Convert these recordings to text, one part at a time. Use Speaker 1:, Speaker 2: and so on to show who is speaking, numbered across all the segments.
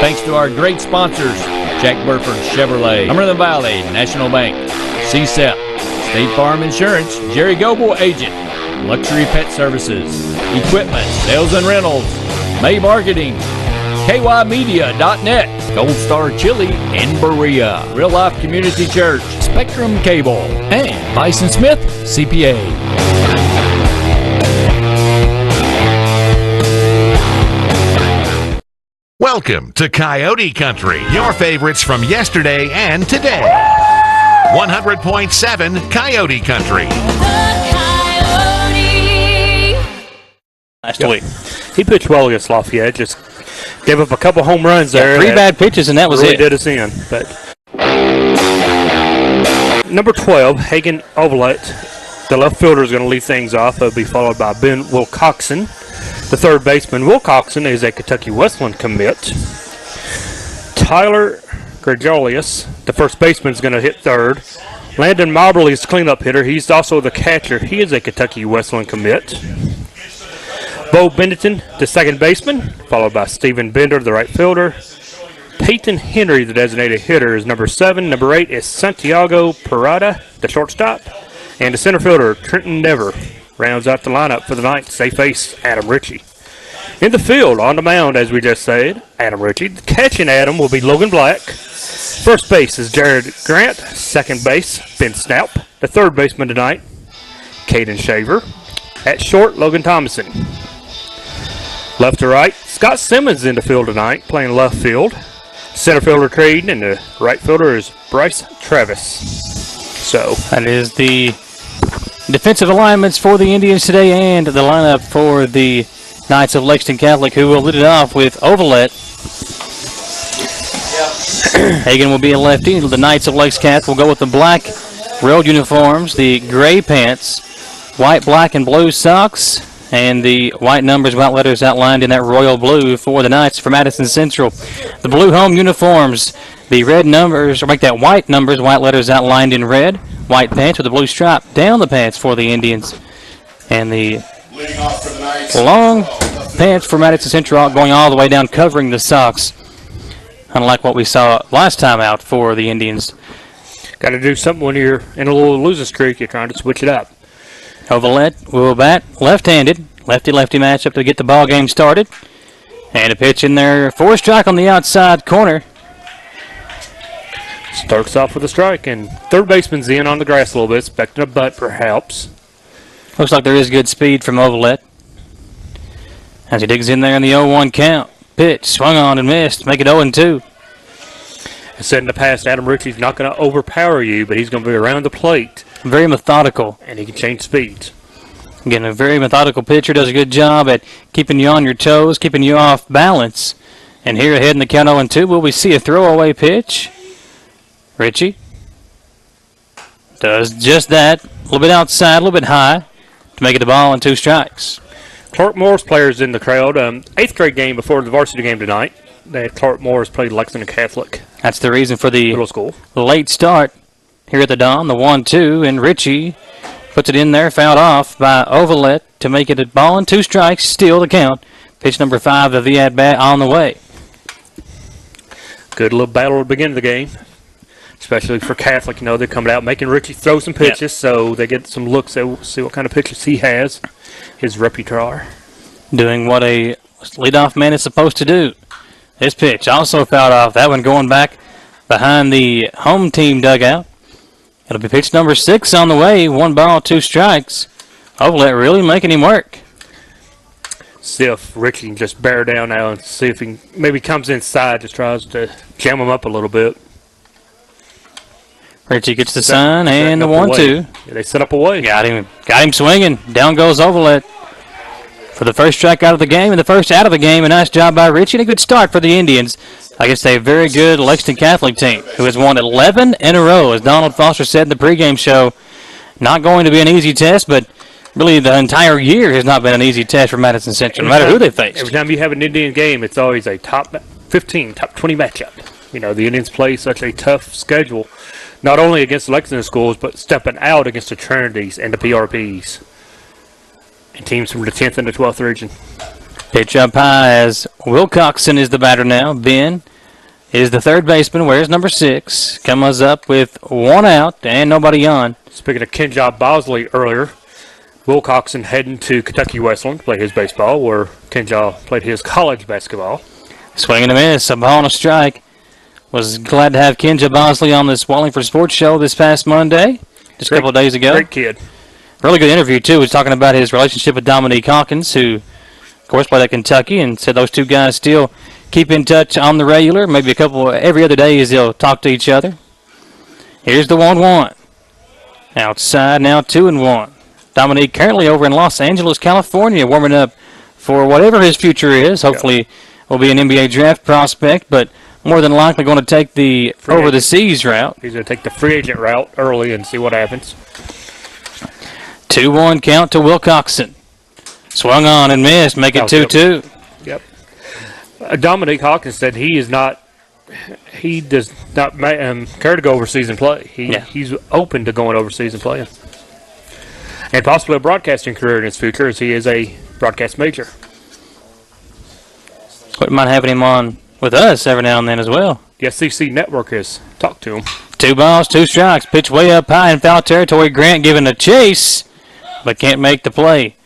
Speaker 1: thanks to our great sponsors, Jack Burford Chevrolet, Cumberland Valley National Bank, CSEP, State Farm Insurance, Jerry Goble Agent, Luxury Pet Services, Equipment, Sales and Rentals, May Marketing, KYmedia.net, Gold Star Chili in Berea, Real Life Community Church, Spectrum Cable, and Bison Smith CPA.
Speaker 2: Welcome to Coyote Country, your favorites from yesterday and today. 100.7 Coyote Country.
Speaker 3: Last week. He pitched well against Lafayette, just gave up a couple home runs there.
Speaker 4: Three bad pitches, and that was
Speaker 3: really
Speaker 4: it.
Speaker 3: Did us in. But number 12, Hagen Ovalet, the left fielder, is going to lead things off. It'll be followed by Ben Wilcoxon, the third baseman. Wilcoxon is a Kentucky Westland commit. Tyler Gregorius, the first baseman, is going to hit third. Landon Moberly is the cleanup hitter. He's also the catcher. He is a Kentucky Westland commit. Bo Benetton, the second baseman, followed by Stephen Bender, the right fielder. Peyton Henry, the designated hitter, is number 7. Number 8 is Santiago Parada, the shortstop. And the center fielder, Trenton Never, rounds out the lineup for the Knights. They face Adam Ritchie. In the field, on the mound, as we just said, Adam Ritchie. Catching Adam will be Logan Black. First base is Jared Grant. Second base, Ben Snaup. The third baseman tonight, Caden Shaver. At short, Logan Thomason. Left to right, Scott Simmons in the field tonight, playing left field. Center fielder Creed, and the right fielder is Bryce Travis. So
Speaker 4: that is the defensive alignments for the Indians today, and the lineup for the Knights of Lexington Catholic, who will lead it off with Ovalet. Hagen will be a lefty. The Knights of Lexington Catholic will go with the black road uniforms, the gray pants, white, black, and blue socks, and the white numbers, white letters outlined in that royal blue for the Knights from Madison Central. The blue home uniforms, the red numbers, or make that white numbers, white letters outlined in red, white pants with a blue stripe down the pants for the Indians. And the long pants for Madison Central going all the way down, covering the socks, unlike what we saw last time out for the Indians.
Speaker 3: Got to do something when you're in a little losing streak. You're trying to switch it up.
Speaker 4: Ovalet will bat left-handed. Lefty-lefty matchup to get the ball game started. And a pitch in there for a strike on the outside corner.
Speaker 3: Starts off with a strike, and third baseman's in on the grass a little bit, expecting a butt perhaps. Looks
Speaker 4: like there is good speed from Ovalet. As he digs in there in the 0-1 count. Pitch swung on and missed. Make it 0-2.
Speaker 3: I said in the past, Adam Ritchie's not going to overpower you, but he's going to be around the plate.
Speaker 4: Very methodical.
Speaker 3: And he can change speeds.
Speaker 4: Again, a very methodical pitcher, does a good job at keeping you on your toes, keeping you off balance. And here ahead in the count 0-2, will we see a throwaway pitch? Ritchie does just that. A little bit outside, a little bit high to make it a ball and 2 strikes.
Speaker 3: Clark Moore's players in the crowd. 8th grade game before the varsity game tonight. Clark Moore's played Lexington Catholic.
Speaker 4: That's the reason for the
Speaker 3: middle school
Speaker 4: late start here at the Dom. The 1-2, and Ritchie puts it in there, fouled off by Ovalet to make it a ball and 2 strikes, still the count. Pitch number 5 of the at-bat on the way.
Speaker 3: Good little battle at the beginning of the game, especially for Catholic. You know, they're coming out making Ritchie throw some pitches, so they get some looks at see what kind of pitches he has, his repertoire.
Speaker 4: Doing what a leadoff man is supposed to do. This pitch also fouled off. That one going back behind the home team dugout. It'll be pitch number 6 on the way. 1 ball, 2 strikes. Ovalet really making him work.
Speaker 3: See if Ritchie can just bear down now and see if he maybe comes inside, just tries to jam him up a little bit.
Speaker 4: Ritchie gets the sign and the 1-2.
Speaker 3: Yeah, they set up a way.
Speaker 4: Got him swinging. Down goes Ovalet for the first strike out of the game and the first out of the game. A nice job by Ritchie and a good start for the Indians against a very good Lexington Catholic team who has won 11 in a row, as Donald Foster said in the pregame show. Not going to be an easy test, but really the entire year has not been an easy test for Madison Central, no matter who they faced.
Speaker 3: Every time you have an Indian game, it's always a top 15, top 20 matchup. You know, the Indians play such a tough schedule, not only against the Lexington schools, but stepping out against the Trinities and the PRPs and teams from the 10th and the 12th region.
Speaker 4: Pitch up high as Wilcoxon is the batter now. Ben is the third baseman. Where's number 6? Comes up with 1 out and nobody on.
Speaker 3: Speaking of Kenja Bosley earlier, Wilcoxon heading to Kentucky Westland to play his baseball, where Kenja played his college basketball.
Speaker 4: Swing and a miss, a ball and a strike. Was glad to have Kenja Bosley on this Wallingford Sports Show this past Monday, just a couple of days ago.
Speaker 3: Great kid.
Speaker 4: Really good interview, too. He was talking about his relationship with Dominique Hawkins, who, of course, played at Kentucky, and said those two guys still keep in touch on the regular. Maybe every other day as they'll talk to each other. Here's the 1-1. Outside now 2-1. Dominique currently over in Los Angeles, California, warming up for whatever his future is. Hopefully will be an NBA draft prospect, but more than likely going to take the over-the-seas route.
Speaker 3: He's going to take the free agent route early and see what happens.
Speaker 4: 2-1 count to Wilcoxon. Swung on and missed, make it 2-2.
Speaker 3: Yep. Dominique Hawkins said he does not care to go overseas and play. He's open to going overseas and playing. And possibly a broadcasting career in his future, as he is a broadcast major.
Speaker 4: Wouldn't mind having him on with us every now and then as well.
Speaker 3: The SEC Network has talked to him.
Speaker 4: 2 balls, 2 strikes. Pitch way up high in foul territory. Grant giving a chase, but can't make the play.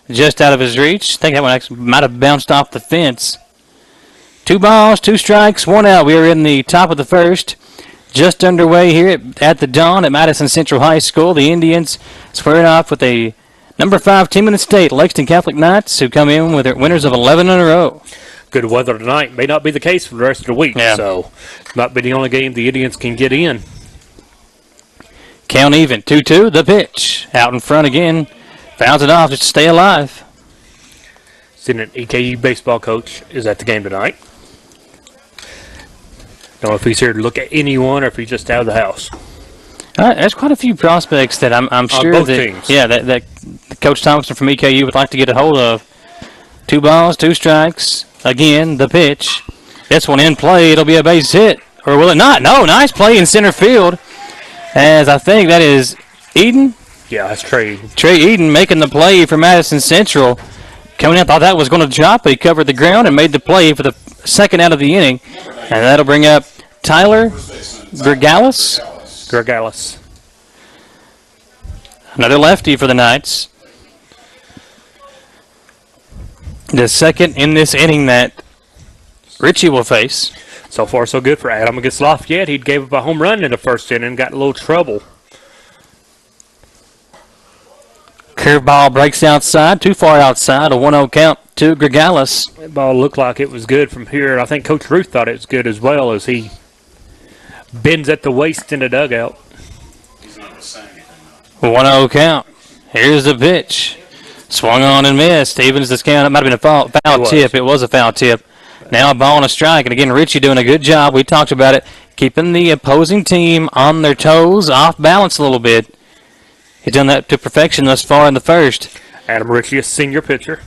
Speaker 4: Just out of his reach. I think that one actually might have bounced off the fence. 2 balls, 2 strikes, 1 out. We are in the top of the first. Just underway here at the Dawn at Madison Central High School. The Indians squaring off with a number 5 team in the state, Lexington Catholic Knights, who come in with their winners of 11 in a row.
Speaker 3: Good weather tonight. May not be the case for the rest of the week, so might be the only game the Indians can get in.
Speaker 4: Count even, 2-2, the pitch. Out in front again. Fouls it off just to stay alive.
Speaker 3: Seeing an EKU baseball coach is at the game tonight. Don't know if he's here to look at anyone or if he's just out of the house.
Speaker 4: There's quite a few prospects that I'm sure
Speaker 3: both
Speaker 4: that
Speaker 3: teams.
Speaker 4: that Coach Thompson from EKU would like to get a hold of. 2 balls, 2 strikes. Again, the pitch. This one in play. It'll be a base hit. Or will it not? No, nice play in center field. As I think that is Eden.
Speaker 3: Yeah, that's Trey.
Speaker 4: Trey Eden making the play for Madison Central. Coming in, thought that was going to drop, but he covered the ground and made the play for the second out of the inning. And that'll bring up Tyler Gregalis. Another lefty for the Knights. The second in this inning that Richie will face.
Speaker 3: So far, so good for Adam against Lafayette. He gave up a home run in the first inning and got in a little trouble.
Speaker 4: Curveball breaks outside, too far outside. A 1-0 count to Gregalis.
Speaker 3: That ball looked like it was good from here. I think Coach Ruth thought it was good as well, as he bends at the waist in the dugout.
Speaker 4: 1-0 count. Here's the pitch. Swung on and missed. Evens this count. It might have been a foul tip. It was a foul tip. Now a ball and a strike. And again, Richie doing a good job. We talked about it. Keeping the opposing team on their toes, off balance a little bit. He's done that to perfection thus far in the first.
Speaker 3: Adam Ritchie, a senior pitcher.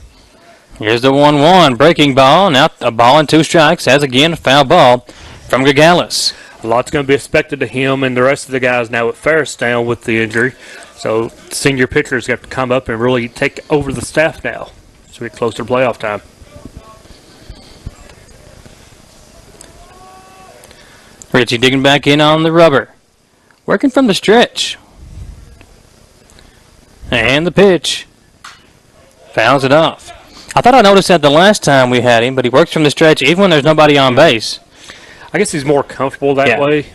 Speaker 4: Here's the 1-1. Breaking ball. Now a ball and 2 strikes. As again, a foul ball from Gregalis.
Speaker 3: A lot's going to be expected of him and the rest of the guys now with Ferris down with the injury. So senior pitchers have to come up and really take over the staff now so we get closer to playoff time.
Speaker 4: Richie digging back in on the rubber. Working from the stretch. And the pitch. Fouls it off. I thought I noticed that the last time we had him, but he works from the stretch even when there's nobody on base.
Speaker 3: I guess he's more comfortable that way.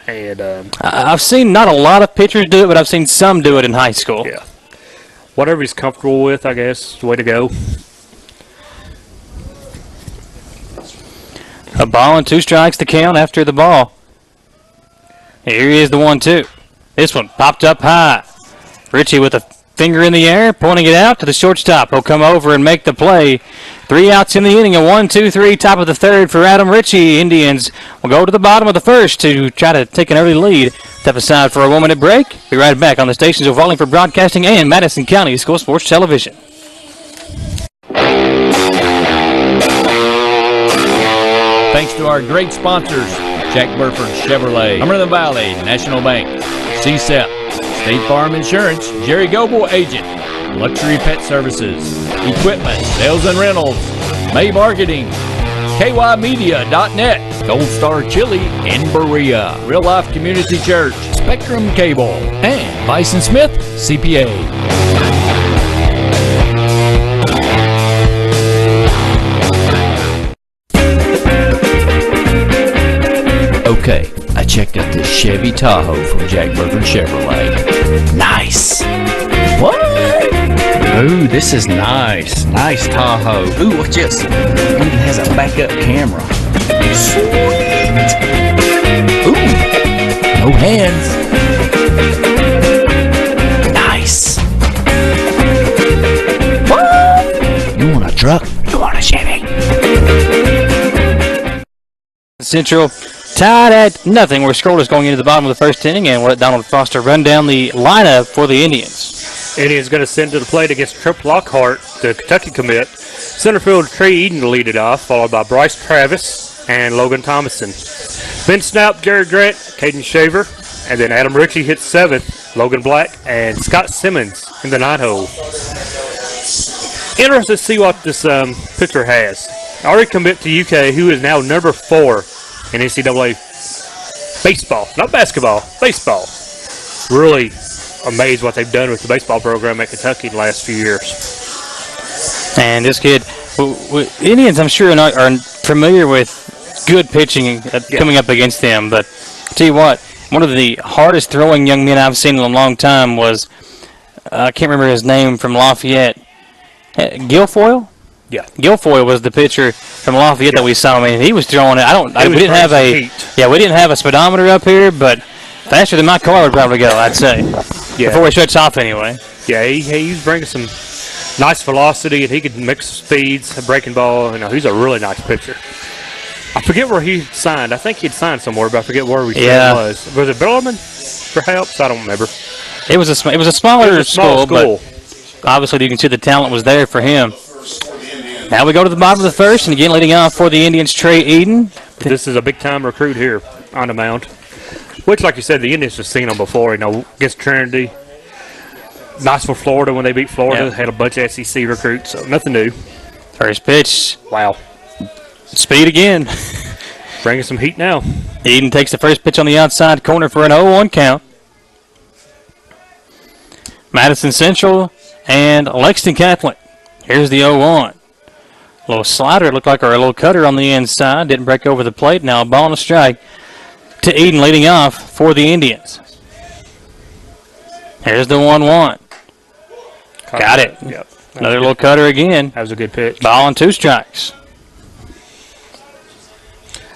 Speaker 3: And
Speaker 4: I've seen not a lot of pitchers do it, but I've seen some do it in high school.
Speaker 3: Yeah. Whatever he's comfortable with, I guess, is the way to go.
Speaker 4: A ball and 2 strikes to count after the ball. Here is the 1-2. This one popped up high. Richie with a finger in the air, pointing it out to the shortstop. He'll come over and make the play. 3 outs in the inning, a 1-2-3, top of the third for Adam Ritchie. Indians will go to the bottom of the first to try to take an early lead. Step aside for a 1-minute break. Be right back on the stations of Wallingford Broadcasting and Madison County School Sports Television.
Speaker 1: Thanks to our great sponsors, Jack Burford Chevrolet, Cumberland Valley National Bank, CSEP, State Farm Insurance, Jerry Goble Agent, Luxury Pet Services, Equipment, Sales and Rentals, May Marketing, KYmedia.net, Gold Star Chili in Berea, Real Life Community Church, Spectrum Cable, and Bison Smith CPA. Okay, I checked out this Chevy Tahoe from Jack Burford Chevrolet. Nice. What? Ooh, this is nice. Nice Tahoe. Ooh, watch this. It even has a backup camera. Sweet. Ooh, no hands. Nice. What? You want a truck? You want a Chevy?
Speaker 4: Central tied at nothing. We're scoreless going into the bottom of the first inning, and we'll let Donald Foster run down the lineup for the Indians.
Speaker 3: Indians going to send to the plate against Trip Lockhart, the Kentucky commit. Center field Trey Eden to lead it off, followed by Bryce Travis and Logan Thomason. Ben Snap, Jared Grant, Caden Shaver, and then Adam Ritchie hits seventh, Logan Black, and Scott Simmons in the nine hole. Interested to see what this pitcher has. Already commit to UK, who is now number 4 in NCAA baseball, not basketball, baseball. Really amazed what they've done with the baseball program at Kentucky in the last few years.
Speaker 4: And this kid, Indians, I'm sure, are familiar with good pitching coming up against them. But I'll tell you what, one of the hardest throwing young men I've seen in a long time was, I can't remember his name, from Lafayette. Guilfoyle?
Speaker 3: Yeah.
Speaker 4: Guilfoyle was the pitcher from Lafayette that we saw. I mean, he was throwing it. We didn't have a speedometer up here, but faster than my car would probably go, I'd say. Yeah. Before it shuts off, anyway.
Speaker 3: Yeah, he's bringing some nice velocity, and he can mix speeds, a breaking ball. You know, he's a really nice pitcher. I forget where he signed. I think he'd signed somewhere, but I forget where it was. Was it Bellarmine, perhaps? I don't remember.
Speaker 4: It was a smaller school, but obviously you can see the talent was there for him. Now we go to the bottom of the first, and again leading off for the Indians, Trey Eden.
Speaker 3: This is a big-time recruit here on the mound. Which, like you said, the Indians have seen him before, against Trinity. Nice for Florida when they beat Florida.
Speaker 4: Yeah.
Speaker 3: Had a bunch of SEC recruits, so nothing new.
Speaker 4: First pitch.
Speaker 3: Wow.
Speaker 4: Speed again.
Speaker 3: Bringing some heat now.
Speaker 4: Eden takes the first pitch on the outside corner for an 0-1 count. Madison Central and Lexington Catholic. Here's the 0-1. A little slider, it looked like, or a little cutter on the inside. Didn't break over the plate. Now a ball and a strike to Eden leading off for the Indians. Here's the 1-1. Got it.
Speaker 3: Yep.
Speaker 4: Another little cutter again.
Speaker 3: That was a good pitch.
Speaker 4: Ball and 2 strikes.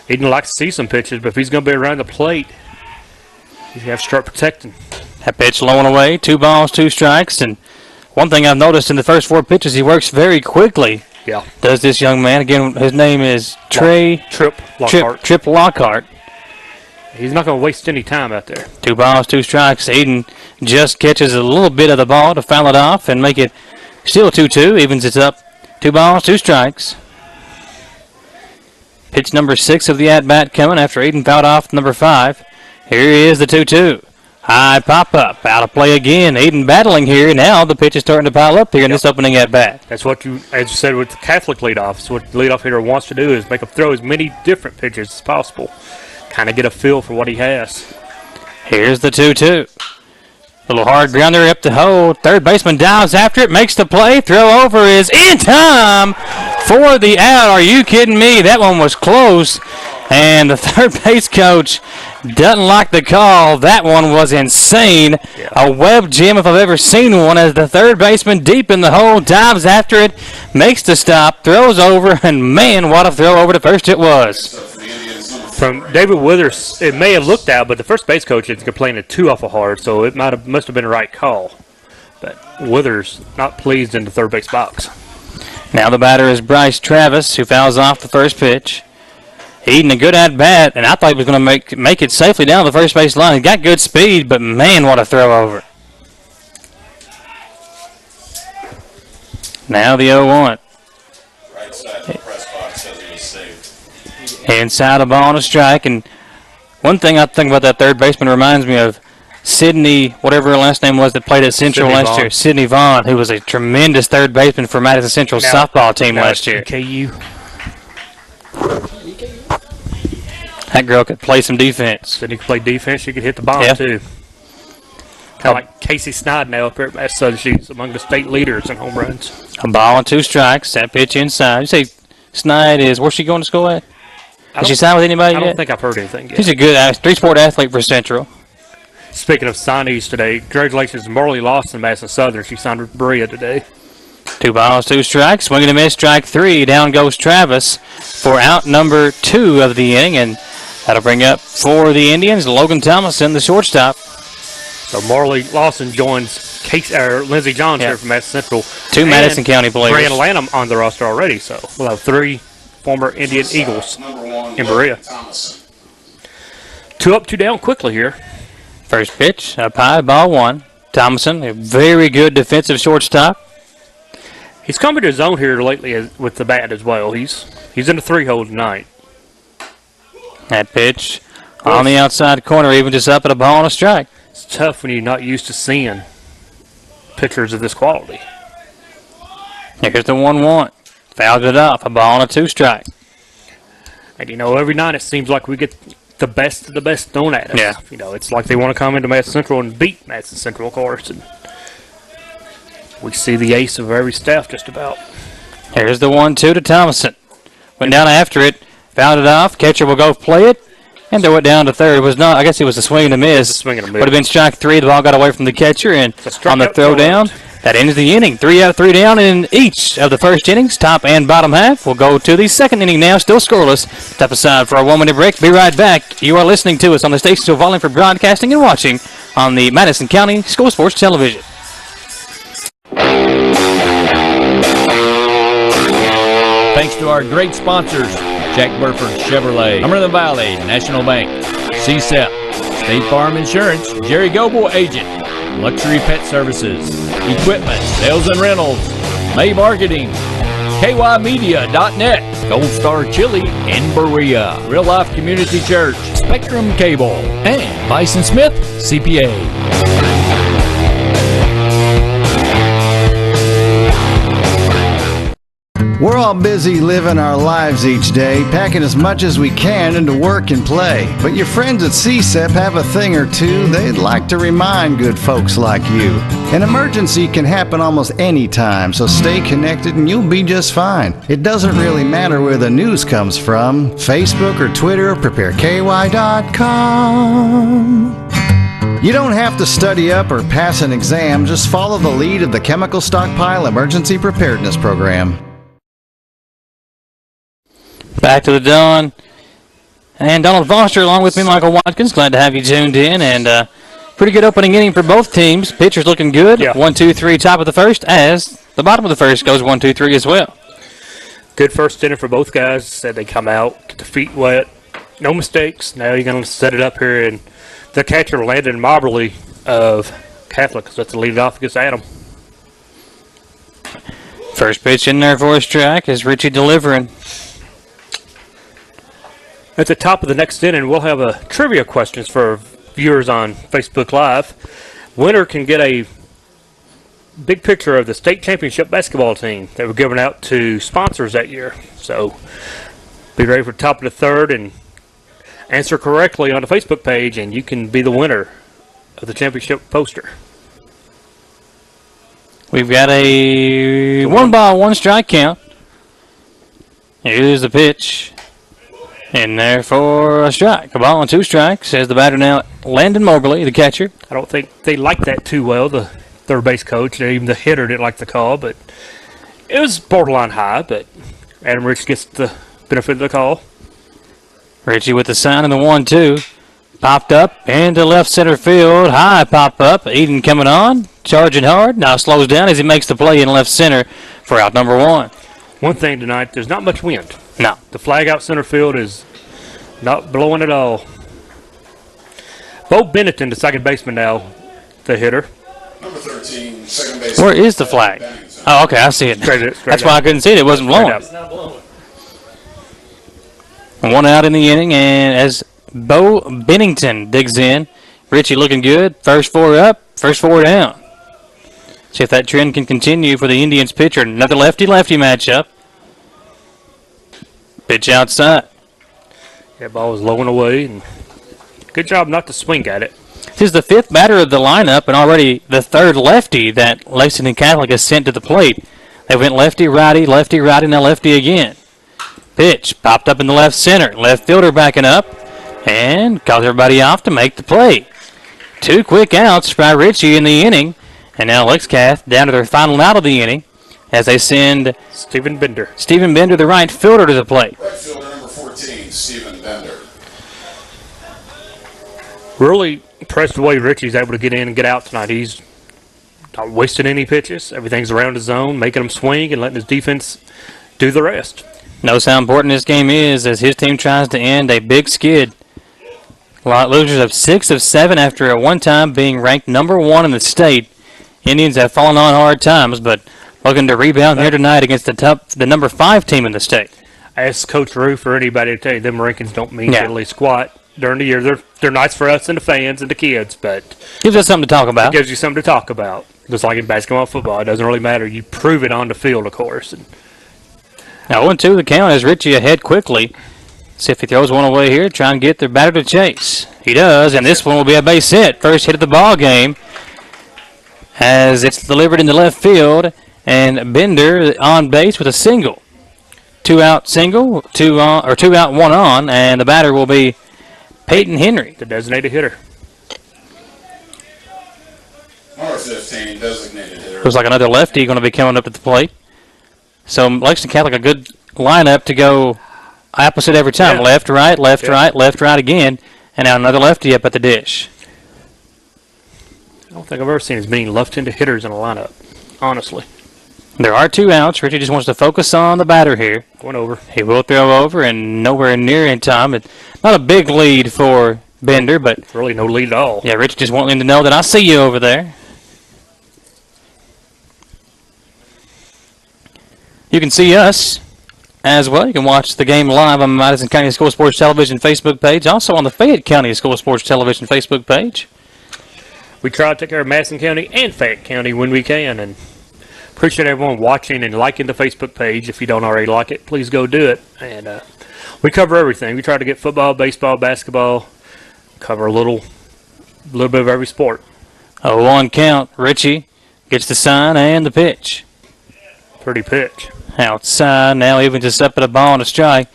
Speaker 3: Eden likes to see some pitches, but if he's going to be around the plate, you have to start protecting.
Speaker 4: That pitch low and away. 2 balls, 2 strikes. And one thing I've noticed in the first 4 pitches, he works very quickly.
Speaker 3: Yeah.
Speaker 4: Does this young man. Again, his name is
Speaker 3: Trip Lockhart.
Speaker 4: Trip Lockhart.
Speaker 3: He's not going to waste any time out there.
Speaker 4: 2 balls, 2 strikes. Eden just catches a little bit of the ball to foul it off and make it still 2-2. Evens it up. 2 balls, 2 strikes. Pitch number 6 of the at-bat coming after Eden fouled off number 5. Here is the 2-2. High pop-up. Out of play again. Eden battling here. Now the pitch is starting to pile up here in this opening at-bat.
Speaker 3: That's what as you said with the Catholic leadoff. So what the leadoff hitter wants to do is make him throw as many different pitches as possible. Kind of get a feel for what he has.
Speaker 4: Here's the 2-2. Little hard grounder up the hole. Third baseman dives after it, makes the play. Throw over is in time for the out. Are you kidding me? That one was close. And the third base coach doesn't like the call. That one was insane. Yeah. A web gem if I've ever seen one, as the third baseman deep in the hole dives after it, makes the stop, throws over, and man, what a throw over to first it was.
Speaker 3: From David Withers, it may have looked out, but the first base coach is complaining too awful hard, so it must have been the right call. But Withers not pleased in the third base box.
Speaker 4: Now the batter is Bryce Travis, who fouls off the first pitch. Eden a good at-bat, and I thought he was going to make it safely down the first base line. He got good speed, but man, what a throw over. Now the 0-1.
Speaker 5: Right side of the press box says he was safe.
Speaker 4: Inside a ball and a strike, and one thing I think about that third baseman reminds me of Sidney, whatever her last name was, that played at Central last year. Sidney Vaughn, who was a tremendous third baseman for Madison Central's softball team last year.
Speaker 3: KU.
Speaker 4: That girl could play some defense.
Speaker 3: Then you can play defense. You can hit the bomb,
Speaker 4: Yeah.
Speaker 3: too. Kind of like Casey Snide now up here at Mass Southern. She's among the state leaders in home runs.
Speaker 4: A ball and 2 strikes. That pitch inside. You say Snide is, where's she going to school at? Has she signed with anybody
Speaker 3: I
Speaker 4: yet?
Speaker 3: don't think I've heard anything yet.
Speaker 4: She's a good 3-sport athlete for Central.
Speaker 3: Speaking of signees today, congratulations to Marley Lawson, Madison Southern. She signed with Berea today.
Speaker 4: 2 balls, 2 strikes. Swing and a miss, strike 3. Down goes Travis for out number 2 of the inning, and that'll bring up for the Indians Logan Thomason, the shortstop.
Speaker 3: So Marley Lawson joins Lindsey Johns here from Madison Central.
Speaker 4: 2 Madison County players.
Speaker 3: Brianna Lanham on the roster already, so we'll have 3 former Indian Eagles in Berea. 2 up, 2 down quickly here.
Speaker 4: First pitch, up high, ball 1. Thomason, a very good defensive shortstop.
Speaker 3: He's come into his own here lately with the bat as well. He's in the 3-hole tonight.
Speaker 4: That pitch on the outside corner, even just up at a ball and a strike.
Speaker 3: It's tough when you're not used to seeing pitchers of this quality.
Speaker 4: Here's the 1-1. Fouled it off, a ball and a 2 strike.
Speaker 3: And, every night it seems like we get the best of the best thrown at us.
Speaker 4: Yeah.
Speaker 3: It's like they want to come into Madison Central and beat Madison Central, of course. And we see the ace of every staff just about.
Speaker 4: Here's the 1-2 to Thomason. Went down after it, fouled it off. Catcher will go play it and throw it down to third. It was not. I guess it was a swing and a miss.
Speaker 3: A swing and a miss.
Speaker 4: Would have been strike 3. The ball got away from the catcher, and on the throw down, that ends the inning. 3 out, 3 down in each of the first innings. Top and bottom half. We'll go to the second inning now. Still scoreless. Step aside for a 1-minute break. Be right back. You are listening to us on the station of Volume for broadcasting and watching on the Madison County School Sports Television.
Speaker 1: Thanks to our great sponsors, Jack Burford Chevrolet, Cumberland Valley National Bank, CSEP, State Farm Insurance, Jerry Goble Agent, Luxury Pet Services, Equipment, Sales and Rentals, May Marketing, KYmedia.net, Gold Star Chili in Berea, Real Life Community Church, Spectrum Cable, and Bison Smith CPA.
Speaker 6: We're all busy living our lives each day, packing as much as we can into work and play. But your friends at CSEP have a thing or two they'd like to remind good folks like you. An emergency can happen almost any time, so stay connected and you'll be just fine. It doesn't really matter where the news comes from, Facebook or Twitter, prepareky.com. You don't have to study up or pass an exam, just follow the lead of the Chemical Stockpile Emergency Preparedness Program.
Speaker 4: Back to the dawn. And Donald Foster along with me, Michael Watkins. Glad to have you tuned in. And pretty good opening inning for both teams. Pitchers looking good.
Speaker 3: Yeah.
Speaker 4: 1, 2, 3, top of the first, as the bottom of the first goes 1, 2, 3 as well.
Speaker 3: Good first inning for both guys. Said they come out, get the feet wet. No mistakes. Now you're going to set it up here. And the catcher, Landon Moberly of Catholic, is to lead it off against Adam.
Speaker 4: First pitch in there for a strike is Richie delivering.
Speaker 3: At the top of the next inning, we'll have a trivia questions for viewers on Facebook Live. Winner can get a big picture of the state championship basketball team that were given out to sponsors that year. So be ready for the top of the third and answer correctly on the Facebook page, and you can be the winner of the championship poster.
Speaker 4: We've got a 1-ball-1-strike count. Here's the pitch. In there for a strike. A ball and 2 strikes, says the batter now, Landon Moberly, the catcher.
Speaker 3: I don't think they liked that too well, the third base coach. Even the hitter didn't like the call, but it was borderline high, but Adam Rich gets the benefit of the call.
Speaker 4: Richie with the sign and the 1-2. Popped up into left center field. High pop up. Eden coming on. Charging hard. Now slows down as he makes the play in left center for out number 1.
Speaker 3: One thing tonight, there's not much wind.
Speaker 4: No.
Speaker 3: The flag out center field is not blowing at all. Bo Bennington, the second baseman now, the hitter.
Speaker 5: Number 13, second baseman.
Speaker 4: Where is the flag? Oh, okay, I see it. That's why I couldn't see it. It wasn't blowing. And 1 out in the inning, and as Bo Bennington digs in, Richie looking good. First 4 up, first 4 down. See if that trend can continue for the Indians pitcher. Another lefty-lefty matchup. Pitch outside.
Speaker 3: That ball was low and away, and good job not to swing at it.
Speaker 4: This is the 5th batter of the lineup and already the 3rd lefty that Lexington Catholic has sent to the plate. They went lefty, righty, now lefty again. Pitch popped up in the left center. Left fielder backing up and calls everybody off to make the play. 2 quick outs by Ritchie in the inning. And now LexCath down to their final out of the inning as they send
Speaker 3: Stephen Bender,
Speaker 4: the right fielder, to the plate.
Speaker 5: Right fielder number 14, Stephen Bender.
Speaker 3: Really impressed the way Ritchie's able to get in and get out tonight. He's not wasting any pitches. Everything's around his zone, making him swing and letting his defense do the rest.
Speaker 4: Knows how important this game is as his team tries to end a big skid. Losers of 6 of 7 after at one time being ranked number 1 in the state. Indians have fallen on hard times, but looking to rebound here tonight against the number 5 team in the state.
Speaker 3: Ask Coach Roof or anybody to tell you them rankings don't mean diddly squat during the year. They're nice for us and the fans and the kids, but
Speaker 4: gives us something to talk about.
Speaker 3: It gives you something to talk about. Just like in basketball and football, it doesn't really matter. You prove it on the field, of course. And
Speaker 4: now 0-2 the count as Ritchie ahead quickly. See if he throws one away here, try and get their batter to chase. He does, and this one will be a base hit. First hit of the ball game as it's delivered in the left field, and Bender on base with a single. 2-out single, 2-out, 1 on, and the batter will be Peyton Henry,
Speaker 3: the designated hitter.
Speaker 5: Number 15, designated hitter.
Speaker 4: Looks like another lefty going to be coming up at the plate. So Lexington Catholic, a good lineup to go opposite every time.
Speaker 3: Yeah.
Speaker 4: Left, right, left, right, left, right again. And now another lefty up at the dish.
Speaker 3: I don't think I've ever seen as many left-handed hitters in a lineup, honestly.
Speaker 4: There are 2 outs. Ritchie just wants to focus on the batter here.
Speaker 3: Going over.
Speaker 4: He will throw over and nowhere near in time. It's not a big lead for Bender, but
Speaker 3: really no lead at all.
Speaker 4: yeah, Ritchie just wanting to know that I see you over there. You can see us as well. You can watch the game live on the Madison County School Sports Television Facebook page, also on the Fayette County School Sports Television Facebook page.
Speaker 3: We try to take care of Madison County and Fayette County when we can, and appreciate everyone watching and liking the Facebook page. If you don't already like it, please go do it. And we cover everything. We try to get football, baseball, basketball, cover a little bit of every sport.
Speaker 4: A 1 count. Ritchie gets the sign and the pitch.
Speaker 3: Pretty pitch.
Speaker 4: Outside now, even just up at a ball and a strike.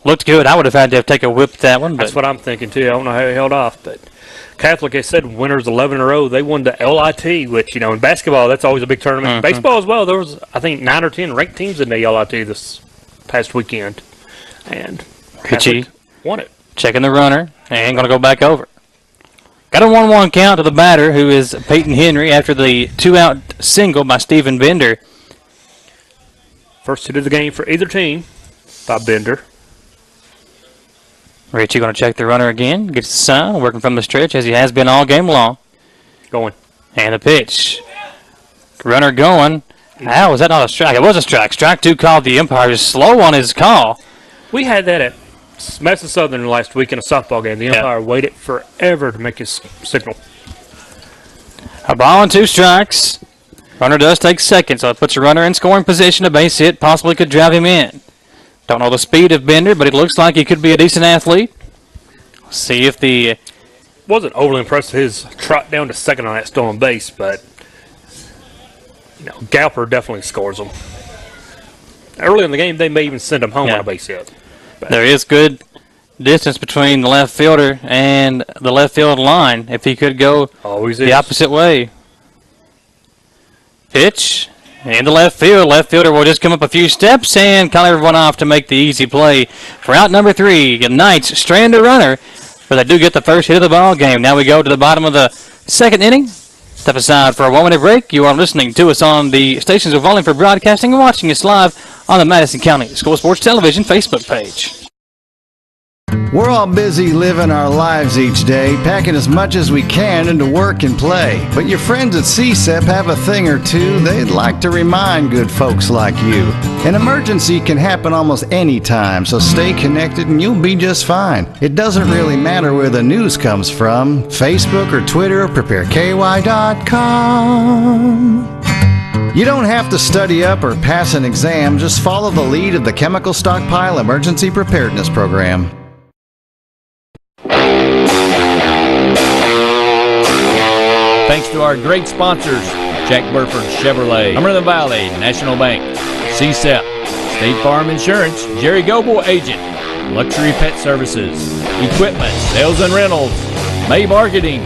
Speaker 4: Looked good. I would have had to take a whip at that one.
Speaker 3: That's what I'm thinking too. I don't know how he held off, but Catholic, I said, winners 11 in a row. They won the LIT, which, in basketball, that's always a big tournament. Baseball as well. There was, I think, 9 or 10 ranked teams in the LIT this past weekend. And Catholic won it.
Speaker 4: Checking the runner and going to go back over. Got a 1-1 count to the batter, who is Peyton Henry, after the 2-out single by Stephen Bender.
Speaker 3: First hit of the game for either team by Bender.
Speaker 4: Ritchie going to check the runner again. Gets the sign, working from the stretch as he has been all game long.
Speaker 3: Going.
Speaker 4: And the pitch. Runner going. How was that not a strike? It was a strike. Strike 2 called. The umpire is slow on his call.
Speaker 3: We had that at Madison Southern last week in a softball game. The umpire waited forever to make his signal.
Speaker 4: A ball and 2 strikes. Runner does take second, so it puts a runner in scoring position. A base hit possibly could drive him in. Don't know the speed of Bender, but it looks like he could be a decent athlete. See if the...
Speaker 3: Wasn't overly impressed with his trot down to second on that stolen base, but Galper definitely scores them. Early in the game, they may even send him home on a base hit. But
Speaker 4: there is good distance between the left fielder and the left field line if he could go the opposite way. Pitch in the left field. Left fielder will just come up a few steps and call everyone off to make the easy play for out number 3. Knights strand a runner, but they do get the first hit of the ball game. Now we go to the bottom of the 2nd inning. Step aside for a 1-minute break. You are listening to us on the stations of Volume for Broadcasting and watching us live on the Madison County School Sports Television Facebook page.
Speaker 6: We're all busy living our lives each day, packing as much as we can into work and play. But your friends at CSEP have a thing or two they'd like to remind good folks like you. An emergency can happen almost any time, so stay connected and you'll be just fine. It doesn't really matter where the news comes from, Facebook or Twitter or prepareky.com. You don't have to study up or pass an exam, just follow the lead of the Chemical Stockpile Emergency Preparedness Program.
Speaker 1: Thanks to our great sponsors, Jack Burford Chevrolet, Cumberland Valley National Bank, CSEP, State Farm Insurance, Jerry Goble Agent, Luxury Pet Services, Equipment, Sales and Rentals, May Marketing,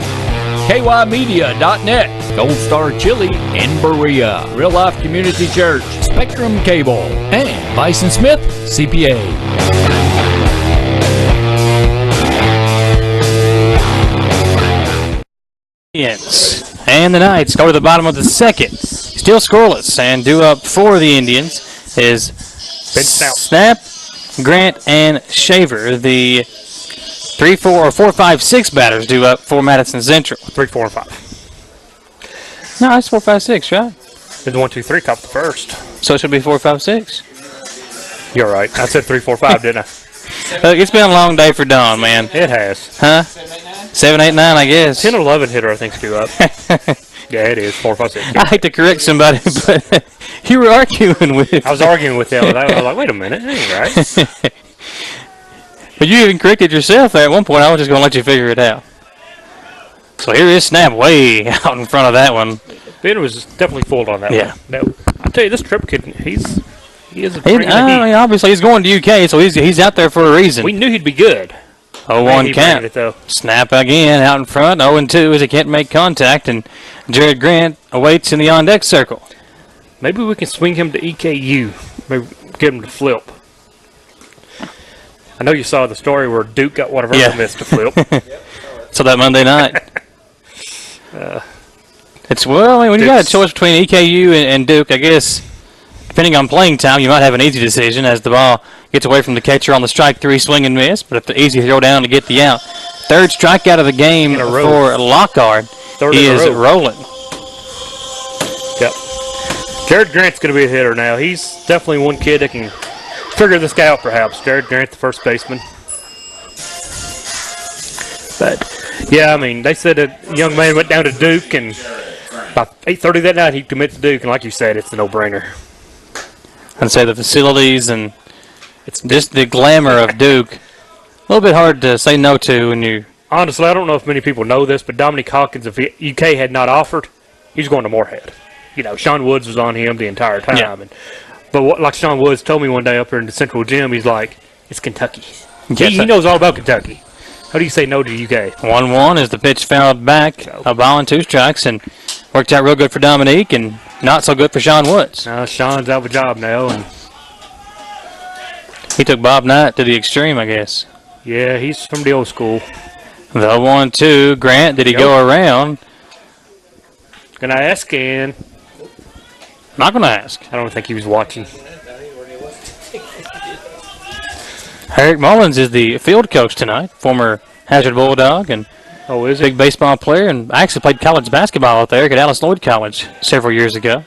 Speaker 1: KYmedia.net, Gold Star Chili in Berea, Real Life Community Church, Spectrum Cable, and Bison Smith CPA.
Speaker 4: And the Knights go to the bottom of the second. Still scoreless, and due up for the Indians is Snap, Grant, and Shaver. The 3, 4, or 4, 5, 6 batters due up for Madison Central.
Speaker 3: 3, 4, and 5.
Speaker 4: No, it's 4, 5, 6, right?
Speaker 3: There's 1, 2, 3 top the first.
Speaker 4: So it should be 4, 5, 6.
Speaker 3: You're right. I said 3, 4, 5, didn't I?
Speaker 4: Look, it's been a long day for Don, man.
Speaker 3: It has.
Speaker 4: Huh? 7, 8, 9, I guess.
Speaker 3: 10 or 11 hitter, I think, is due up. Yeah, it is. 4, 5, 6.
Speaker 4: I hate to correct somebody, but you were arguing with.
Speaker 3: I was arguing with them. I was like, wait a minute, that ain't right.
Speaker 4: But you even corrected yourself there at one point. I was just going to let you figure it out. So here is Snap way out in front of that one.
Speaker 3: Ben was definitely fooled on that
Speaker 4: Yeah.
Speaker 3: one. No, I tell you, this Tripp kid, he is a
Speaker 4: I mean, obviously, he's going to UK, so he's out there for a reason.
Speaker 3: We knew he'd be good.
Speaker 4: 0-1 count.
Speaker 3: It, though.
Speaker 4: Snap again out in front. 0-2 as he can't make contact, and Jared Grant awaits in the on-deck circle.
Speaker 3: Maybe we can swing him to EKU. Maybe get him to flip. I know you saw the story where Duke got one of our commits to flip.
Speaker 4: So that Monday night. It's, well, I mean, when you got a choice between EKU and Duke, I guess, depending on playing time, you might have an easy decision as the ball gets away from the catcher on the strike 3 swing and miss, but if the easy throw down to get the out. Third strikeout of the game for Lockhart. He is rolling.
Speaker 3: Yep. Jared Grant's going to be a hitter now. He's definitely one kid that can figure this guy out, perhaps. Jared Grant, the first baseman. But, yeah, I mean, they said a young man went down to Duke, and by 8:30 that night, he commits to Duke, and like you said, it's a no-brainer.
Speaker 4: I'd say the facilities and it's just the glamour of Duke. A little bit hard to say no to when you...
Speaker 3: Honestly, I don't know if many people know this, but Dominic Hawkins, if UK had not offered, he's going to Moorhead. You know, Sean Woods was on him the entire time.
Speaker 4: Yeah.
Speaker 3: But like Sean Woods told me one day up here in the Central Gym, he's like, it's Kentucky.
Speaker 4: Yes,
Speaker 3: He knows all about Kentucky. How do you say no to UK?
Speaker 4: 1-1 as the pitch fouled back. A ball and 2 strikes, and worked out real good for Dominique and not so good for Sean Woods.
Speaker 3: Sean's out of a job now, and
Speaker 4: he took Bob Knight to the extreme, I guess.
Speaker 3: yeah, he's from the old school.
Speaker 4: The 1-2, Grant, did he go around?
Speaker 3: Can I ask? And
Speaker 4: Not going to ask.
Speaker 3: I don't think he was watching.
Speaker 4: Eric Mullins is the field coach tonight, former Hazard Bulldog and
Speaker 3: Is
Speaker 4: big baseball player, and I actually played college basketball out there at Alice Lloyd College several years ago.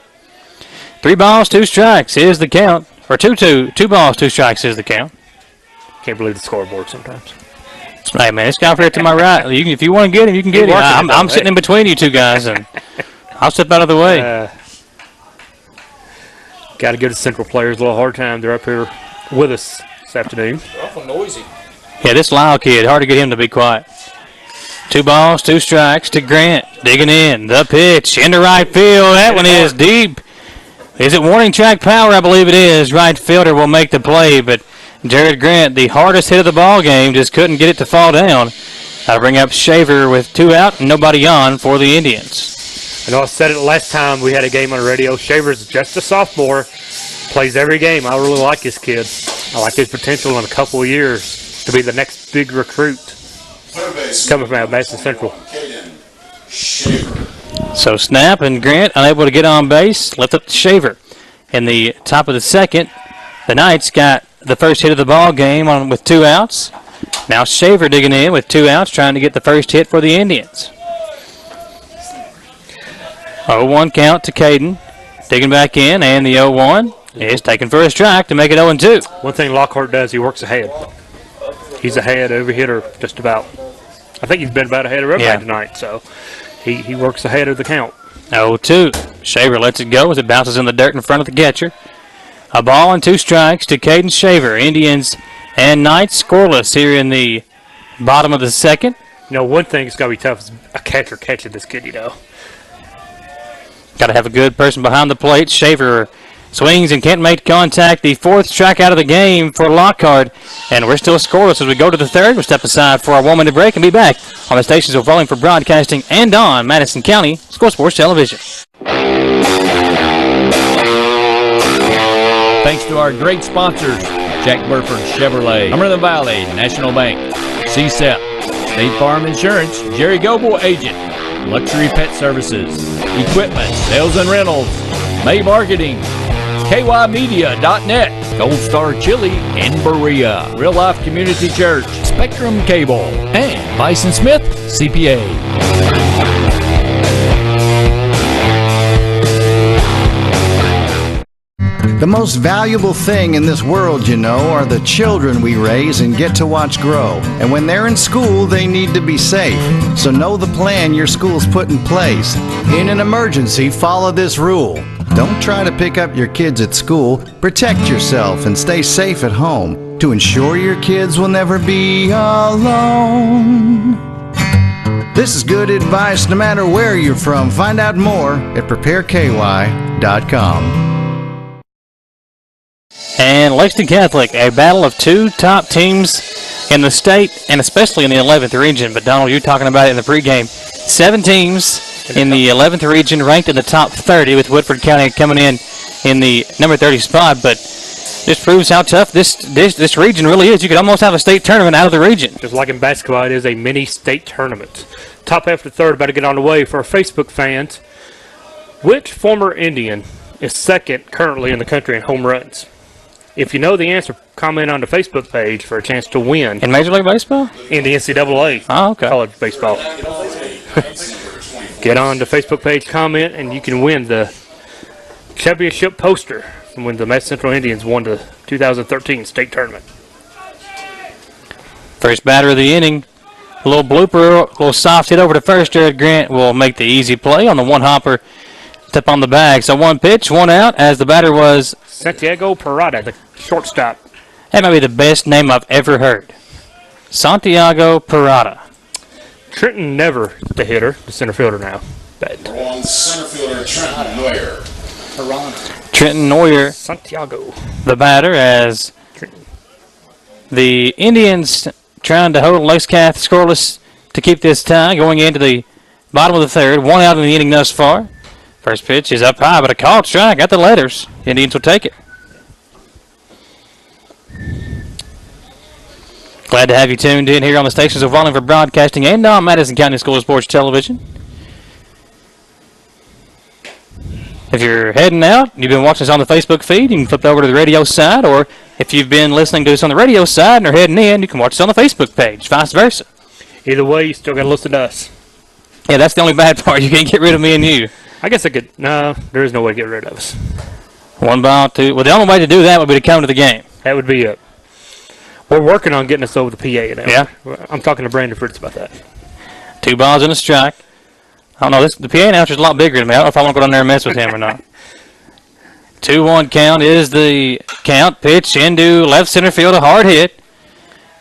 Speaker 4: 3 balls, 2 strikes is the count. Or 2-2, 2 balls, 2 strikes is the count.
Speaker 3: Can't believe the scoreboard sometimes.
Speaker 4: Hey, man, this guy over here to my right, if you want to get him, you can get him. I'm sitting in between you two guys, and I'll step out of the way.
Speaker 3: Got to give the Central players a little hard time. They're up here with us this afternoon.
Speaker 5: They're awful noisy.
Speaker 4: Yeah, this Lyle kid, hard to get him to be quiet. 2 balls, 2 strikes to Grant. Digging in. The pitch into right field. That one is deep. Is it warning track power? I believe it is. Right fielder will make the play, but Jared Grant, the hardest hit of the ball game, just couldn't get it to fall down. I'll bring up Shaver with 2 out and nobody on for the Indians.
Speaker 3: I know I said it last time we had a game on the radio. Shaver's just a sophomore. Plays every game. I really like this kid. I like his potential in a couple of years to be the next big recruit coming from Madison Central.
Speaker 4: So Snap and Grant unable to get on base. Left up to Shaver. In the top of the second, the Knights got the first hit of the ball game with 2 outs. Now Shaver digging in with 2 outs, trying to get the first hit for the Indians. 0-1 count to Caden. Digging back in, and the 0-1 is taken for a strike to make it 0-2.
Speaker 3: One thing Lockhart does, he works ahead. He's ahead of every hitter just about. I think he's been about ahead of everybody tonight, so he works ahead of the count.
Speaker 4: 0-2. Shaver lets it go as it bounces in the dirt in front of the catcher. A ball and 2 strikes to Caden Shaver. Indians and Knights scoreless here in the Bottom of the second.
Speaker 3: You know, one thing that's got to be tough is a catcher catching this kid, you know.
Speaker 4: Got to have a good person behind the plate. Shaver swings and can't make contact. The fourth strikeout of the game for Lockhart. And we're still scoreless as we go to the third. We'll step aside for our 1 minute break and be back on the stations of Volume for Broadcasting and on Madison County School Sports Television.
Speaker 1: Thanks to our great sponsors, Jack Burford Chevrolet, Cumberland Valley National Bank, CSEP, State Farm Insurance, Jerry Goble Agent, Luxury Pet Services, Equipment, Sales and Rentals, May Marketing, KYmedia.net, Gold Star Chili in Berea, Real Life Community Church, Spectrum Cable, and Bison Smith CPA.
Speaker 6: The most valuable thing in this world, you know, are the children we raise and get to watch grow. And when they're in school, they need to be safe. So know the plan your school's put in place. In an emergency, follow this rule. Don't try to pick up your kids at school. Protect yourself and stay safe at home to ensure your kids will never be alone. This is good advice no matter where you're from. Find out more at prepareky.com.
Speaker 4: And Lexington Catholic, a battle of two top teams in the state and especially in the 11th region. But, Donald, you're talking about it in the pregame. 7 teams in the 11th region ranked in the top 30 with Woodford County coming in the number 30 spot. But this proves how tough this region really is. You could almost have a state tournament out of the region.
Speaker 3: Just like in basketball, it is a mini state tournament. Top half of the third about to get on the way for our Facebook fans. Which former Indian is second currently in the country in home runs? If you know the answer, comment on the Facebook page for a chance to win.
Speaker 4: In Major League Baseball?
Speaker 3: In the NCAA.
Speaker 4: Oh, okay.
Speaker 3: College baseball. Get on the Facebook page, comment, and you can win the championship poster from when the Mass Central Indians won the 2013 state tournament.
Speaker 4: First batter of the inning. A little blooper, a little soft hit over to first. Jared Grant will make the easy play on the one hopper. Tip on the bag. So 1 pitch, 1 out, as the batter was
Speaker 3: Santiago Parada, the shortstop.
Speaker 4: That might be the best name I've ever heard. Santiago Parada.
Speaker 3: Trenton Never, the hitter, the center fielder now.
Speaker 5: Wrong center fielder, Trenton Neuer.
Speaker 4: Trenton Neuer,
Speaker 3: Santiago.
Speaker 4: the batter, as the Indians trying to hold Lexington scoreless to keep this tie going into the bottom of the third. 1 out in the inning thus far. First pitch is up high, but a called strike. Got the letters. Indians will take it. Glad to have you tuned in here on the stations of Volume for Broadcasting and on Madison County School Sports Television. If you're heading out, you've been watching us on the Facebook feed, you can flip over to the radio side, or if you've been listening to us on the radio side and are heading in, you can watch us on the Facebook page, vice versa.
Speaker 3: Either way, you still got to listen to us.
Speaker 4: Yeah, that's the only bad part. You can't get rid of me and you.
Speaker 3: I guess I could. No, there is no way to get rid of us.
Speaker 4: 1 ball, 2. Well, the only way to do that would be to come to the game.
Speaker 3: That would be it. We're working on getting us over the PA now.
Speaker 4: Yeah.
Speaker 3: I'm talking to Brandon Fritz about that.
Speaker 4: 2 balls and a strike. I don't know. The PA announcer's a lot bigger than me. I don't know if I want to go down there and mess with him or not. 2-1 count is the count. Pitch into left center field. A hard hit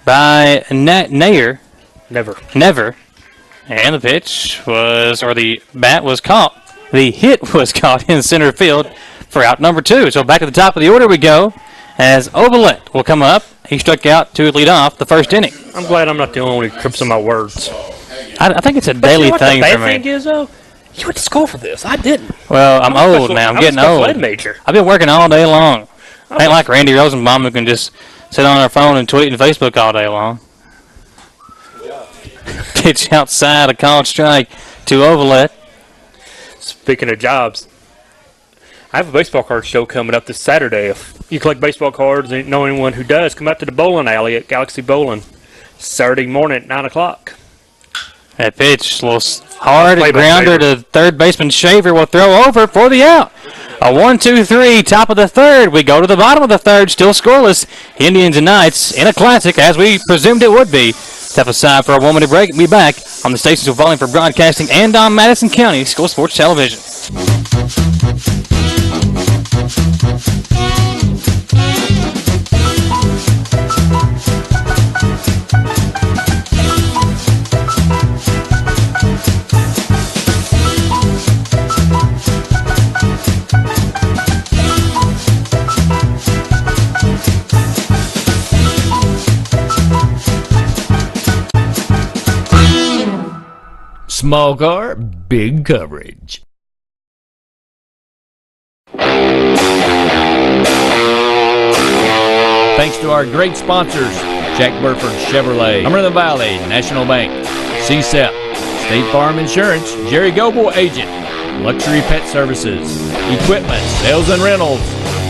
Speaker 4: by Nair.
Speaker 3: Never.
Speaker 4: And the pitch was, or the bat was caught. The hit was caught in center field for out number 2. So back to the top of the order we go as Ovalet will come up. He struck out to lead off the first inning.
Speaker 3: I'm glad I'm not the only one who trips on my words.
Speaker 4: I think it's a daily thing for me.
Speaker 3: The bad thing is, though, you went to school for this. I didn't.
Speaker 4: Well, I'm old now. I'm getting old.
Speaker 3: Major.
Speaker 4: I've been working all day long. I ain't like Randy Rosenbaum who can just sit on her phone and tweet and Facebook all day long. Pitch outside, a called strike to Ovalet.
Speaker 3: Speaking of jobs, I have a baseball card show coming up this Saturday. If you collect baseball cards and know anyone who does, come out to the bowling alley at Galaxy Bowling Saturday morning at 9 o'clock.
Speaker 4: That pitch, a little hard grounder to third baseman Shaver will throw over for the out. A 1-2-3, top of the third. We go to the bottom of the third, still scoreless. Indians and Knights in a classic, as we presumed it would be. Step aside for a 1 minute break and be back on the stations of Volume for Broadcasting and on Madison County School Sports Television.
Speaker 1: Small car, big coverage. Thanks to our great sponsors, Jack Burford Chevrolet, Cumberland Valley National Bank, CSEP, State Farm Insurance, Jerry Goble Agent, Luxury Pet Services, Equipment, Sales and Rentals,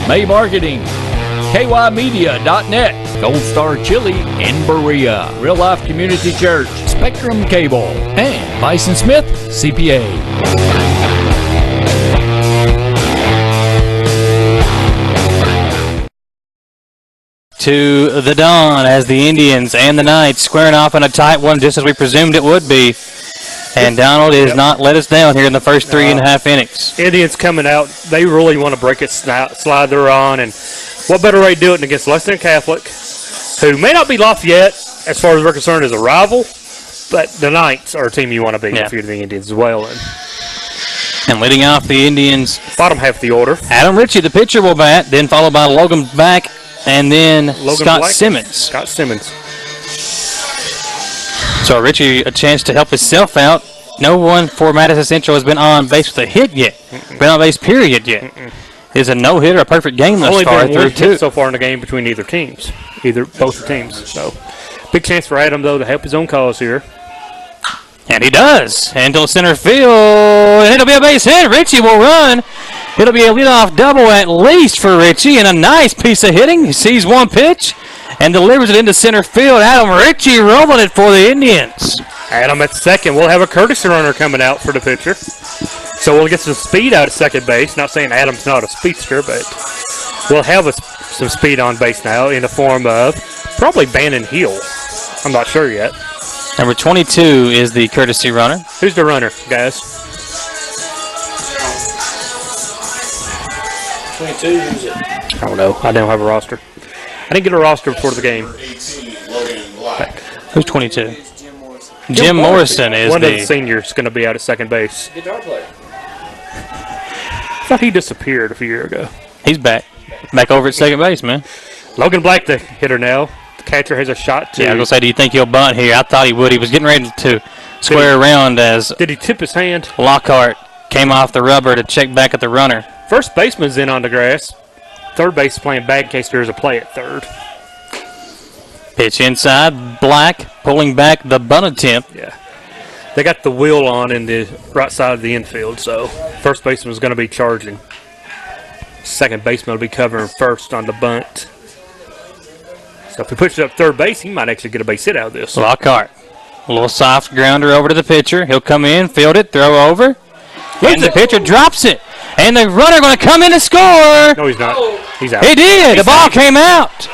Speaker 1: May Marketing, KYmedia.net, Gold Star Chili in Berea, Real Life Community Church, Spectrum Cable, and Bison Smith CPA.
Speaker 4: To the dawn as the Indians and the Knights squaring off in a tight one, just as we presumed it would be. And Donald has not let us down here in the first 3.5 innings.
Speaker 3: Indians coming out, they really want to break it, slide their on, and what better way to do it than against Lexington Catholic, who may not be Lafayette as far as we're concerned as a rival, but the Knights are a team you want to beat if you're the Indians as well.
Speaker 4: And leading off the Indians,
Speaker 3: bottom half of the order,
Speaker 4: Adam Ritchie, the pitcher, will bat, then followed by Logan Black, and then Scott
Speaker 3: Black,
Speaker 4: Simmons.
Speaker 3: Scott Simmons.
Speaker 4: So Ritchie a chance to help himself out. No one for Madison Central has been on base with a hit yet. Been on base period yet. Is a no-hitter, a perfect game thus far through two.
Speaker 3: So far in the game between either teams, both teams. So big chance for Adam though to help his own cause here.
Speaker 4: And he does. And to center field, and it'll be a base hit. Ritchie will run. It'll be a leadoff double at least for Ritchie, and a nice piece of hitting. He sees one pitch and delivers it into center field. Adam Ritchie rolling it for the Indians.
Speaker 3: Adam at second. We'll have a courtesy runner coming out for the pitcher. So we'll get some speed out at second base. Not saying Adam's not a speedster, but we'll have some speed on base now in the form of probably Bannon Hill. I'm not sure yet.
Speaker 4: Number 22 is the courtesy runner.
Speaker 3: Who's the runner, guys?
Speaker 5: 22, who's it?
Speaker 3: I don't know. I don't have a roster. I didn't get a roster before the game.
Speaker 5: 18, Logan Black.
Speaker 4: Who's 22? Jim Morrison is
Speaker 3: one of the seniors going to be out at second base.
Speaker 5: Guitar player.
Speaker 3: I thought he disappeared a few years ago.
Speaker 4: He's back. Back over at second base, man.
Speaker 3: Logan Black, the hitter now. The catcher has a shot to.
Speaker 4: Yeah, I was going to say, do you think he'll bunt here? I thought he would. He was getting ready to square around as
Speaker 3: Did he tip his hand?
Speaker 4: Lockhart came off the rubber to check back at the runner.
Speaker 3: First baseman's in on the grass. Third base is playing bad in case there's a play at third.
Speaker 4: Pitch inside. Black pulling back the bunt attempt.
Speaker 3: Yeah. They got the wheel on in the right side of the infield, so first baseman's going to be charging. Second baseman will be covering first on the bunt. So if he pushes up third base, he might actually get a base hit out of this.
Speaker 4: Lockhart. A little soft grounder over to the pitcher. He'll come in, field it, throw over. And the pitcher drops it. And the runner going to come in to score.
Speaker 3: No, he's not. He's out.
Speaker 4: He did. The ball came out.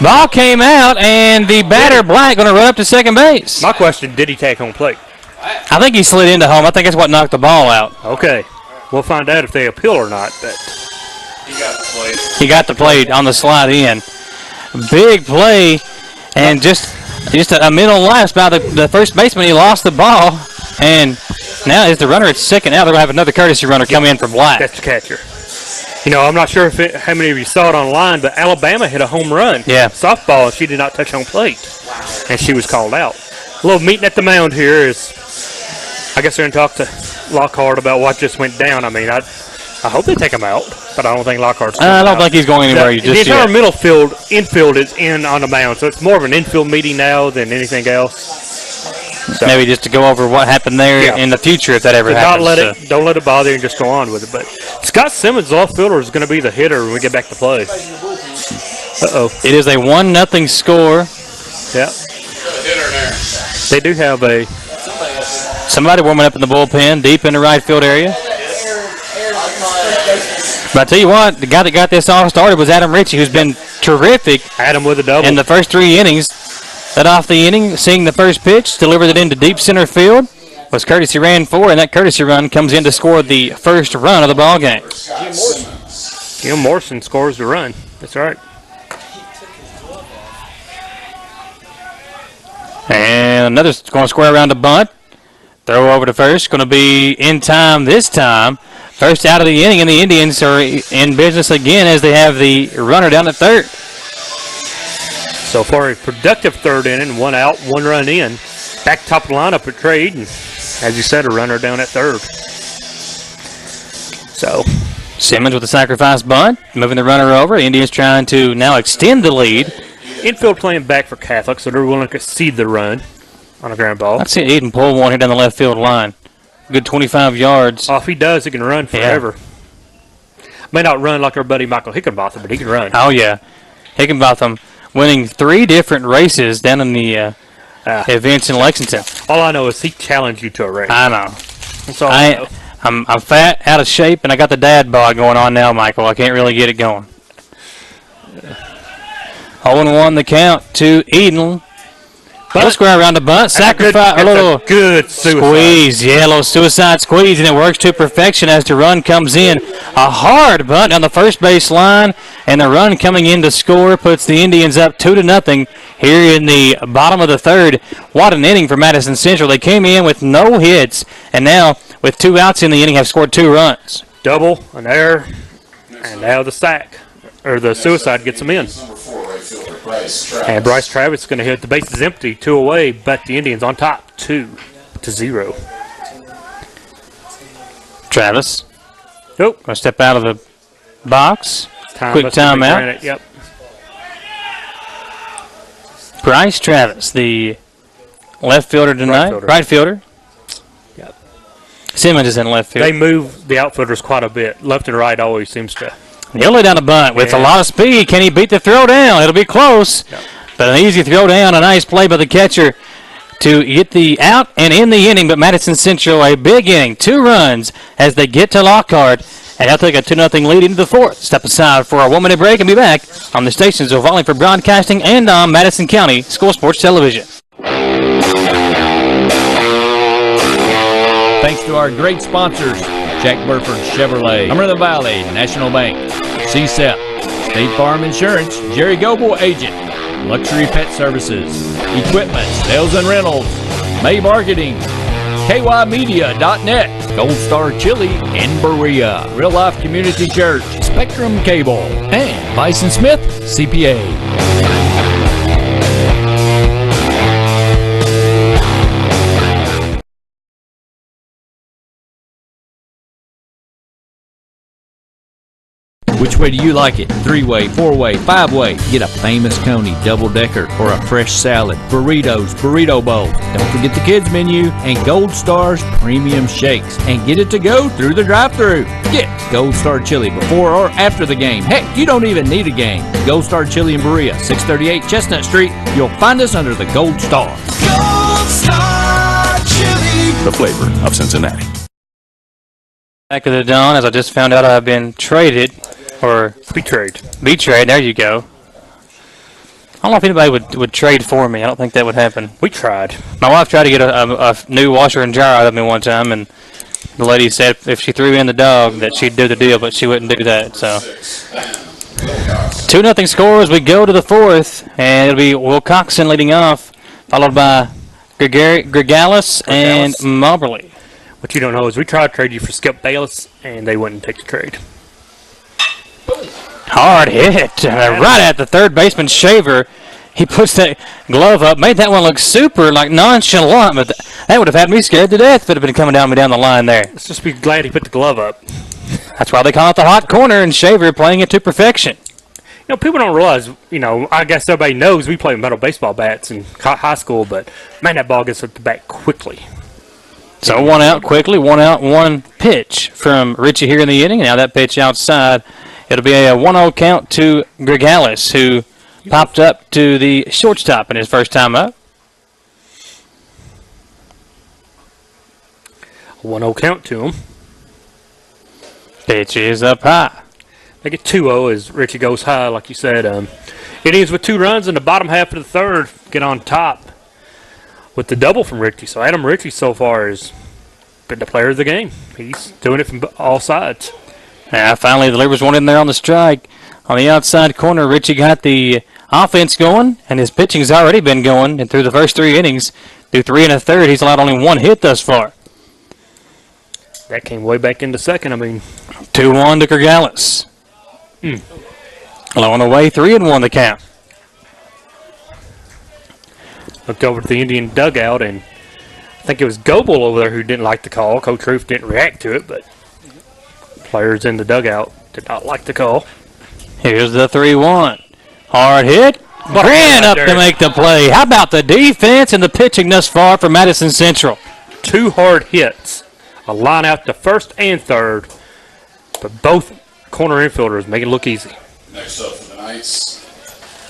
Speaker 4: Ball came out, and the batter, Black, going to run up to second base.
Speaker 3: My question, did he take home plate?
Speaker 4: I think he slid into home. I think that's what knocked the ball out.
Speaker 3: Okay. We'll find out if they appeal or not. But
Speaker 5: He got the plate.
Speaker 4: He got the plate on the slide in. Big play, and just a mental lapse by the first baseman. He lost the ball, and now is the runner at second. Now they're going to have another courtesy runner come in for Black.
Speaker 3: that's the catcher. You know, I'm not sure how many of you saw it online, but Alabama hit a home run.
Speaker 4: Yeah.
Speaker 3: Softball, and she did not touch home plate. And she was called out. A little meeting at the mound here is, I guess they're going to talk to Lockhart about what just went down. I mean, I hope they take him out, but I don't think Lockhart's
Speaker 4: I don't think he's going anywhere
Speaker 3: the
Speaker 4: just
Speaker 3: entire
Speaker 4: yet.
Speaker 3: infield is in on the mound, so it's more of an infield meeting now than anything else. So,
Speaker 4: Maybe just to go over what happened there in the future if that ever happens.
Speaker 3: Don't let it bother you and just go on with it. But Scott Simmons, the off fielder, is going to be the hitter when we get back to play.
Speaker 4: It is a 1-0 score.
Speaker 3: Yeah. They do have a
Speaker 4: Somebody warming up in the bullpen deep in the right field area. But I tell you what, the guy that got this all started was Adam Ritchie, who's been terrific
Speaker 3: Adam with a double
Speaker 4: in the first 3 innings. Led off the inning, seeing the first pitch, delivered it into deep center field. Was courtesy ran for, and that courtesy run comes in to score the first run of the ball game.
Speaker 3: Jim Morrison scores the run. That's right.
Speaker 4: And another's going to square around the bunt. Throw over to first. Going to be in time this time. First out of the inning, and the Indians are in business again as they have the runner down at third.
Speaker 3: So far, a productive third inning, 1 out, 1 run in. Back top of the lineup at Trade. And as you said, a runner down at third. So
Speaker 4: Simmons with the sacrifice bunt, moving the runner over. The Indians trying to now extend the lead.
Speaker 3: infield playing back for Catholic, so they're willing to concede the run on a ground ball.
Speaker 4: I'd see Eden pull one here down the left field line. Good 25 yards.
Speaker 3: Oh, if he does, he can run forever. May not run like our buddy Michael Hickenbotham, but he can run.
Speaker 4: Oh, yeah. Hickenbotham winning 3 different races down in the events in Lexington.
Speaker 3: All I know is he challenged you to a race.
Speaker 4: I know.
Speaker 3: That's all I know.
Speaker 4: I'm fat, out of shape, and I got the dad bod going on now, Michael. I can't really get it going. 0-1 the count to Eden. Little square around the bunt. Sacrifice. A little
Speaker 3: good suicide.
Speaker 4: Squeeze. Yeah, a little suicide squeeze, and it works to perfection as the run comes in. A hard bunt on the first base line, and the run coming in to score puts the Indians up 2-0 here in the bottom of the third. What an inning for Madison Central. They came in with no hits, and now with 2 outs in the inning have scored 2 runs.
Speaker 3: Double, an error, and now the sack, or the suicide gets them in. And Bryce Travis is going to hit. The base is empty, 2 away, but the Indians on top, 2-0.
Speaker 4: Travis.
Speaker 3: Nope.
Speaker 4: Going to step out of the box. Quick timeout.
Speaker 3: Yep.
Speaker 4: Bryce Travis, the left fielder tonight. Right fielder.
Speaker 3: Yep.
Speaker 4: Simmons is in left field.
Speaker 3: They move the outfielders quite a bit. Left and right always seems to.
Speaker 4: He'll lay down the bunt with a lot of speed. Can he beat the throw down? It'll be close.
Speaker 3: Yep.
Speaker 4: But an easy throw down. A nice play by the catcher to get the out and in the inning. But Madison Central, a big inning. 2 runs as they get to Lockhart. And they'll take a 2-0 lead into the 4th. Step aside for a 1-minute break and be back on the stations of Wallingford Broadcasting and on Madison County School Sports Television.
Speaker 1: Thanks to our great sponsors, Jack Burford Chevrolet, Cumberland Valley National Bank, CSEP, State Farm Insurance, Jerry Goble Agent, Luxury Pet Services, Equipment, Sales and Rentals, May Marketing, KYmedia.net, Gold Star Chili in Berea, Real Life Community Church, Spectrum Cable, and Bison Smith CPA. Which way do you like it? 3-way, 4-way, 5-way? Get a famous Coney double-decker or a fresh salad, burritos, burrito bowl. Don't forget the kids menu and Gold Star's premium shakes. And get it to go through the drive-thru. Get Gold Star Chili before or after the game. Heck, you don't even need a game. Gold Star Chili in Berea, 638 Chestnut Street. You'll find us under the Gold Star.
Speaker 7: Gold Star Chili, the flavor of Cincinnati.
Speaker 4: Back of the dawn, as I just found out I've been traded. Or
Speaker 3: betrayed.
Speaker 4: There you go. I don't know if anybody would trade for me. I don't think that would happen.
Speaker 3: We tried.
Speaker 4: My wife tried to get a new washer and dryer out of me one time, and the lady said if she threw in the dog that she'd do the deal, but she wouldn't do that. So 2-0 score as we go to the 4th, and it'll be Wilcoxon leading off, followed by Gregalis and Moberly.
Speaker 3: What you don't know is we tried to trade you for Skip Bayless, and they wouldn't take the trade.
Speaker 4: Hard hit right at the third baseman Shaver. He puts that glove up, made that one look super nonchalant, but that would have had me scared to death if it had been coming down the line there.
Speaker 3: Let's just be glad he put the glove up.
Speaker 4: That's why they call it the hot corner, and Shaver playing it to perfection.
Speaker 3: People don't realize, I guess everybody knows we play metal baseball bats in high school, but man, that ball gets up the bat quickly.
Speaker 4: So 1 out quickly, 1 out, 1 pitch from Richie here in the inning. Now that pitch outside. It'll be a 1-0 count to Gregalis, who popped up to the shortstop in his first time up.
Speaker 3: 1-0 count to him.
Speaker 4: Pitch is up high.
Speaker 3: They get 2-0 as Richie goes high, like you said. Indians with 2 runs in the bottom half of the 3rd get on top with the double from Richie. So Adam Richie so far has been the player of the game. He's doing it from all sides.
Speaker 4: Yeah, finally delivers one in there on the strike. On the outside corner, Richie got the offense going, and his pitching's already been going. And through the first 3 innings, through 3 1/3, he's allowed only 1 hit thus far.
Speaker 3: That came way back into second.
Speaker 4: 2-1 to Gregalis. Low on the way, 3-1 the count.
Speaker 3: Looked over to the Indian dugout, and think it was Goebel over there who didn't like the call. Coach Roof didn't react to it, but players in the dugout did not like the call.
Speaker 4: Here's the 3-1. Hard hit. Grant up to make the play. How about the defense and the pitching thus far for Madison Central?
Speaker 3: 2 hard hits. A line out to first and third, but both corner infielders make it look easy.
Speaker 5: Next up for the Knights,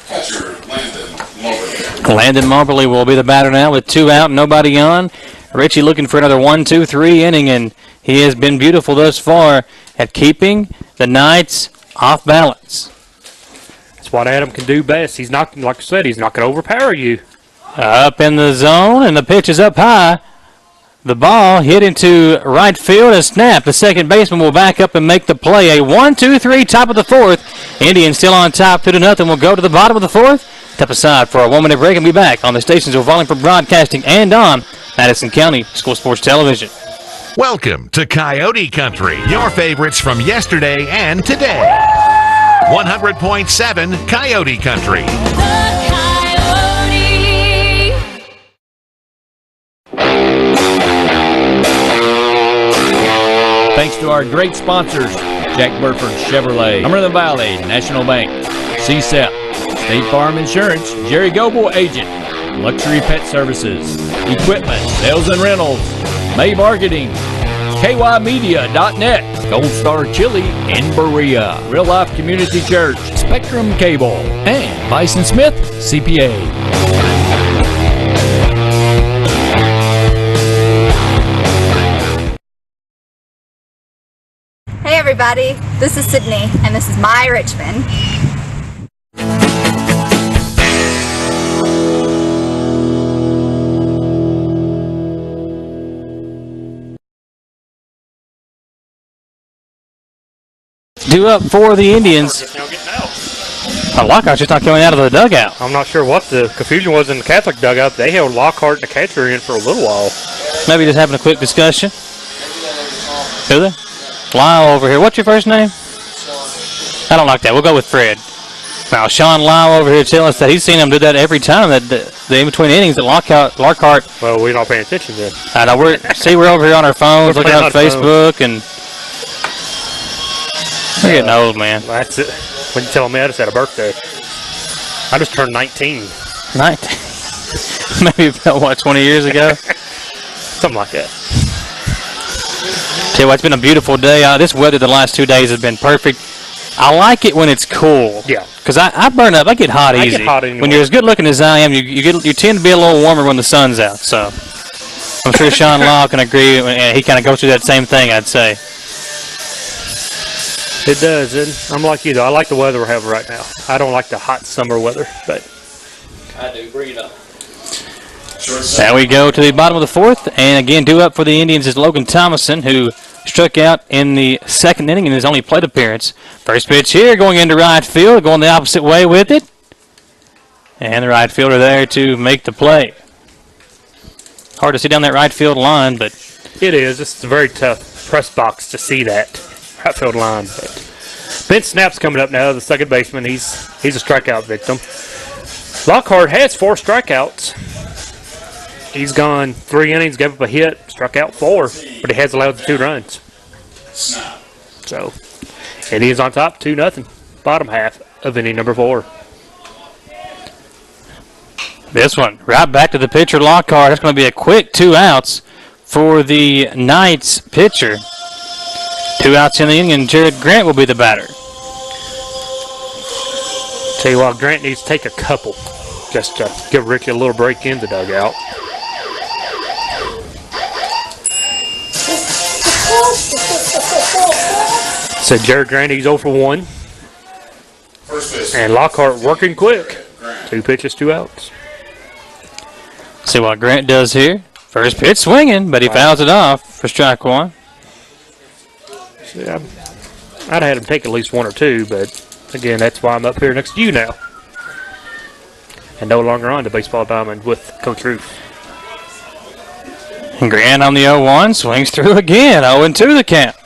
Speaker 5: catcher Landon Moberly.
Speaker 4: Landon Moberly will be the batter now with 2 out, nobody on. Richie looking for another 1-2-3 inning, and he has been beautiful thus far at keeping the Knights off balance.
Speaker 3: That's what Adam can do best. He's not, like I said, he's not going to overpower you.
Speaker 4: Up in the zone, and the pitch is up high. The ball hit into right field and snap. The second baseman will back up and make the play. A 1-2-3, top of the 4th. Indians still on top, 2-0. We'll go to the bottom of the 4th. Step aside for a 1-minute break and be back on the stations of Wallingford Broadcasting and on Madison County School Sports Television.
Speaker 2: Welcome to Coyote Country, your favorites from yesterday and today. 100.7 Coyote Country.
Speaker 1: Thanks to our great sponsors, Jack Burford Chevrolet, Cumberland Valley National Bank, CSEP, State Farm Insurance, Jerry Goebel Agent, Luxury Pet Services, Equipment, Sales and Rentals, May Marketing, KYmedia.net, Gold Star Chili in Berea, Real Life Community Church, Spectrum Cable, and Bison Smith CPA.
Speaker 8: Hey everybody, this is Sydney, and this is My Richmond.
Speaker 4: Due up for the Indians. Lockhart's just not coming out of the dugout.
Speaker 3: I'm not sure what the confusion was in the Catholic dugout. They held Lockhart and the catcher in for a little while.
Speaker 4: Maybe just having a quick discussion. Who they? Lyle over here. What's your first name? I don't like that. We'll go with Fred. Now, Sean Lyle over here telling us that he's seen him do that every time, that the in-between innings that Lockhart.
Speaker 3: Well, we're not paying attention then.
Speaker 4: I know. We're over here on our phones, looking up Facebook, and we're getting old, man.
Speaker 3: That's it. When you tell me I just had a birthday. I just turned 19.
Speaker 4: 19? Maybe about, what, 20 years ago?
Speaker 3: Something like that.
Speaker 4: Tell you what, it's been a beautiful day. This weather the last 2 days has been perfect. I like it when it's cool.
Speaker 3: Yeah.
Speaker 4: Because I burn up. I get hot easy.
Speaker 3: I get hot anymore.
Speaker 4: When you're as good looking as I am, you tend to be a little warmer when the sun's out. So I'm sure Sean Law can agree. He kind of goes through that same thing, I'd say.
Speaker 3: It does. And I'm like you, though. I like the weather we're having right now. I don't like the hot summer weather, but
Speaker 4: I do. Bring it up. Now we go to the bottom of the 4th, and again, due up for the Indians is Logan Thomason, who struck out in the second inning in his only plate appearance. First pitch here, going into right field, going the opposite way with it. And the right fielder there to make the play. Hard to see down that right field line, but
Speaker 3: it is. It's a very tough press box to see that right field line. But Ben Snap's coming up now, the second baseman. He's a strikeout victim. Lockhart has 4 strikeouts. He's gone 3 innings, gave up a hit, struck out 4, but he has allowed the 2 runs. So, Indians on top, 2-0. Bottom half of inning number 4.
Speaker 4: This one, right back to the pitcher, Lockhart. That's going to be a quick 2 outs for the Knights pitcher. 2 outs in the inning, and Jared Grant will be the batter.
Speaker 3: Tell you what, Grant needs to take a couple just to give Ricky a little break in the dugout. So Jared Grant, he's 0 for 1. And Lockhart working quick. 2 pitches, 2 outs.
Speaker 4: See what Grant does here. First pitch swinging, but he fouls it off for strike 1.
Speaker 3: See, I'd have had him take at least 1 or 2, but again, that's why I'm up here next to you now. And no longer on the baseball diamond with Coach Roof.
Speaker 4: And Grant on the 0-1, swings through again. 0-2 the count.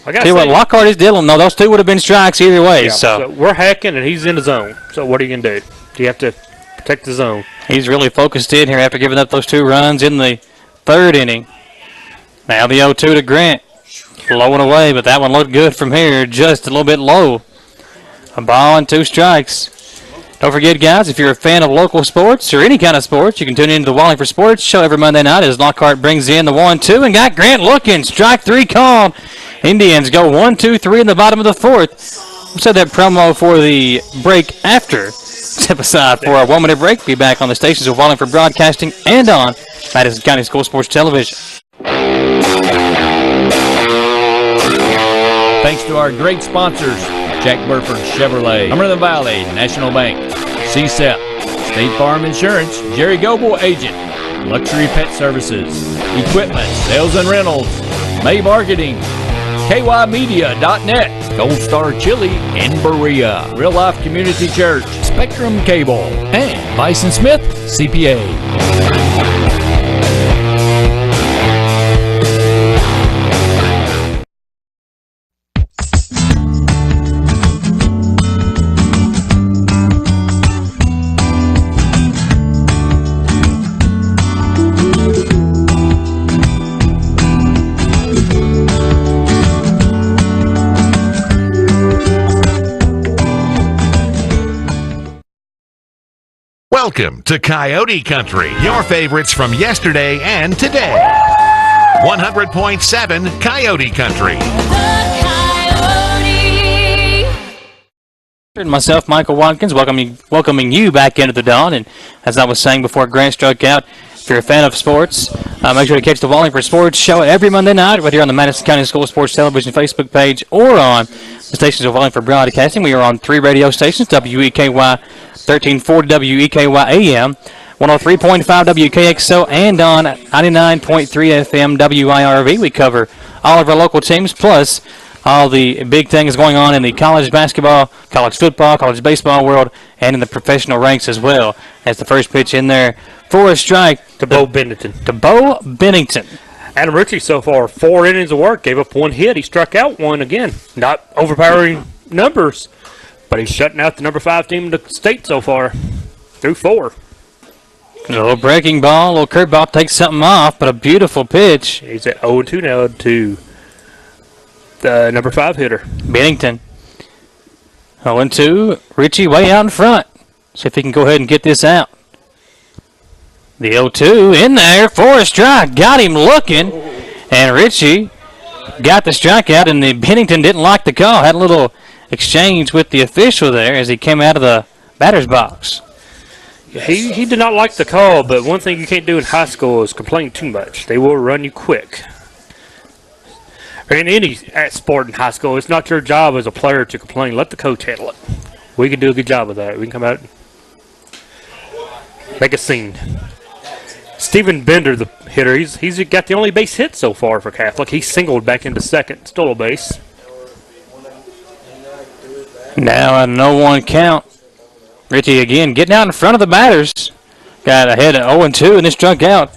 Speaker 4: Tell you what, Lockhart is dealing. No, those 2 would have been strikes either way.
Speaker 3: Yeah,
Speaker 4: so
Speaker 3: we're hacking, and he's in the zone. So what are you going to do? Do you have to protect the zone?
Speaker 4: He's really focused in here after giving up those 2 runs in the third inning. Now the 0-2 to Grant. Low and away, but that one looked good from here. Just a little bit low. A ball and 2 strikes. Don't forget, guys, if you're a fan of local sports or any kind of sports, you can tune into the Wallingford Sports Show every Monday night as Lockhart brings in the 1-2 and got Grant looking. Strike 3 called. Indians go 1-2-3 in the bottom of the 4th. We'll set that promo for the break after. Step aside for a 1-minute break. Be back on the stations of Wallingford Broadcasting and on Madison County School Sports Television.
Speaker 1: Thanks to our great sponsors, Jack Burford Chevrolet, Cumberland Valley National Bank, CSEP, State Farm Insurance, Jerry Goble Agent, Luxury Pet Services, Equipment, Sales and Rentals, May Marketing, KYmedia.net, Gold Star Chili in Berea, Real Life Community Church, Spectrum Cable, and Bison Smith CPA.
Speaker 2: Welcome to Coyote Country, your favorites from yesterday and today. 100.7 Coyote Country.
Speaker 4: And myself, Michael Watkins, welcoming you back into the dawn. And as I was saying before Grant struck out, if you're a fan of sports, make sure to catch the Wallingford Sports Show every Monday night, whether you're on the Madison County School Sports Television Facebook page or on the stations of Wallingford Broadcasting. We are on 3 radio stations, WEKY 1340 WEKY AM, 103.5 WKXO, and on 99.3 FM WIRV. We cover all of our local teams, plus all the big things going on in the college basketball, college football, college baseball world, and in the professional ranks as well. That's the first pitch in there for a strike
Speaker 3: To Bo Bennington.
Speaker 4: to Bo Bennington.
Speaker 3: Adam Ritchie so far, 4 innings of work, gave up 1 hit. He struck out 1 again. Not overpowering numbers, but he's shutting out the number 5 team in the state so far through 4.
Speaker 4: A little breaking ball, a little curveball takes something off, but a beautiful pitch.
Speaker 3: He's at 0-2 now to the number 5 hitter.
Speaker 4: Bennington. 0-2. Ritchie way out in front. See if he can go ahead and get this out. The 0-2 in there for a strike. Got him looking. And Ritchie got the strikeout, and the Bennington didn't like the call. Had a little exchange with the official there as he came out of the batter's box.
Speaker 3: He did not like the call, but one thing you can't do in high school is complain too much. They will run you quick. Or in any sport in high school, it's not your job as a player to complain. Let the coach handle it. We can do a good job of that. We can come out and make a scene. Stephen Bender, the hitter, he's got the only base hit so far for Catholic. He singled back into second, stole a base.
Speaker 4: Now a 0-1 count. Ritchie again getting out in front of the batters. Got ahead at 0-2 and this struck out.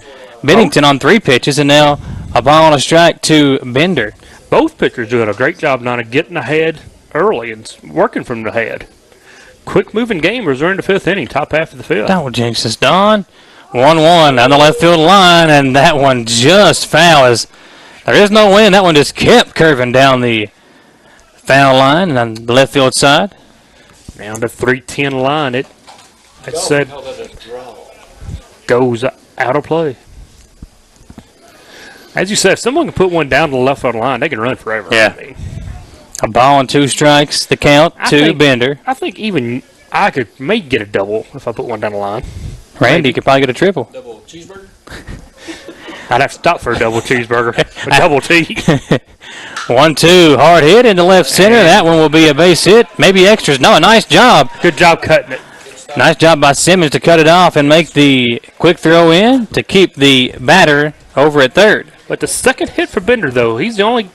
Speaker 4: Bennington on 3 pitches, and now a ball and a strike to Bender.
Speaker 3: Both pitchers doing a great job now of getting ahead early and working from the head. Quick moving game as we're in the 5th inning, top half of the 5th.
Speaker 4: Don't jinx us, Don. 1-1 down the left field line, and that one just foul. As there is no wind, that one just kept curving down the foul line and on the left field side.
Speaker 3: Down to 310 line. It said goes out of play. As you said, if someone can put one down to the left field line, they can run forever.
Speaker 4: Yeah.
Speaker 3: I mean,
Speaker 4: A ball and 2 strikes, the count to Bender.
Speaker 3: I think even I could maybe get a double if I put one down the line.
Speaker 4: Randy could probably get a triple.
Speaker 5: Double cheeseburger?
Speaker 3: I'd have to stop for a double cheeseburger, a double T.
Speaker 4: 1-2, hard hit into left center. That one will be a base hit, maybe extras. No, a nice job.
Speaker 3: Good job cutting it.
Speaker 4: Nice job by Simmons to cut it off and make the quick throw in to keep the batter over at third.
Speaker 3: But the second hit for Bender, though, he's the only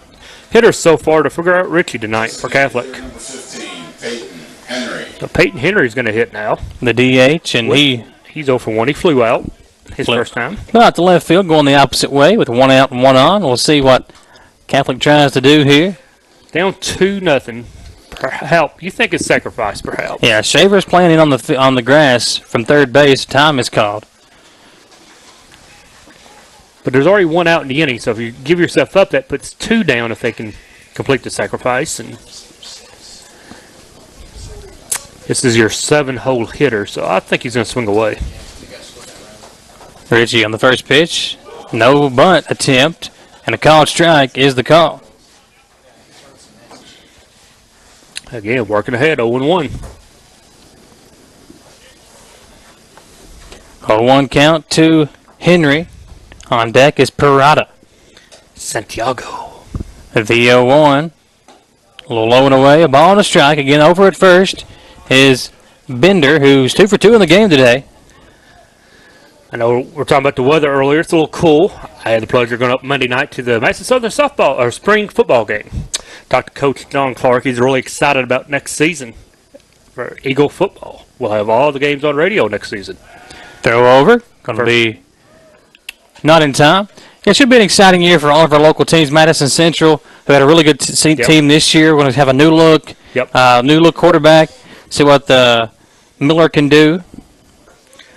Speaker 3: hitter so far to figure out Ritchie tonight for Catholic.
Speaker 5: Number 15, Peyton Henry.
Speaker 3: So Peyton Henry's going to hit now.
Speaker 4: The DH, and
Speaker 3: He's 0 for 1. He flew out his first time.
Speaker 4: Out to left field, going the opposite way with 1 out and 1 on. We'll see what Catholic tries to do here.
Speaker 3: Down 2-0. Help. You think it's sacrifice, perhaps?
Speaker 4: Yeah, Shaver's playing in on the grass from third base. Time is called.
Speaker 3: But there's already one out in the inning, so if you give yourself up, that puts 2 down if they can complete the sacrifice. And this is your 7-hole hitter, so I think he's going to swing away.
Speaker 4: Richie on the first pitch. No bunt attempt, and a called strike is the call.
Speaker 3: Again, working ahead, 0-1.
Speaker 4: 0-1 count to Henry. On deck is Parada.
Speaker 3: Santiago.
Speaker 4: The 0-1. A little low and away. A ball and a strike. Again, over at first is Bender, who's 2 for 2 in the game today.
Speaker 3: I know we're talking about the weather earlier. It's a little cool. I had the pleasure of going up Monday night to the Madison Southern softball or spring football game. Talked to Coach Don Clark. He's really excited about next season for Eagle football. We'll have all the games on radio next season.
Speaker 4: Throw over. Going to be not in time. It should be an exciting year for all of our local teams. Madison Central, who had a really good team this year. We're going to have a new look. New look quarterback. See what Miller can do.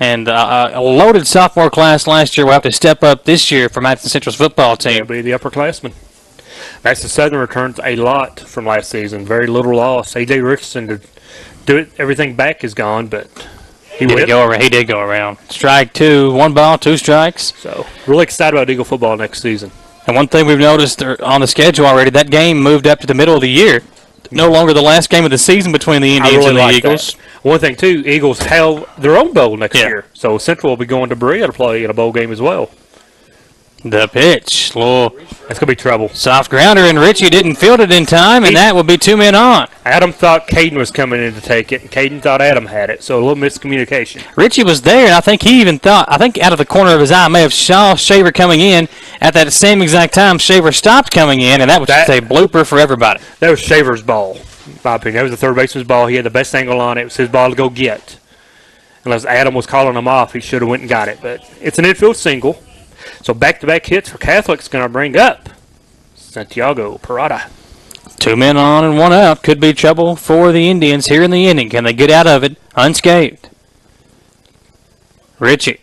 Speaker 4: And a loaded sophomore class last year will have to step up this year for Madison Central's football team.
Speaker 3: It'll be the upperclassmen. Madison Southern returns a lot from last season. Very little loss. A.J. Richardson to do it. Everything back is gone, but he did
Speaker 4: go around. Strike 2, 1 ball, 2 strikes.
Speaker 3: So really excited about Eagle football next season.
Speaker 4: And one thing we've noticed on the schedule already, that game moved up to the middle of the year. No longer the last game of the season between the Indians and the Eagles.
Speaker 3: That. One thing, too, Eagles have their own bowl next year. So Central will be going to Berea to play in a bowl game as well.
Speaker 4: The pitch.
Speaker 3: That's going to be trouble.
Speaker 4: Soft grounder, and Richie didn't field it in time, and that will be 2 men on.
Speaker 3: Adam thought Caden was coming in to take it, and Caden thought Adam had it. So a little miscommunication.
Speaker 4: Richie was there, and I think he even thought, out of the corner of his eye, may have saw Shaver coming in. At that same exact time, Shaver stopped coming in, and that was just a blooper for everybody.
Speaker 3: That was Shaver's ball, in my opinion. That was the third baseman's ball. He had the best angle on it. It was his ball to go get. Unless Adam was calling him off, he should have went and got it. But it's an infield single. So back-to-back hits for Catholic's going to bring up Santiago Parada.
Speaker 4: 2 men on and 1 out. Could be trouble for the Indians here in the inning. Can they get out of it unscathed? Richie.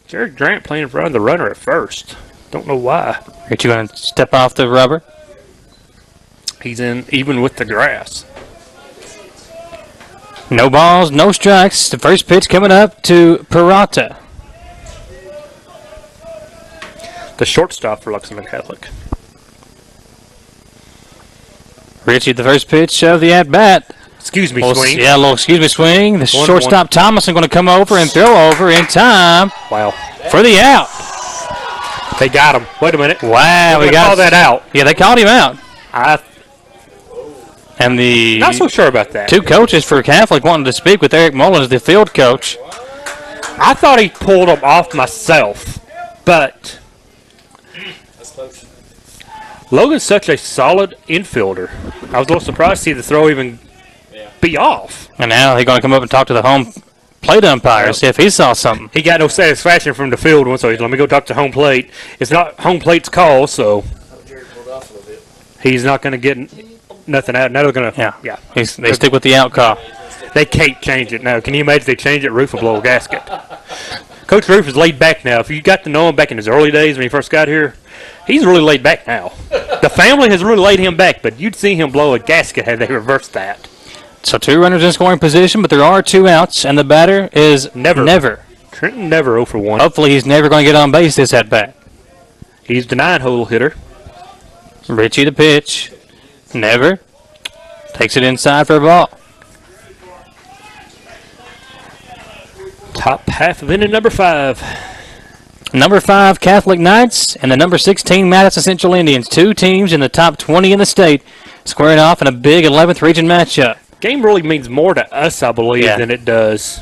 Speaker 3: Jared Grant playing in front of the runner at first. Don't know why.
Speaker 4: Richie going to step off the rubber.
Speaker 3: He's in even with the grass.
Speaker 4: No balls, no strikes. The first pitch coming up to Parada.
Speaker 3: The shortstop for Lexington Catholic.
Speaker 4: Richie, the first pitch of the at-bat.
Speaker 3: Excuse me, swing.
Speaker 4: Yeah, a little excuse me swing. The shortstop Thomason going to come over and throw over in time.
Speaker 3: Wow.
Speaker 4: For the out.
Speaker 3: They got him. Wait a minute.
Speaker 4: Wow, we
Speaker 3: call that out.
Speaker 4: Yeah, they called him out. And the
Speaker 3: not so sure about that.
Speaker 4: 2 coaches for Catholic wanted to speak with Eric Mullins, the field coach.
Speaker 3: I thought he pulled him off myself, but Logan's such a solid infielder. I was a little surprised to see the throw even be off.
Speaker 4: And now he's going to come up and talk to the home plate umpire, see if he saw something.
Speaker 3: He got no satisfaction from the field one, so he's let me go talk to home plate. It's not home plate's call, so he's not going to get nothing out. Now they're going to,
Speaker 4: they stick with the out call.
Speaker 3: They can't change it now. Can you imagine if they change it? Roof will blow a gasket. Coach Roof is laid back now. If you got to know him back in his early days when he first got here, he's really laid back now. The family has really laid him back, but you'd see him blow a gasket had they reversed that.
Speaker 4: So 2 runners in scoring position, but there are 2 outs, and the batter is Never.
Speaker 3: Trenton Never 0 for 1.
Speaker 4: Hopefully he's never going to get on base this at-bat.
Speaker 3: He's the 9-hole hitter.
Speaker 4: Richie the pitch. Never. Takes it inside for a ball.
Speaker 3: Top half of inning number 5.
Speaker 4: Number 5 Catholic Knights and the number 16 Madison Central Indians. 2 teams in the top 20 in the state squaring off in a big 11th region matchup.
Speaker 3: Game really means more to us, I believe, than it does.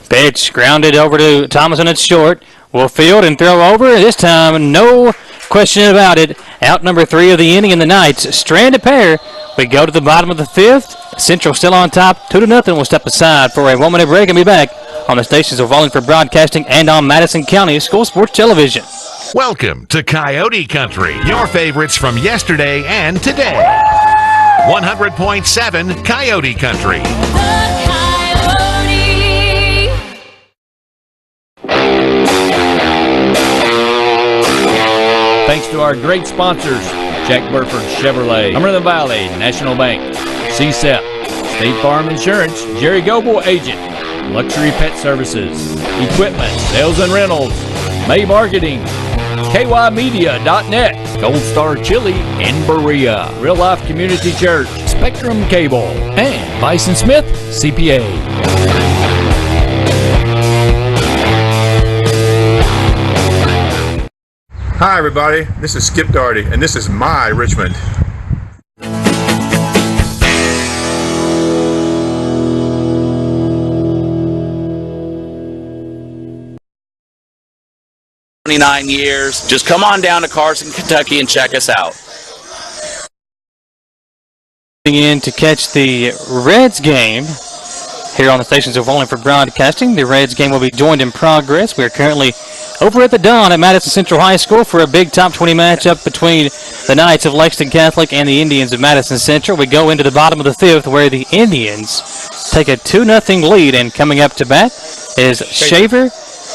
Speaker 4: Pitch grounded over to Thomason at short. Will field and throw over. This time, no question about it. Out number 3 of the inning in the Knights. Stranded pair. We go to the bottom of the 5th. Central still on top. 2-0. We'll step aside for a 1-minute break and be back on the stations of Wallingford Broadcasting and on Madison County School Sports Television.
Speaker 2: Welcome to Coyote Country, your favorites from yesterday and today. 100.7 Coyote Country.
Speaker 9: The Coyote.
Speaker 1: to our great sponsors, Jack Burford Chevrolet, Cumberland Valley National Bank, CSEP, State Farm Insurance, Jerry Goble Agent, Luxury Pet Services, Equipment, Sales and Rentals, May Marketing, KYmedia.net, Gold Star Chili in Berea, Real Life Community Church, Spectrum Cable, and Bison Smith CPA.
Speaker 9: Hi everybody, this is Skip Darty, and this is my Richmond.
Speaker 10: Years. Just come on down to Carson, Kentucky and check us out.
Speaker 4: In to catch the Reds game here on the stations of Rolling for Broadcasting. The Reds game will be joined in progress. We are currently over at the Dawn at Madison Central High School for a big top 20 matchup between the Knights of Lexington Catholic and the Indians of Madison Central. We go into the bottom of the fifth where the Indians take a 2-0 lead, and coming up to bat is Shaver,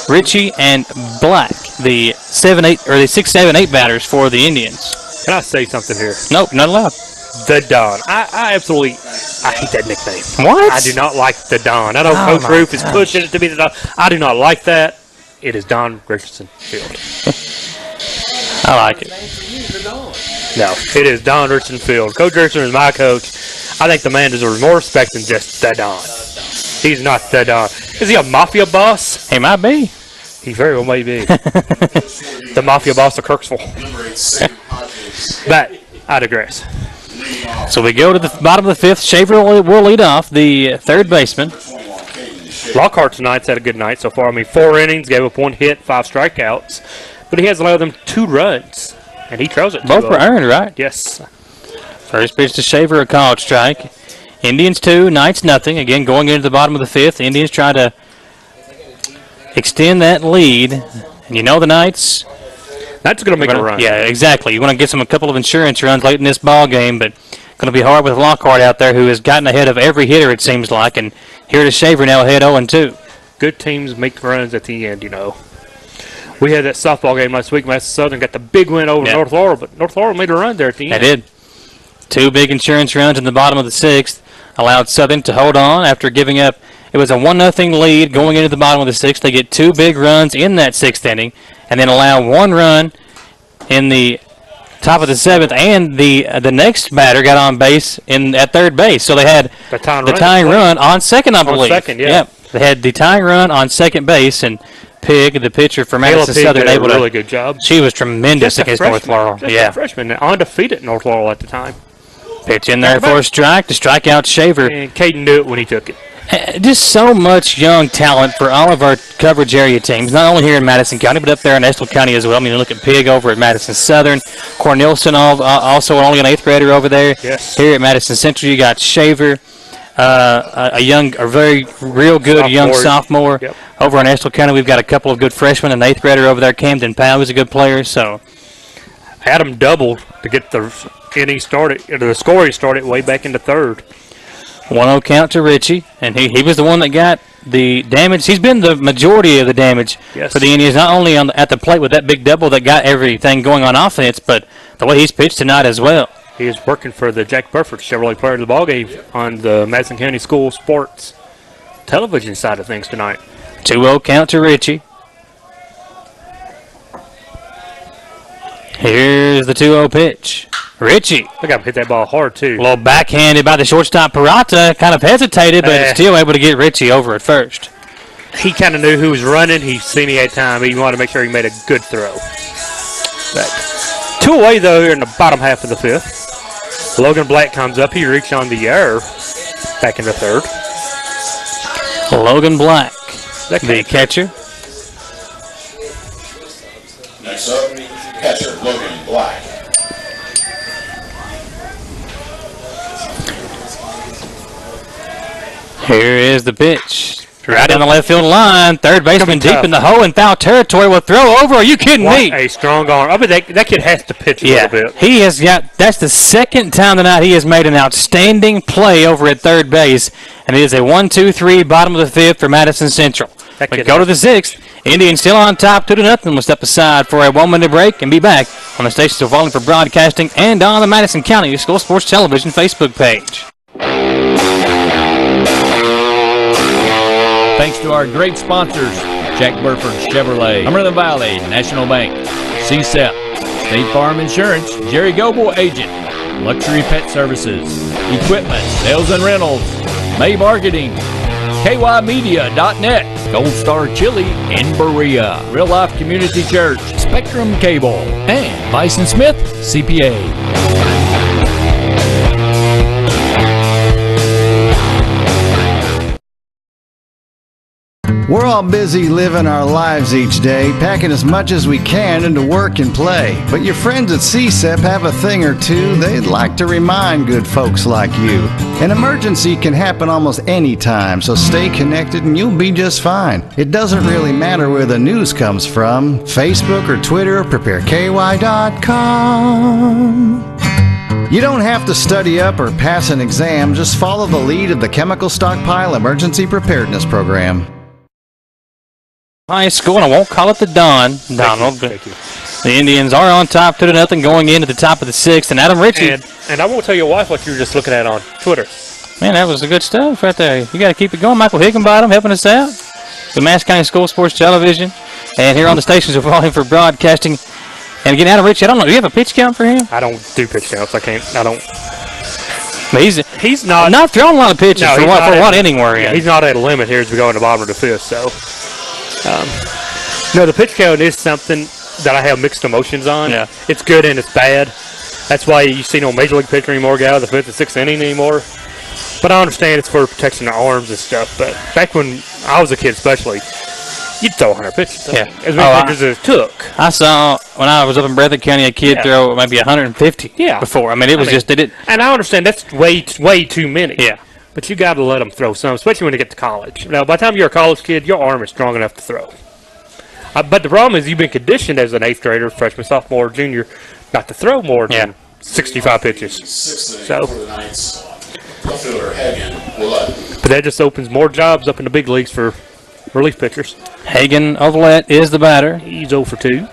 Speaker 4: Ritchie, and Black, the 6, 7, 8 batters for the Indians.
Speaker 3: Can I say something here?
Speaker 4: Nope, not allowed.
Speaker 3: The Don. I absolutely hate that nickname.
Speaker 4: What?
Speaker 3: I do not like the Don. I know Coach Roof is pushing it to be the Don. I do not like that. It is Don Richardson Field.
Speaker 4: I like it.
Speaker 3: No, it is Don Richardson Field. Coach Richardson is my coach. I think the man deserves more respect than just the Don. He's not the Don. Is he a mafia boss?
Speaker 4: He might be.
Speaker 3: He very well may be. The mafia boss of Kirksville. But I digress.
Speaker 4: So we go to the bottom of the fifth. Shaver will lead off, the third baseman.
Speaker 3: Lockhart tonight's had a good night so far. I mean, 4 innings, gave up 1 hit, 5 strikeouts. But he has allowed them 2 runs, and he throws it.
Speaker 4: Both were earned, right?
Speaker 3: Yes.
Speaker 4: First pitch to Shaver, a called strike. Indians 2, Knights nothing. Again, going into the bottom of the fifth. Indians try to extend that lead. And you know the Knights.
Speaker 3: That's going to make a run.
Speaker 4: Yeah, exactly. You want to get them a couple of insurance runs late in this ball game, but going to be hard with Lockhart out there, who has gotten ahead of every hitter, it seems like. And here to Shaver now ahead 0-2.
Speaker 3: Good teams make runs at the end, you know. We had that softball game last week. Madison Southern got the big win over North Laurel, but North Laurel made a run there at the end.
Speaker 4: They did. 2 big insurance runs in the bottom of the sixth allowed Southern to hold on after giving up. It was a 1-0 lead going into the bottom of the sixth. They get 2 big runs in that sixth inning, and then allow 1 run in the top of the seventh, and the next batter got on base at third base. So they had the tying run on second, I believe.
Speaker 3: On second, yeah.
Speaker 4: Yep. They had the tying run on second base, and Pig, the pitcher for Madison Southern,
Speaker 3: did a really good job.
Speaker 4: She was tremendous against North Laurel.
Speaker 3: Yeah, freshman, undefeated North Laurel at the time.
Speaker 4: Pitch in there for a strike to strike out Shaver.
Speaker 3: And Caden knew it when he took it.
Speaker 4: Just so much young talent for all of our coverage area teams, not only here in Madison County, but up there in Estill County as well. I mean, look at Pig over at Madison Southern. Cornelison, also only an 8th grader over there.
Speaker 3: Yes.
Speaker 4: Here at Madison Central, you got Shaver, a very real good young sophomore.
Speaker 3: Yep.
Speaker 4: Over in Estill County, we've got a couple of good freshmen, an 8th grader over there. Camden Powell is a good player. So
Speaker 3: Adam doubled to get the inning started, the scoring started way back into third.
Speaker 4: 1-0 count to Ritchie, and he was the one that got the damage. He's been the majority of the damage for the Indians, not only at the plate with that big double that got everything going on offense, but the way he's pitched tonight as well.
Speaker 3: He is working for the Jack Burford Chevrolet Player of the Ballgame on the Madison County School Sports television side of things tonight.
Speaker 4: 2-0 count to Ritchie. Here's the 2-0 pitch. Ritchie.
Speaker 3: Look how hit that ball hard, too.
Speaker 4: A little backhanded by the shortstop. Parata kind of hesitated, but still able to get Ritchie over at first.
Speaker 3: He kind of knew who was running. He seen he had time. He wanted to make sure he made a good throw. But 2 away, though, here in the bottom half of the fifth. Logan Black comes up. He reached on the air back in the third.
Speaker 4: Logan Black, the catcher.
Speaker 5: Next up, catcher Logan Black.
Speaker 4: Here is the pitch. Right down the left field line. Third baseman deep in the hole in foul territory will throw over. Are you kidding me?
Speaker 3: A strong arm. I mean, that kid has to pitch a little bit.
Speaker 4: He has got, that's the second time tonight he has made an outstanding play over at third base. And it is a 1-2-3 bottom of the fifth for Madison Central. We go to the sixth. Indians still on top, 2-0. We'll step aside for a 1-minute break and be back on the stations of Wallingford Broadcasting and on the Madison County School Sports Television Facebook page.
Speaker 1: Thanks to our great sponsors, Jack Burford Chevrolet, Cumberland Valley National Bank, CSEP, State Farm Insurance, Jerry Goble Agent, Luxury Pet Services, Equipment, Sales and Rentals, May Marketing, KYmedia.net, Gold Star Chili in Berea, Real Life Community Church, Spectrum Cable, and Bison Smith CPA.
Speaker 6: We're all busy living our lives each day, packing as much as we can into work and play. But your friends at CSEP have a thing or two they'd like to remind good folks like you. An emergency can happen almost any time, so stay connected and you'll be just fine. It doesn't really matter where the news comes from, Facebook or Twitter, prepareky.com. You don't have to study up or pass an exam, just follow the lead of the Chemical Stockpile Emergency Preparedness Program.
Speaker 4: High school, and I won't call it the Donald.
Speaker 3: Thank you.
Speaker 4: The Indians are on top, 2-0, going into the top of the 6th. And Adam Ritchie.
Speaker 3: And I won't tell your wife what you were just looking at on Twitter.
Speaker 4: Man, that was the good stuff right there. You got to keep it going. Michael Higginbottom helping us out. The Madison County School Sports Television. And here on the stations of Wallingford Broadcasting. And again, Adam Ritchie, I don't know. Do you have a pitch count for him?
Speaker 3: I don't do pitch counts. I don't.
Speaker 4: But he's not throwing a lot of pitches for what inning we're in.
Speaker 3: He's not at a limit here as we go in the bottom of the 5th, so. No, the pitch count is something that I have mixed emotions on.
Speaker 4: Yeah.
Speaker 3: It's good and it's bad. That's why you see no major league pitcher anymore get out of the 5th and 6th inning anymore. But I understand it's for protection of arms and stuff. But back when I was a kid especially, you'd throw 100 pitches.
Speaker 4: Yeah.
Speaker 3: As many pitches as it took.
Speaker 4: I saw, when I was up in Breathitt County, a kid throw maybe 150 before. I mean, it was just, it.
Speaker 3: And I understand that's way too many.
Speaker 4: Yeah.
Speaker 3: But you got to let them throw some, especially when you get to college. Now, by the time you're a college kid, your arm is strong enough to throw. But the problem is you've been conditioned as an 8th grader, freshman, sophomore, junior, not to throw more than 65 pitches. So, but that just opens more jobs up in the big leagues for relief pitchers.
Speaker 4: Hagen Ovalet is the batter.
Speaker 3: He's 0 for 2.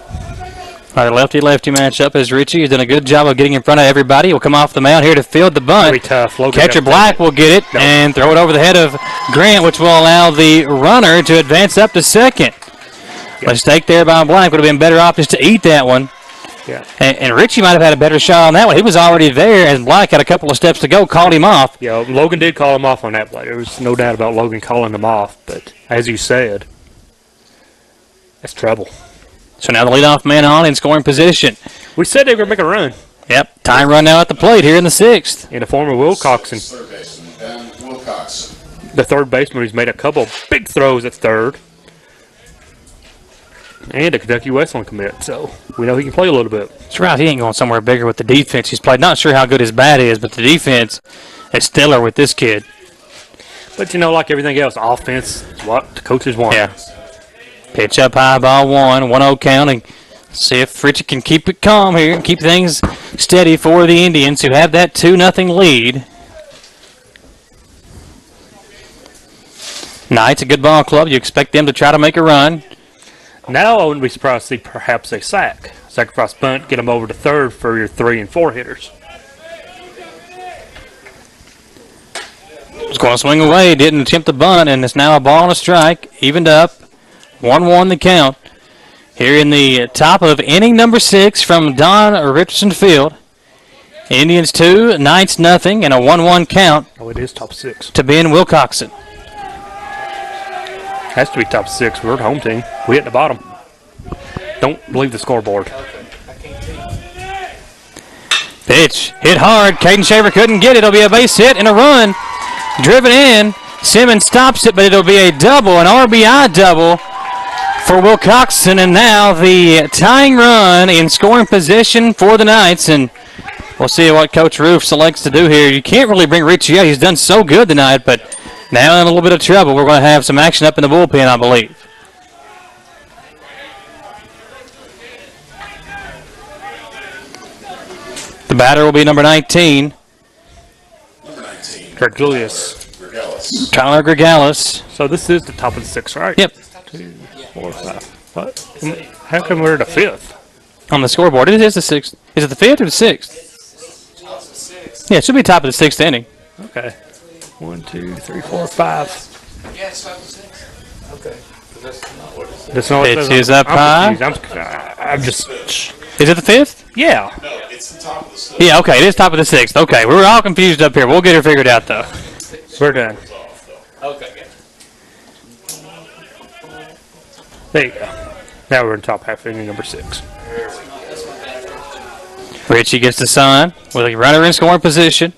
Speaker 4: Our lefty-lefty matchup is Ritchie. He's done a good job of getting in front of everybody. He'll come off the mound here to field the bunt.
Speaker 3: Very tough.
Speaker 4: Catcher Black will get it and throw it over the head of Grant, which will allow the runner to advance up to second. Mistake there by Black. Would have been better off just to eat that one.
Speaker 3: Yeah.
Speaker 4: And Ritchie might have had a better shot on that one. He was already there, and Black had a couple of steps to go, called him off.
Speaker 3: Yeah, Logan did call him off on that play. There was no doubt about Logan calling him off. But as you said, that's trouble.
Speaker 4: So now the leadoff man on in scoring position.
Speaker 3: We said they were going to make a run.
Speaker 4: Yep, tying run now at the plate here in the 6th.
Speaker 3: In the form of Wilcoxon. The third baseman who's made a couple big throws at third. And a Kentucky Westland commit, so we know he can play a little bit.
Speaker 4: That's right, he ain't going somewhere bigger with the defense he's played. Not sure how good his bat is, but the defense is stellar with this kid.
Speaker 3: But, you know, like everything else, offense is what the coaches want.
Speaker 4: Yeah. Pitch up high, ball 1-0 counting. See if Ritchie can keep it calm here and keep things steady for the Indians, who have that 2-0 lead. Knights, a good ball club. You expect them to try to make a run.
Speaker 3: Now I wouldn't be surprised to see perhaps a sacrifice bunt, get them over to third for your 3 and 4 hitters.
Speaker 4: Was going to swing away, didn't attempt the bunt, and it's now a ball and a strike, evened up. 1-1 the count. Here in the top of inning number 6 from Don Richardson Field. Indians 2, Knights nothing, and a 1-1 count.
Speaker 3: Oh, it is top 6.
Speaker 4: To Ben Wilcoxon.
Speaker 3: Has to be top 6. We're the home team. We hit the bottom. Don't believe the scoreboard.
Speaker 4: Pitch hit hard. Caden Shaver couldn't get it. It'll be a base hit and a run. Driven in. Simmons stops it, but it'll be a double, an RBI double for Wilcoxon. And now the tying run in scoring position for the Knights. And we'll see what Coach Roof selects to do here. You can't really bring Ritchie out. He's done so good tonight, but now in a little bit of trouble. We're going to have some action up in the bullpen, I believe. The batter will be number 19.
Speaker 3: Gregulius.
Speaker 4: Tyler Gregalis.
Speaker 3: So this is the top of the 6, right?
Speaker 4: Yep.
Speaker 3: 2, 4, 5. What? How come we're the 5th?
Speaker 4: On the scoreboard, it is the 6th. Is it the 5th or the 6th? Yeah, it should be top of the 6th inning.
Speaker 3: Okay. 1, 2, 3, 4, 5.
Speaker 5: Yeah, it's 5 to 6. Okay.
Speaker 3: That's not what it
Speaker 4: Pitch
Speaker 3: says.
Speaker 4: is up high.
Speaker 3: I'm just.
Speaker 4: Is it the 5th?
Speaker 3: Yeah.
Speaker 5: No, it's the top of the 6.
Speaker 4: Yeah, okay, it is top of the 6th. Okay, we were all confused up here. We'll get her figured out, though.
Speaker 3: We're done.
Speaker 5: Okay, good.
Speaker 3: There you go. Now we're in top half inning number 6.
Speaker 4: Richie gets the sign with a runner in scoring position.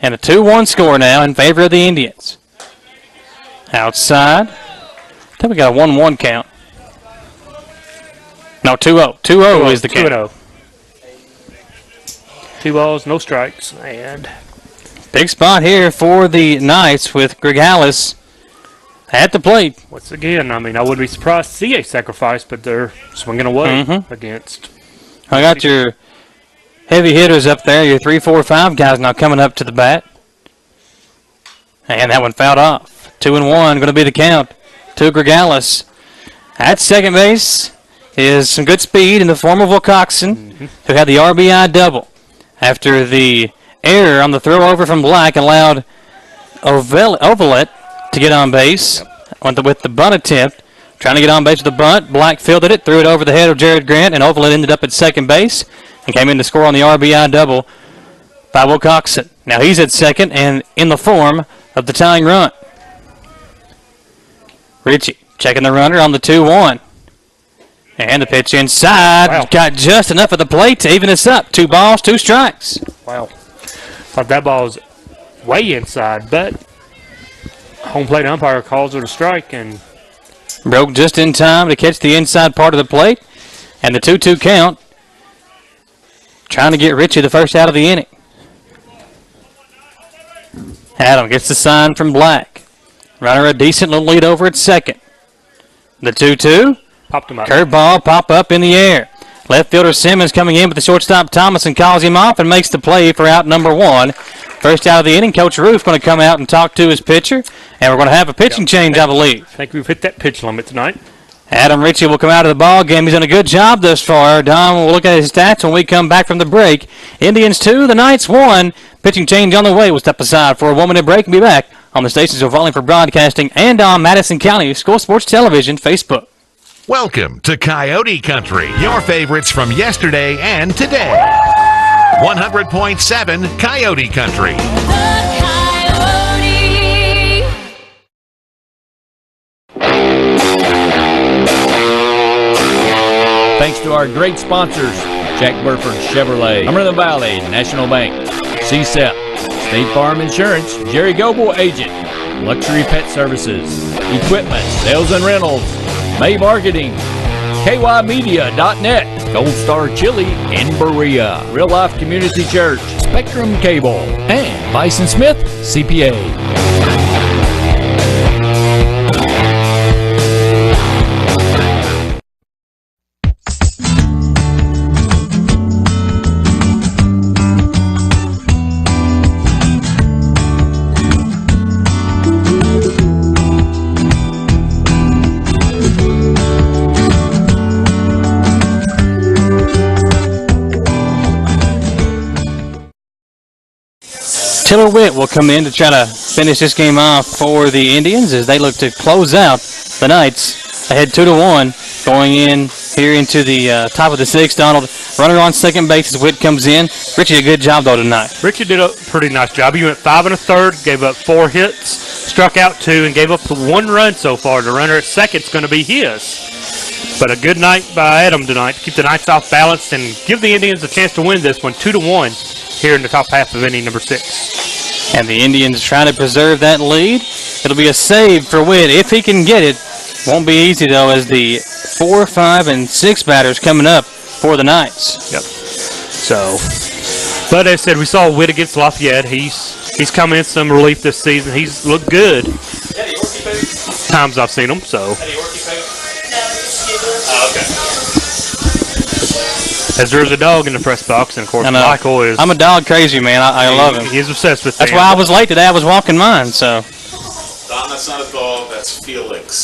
Speaker 4: And a 2-1 score now in favor of the Indians. Outside. I think we got a 1-1 count. No, 2-0. 2-0 is the count.
Speaker 3: 2-0. 2 balls, no strikes, and
Speaker 4: Big spot here for the Knights with Grigalis at the plate.
Speaker 3: once again, I mean, I wouldn't be surprised to see a sacrifice, but they're swinging away against.
Speaker 4: I got your heavy hitters up there, your 3, 4, 5 guys now coming up to the bat. And that one fouled off. 2-1, going to be the count to Grigalis. At second base is some good speed in the form of Wilcoxon, who had the RBI double. After the error on the throw over from Black allowed Ovalet to get on base with the bunt attempt. Trying to get on base with the bunt. Black fielded it, threw it over the head of Jared Grant, and Ovalet ended up at second base and came in to score on the RBI double by Wilcoxon. Now he's at second and in the form of the tying run. Richie checking the runner on the 2-1. And the pitch inside.
Speaker 3: Wow.
Speaker 4: Got just enough of the plate to even us up. 2 balls, 2 strikes.
Speaker 3: Wow. Thought that ball was way inside, but home plate umpire calls it a strike, and
Speaker 4: Broke just in time to catch the inside part of the plate. And the 2-2 count. Trying to get Richie the first out of the inning. Adam gets the sign from Black. Runner a decent little lead over at second. The 2-2.
Speaker 3: popped him up.
Speaker 4: Curveball pop up in the air. Left fielder Simmons coming in with the shortstop Thomas and calls him off and makes the play for out number 1. First out of the inning, Coach Roof going to come out and talk to his pitcher, and we're going to have a pitching change, I believe.
Speaker 3: I think we've hit that pitch limit tonight.
Speaker 4: Adam Ritchie will come out of the ball game. He's done a good job thus far. Don will look at his stats when we come back from the break. Indians 2, the Knights 1. Pitching change on the way. We'll step aside for a 1-minute break and be back on the stations of Volume for Broadcasting and on Madison County School Sports Television Facebook.
Speaker 2: Welcome to Coyote Country, your favorites from yesterday and today. 100.7 Coyote Country.
Speaker 1: Thanks to our great sponsors, Jack Burford Chevrolet, Cumberland Valley National Bank, CSEP, State Farm Insurance, Jerry Goble Agent, Luxury Pet Services, Equipment, Sales and Rentals, May Marketing, KYmedia.net, Gold Star Chili in Berea, Real Life Community Church, Spectrum Cable, and Bison Smith CPA.
Speaker 4: Tiller Witt will come in to try to finish this game off for the Indians as they look to close out the Knights ahead 2-1 going in here into the top of the 6th. Donald, runner on second base as Witt comes in. Richie, a good job though tonight.
Speaker 3: Richie did a pretty nice job. He went 5 1/3, gave up 4 hits, struck out 2, and gave up 1 run so far. The runner at second is going to be his. But a good night by Adam tonight to keep the Knights off balance and give the Indians a chance to win this one 2-1 here in the top half of inning number 6.
Speaker 4: And the Indians trying to preserve that lead. It'll be a save for Witt if he can get it. Won't be easy though as the 4, 5, and 6 batters coming up for the Knights.
Speaker 3: Yep. So, but as I said, we saw Witt against Lafayette. He's come in some relief this season. He's looked good. Times I've seen him. So. As there's a dog in the press box, and of course Michael is.
Speaker 4: I'm a dog crazy man. I love him.
Speaker 3: He's obsessed with.
Speaker 4: That's why I was late today. I was walking mine. So.
Speaker 5: that's not a dog. That's Felix.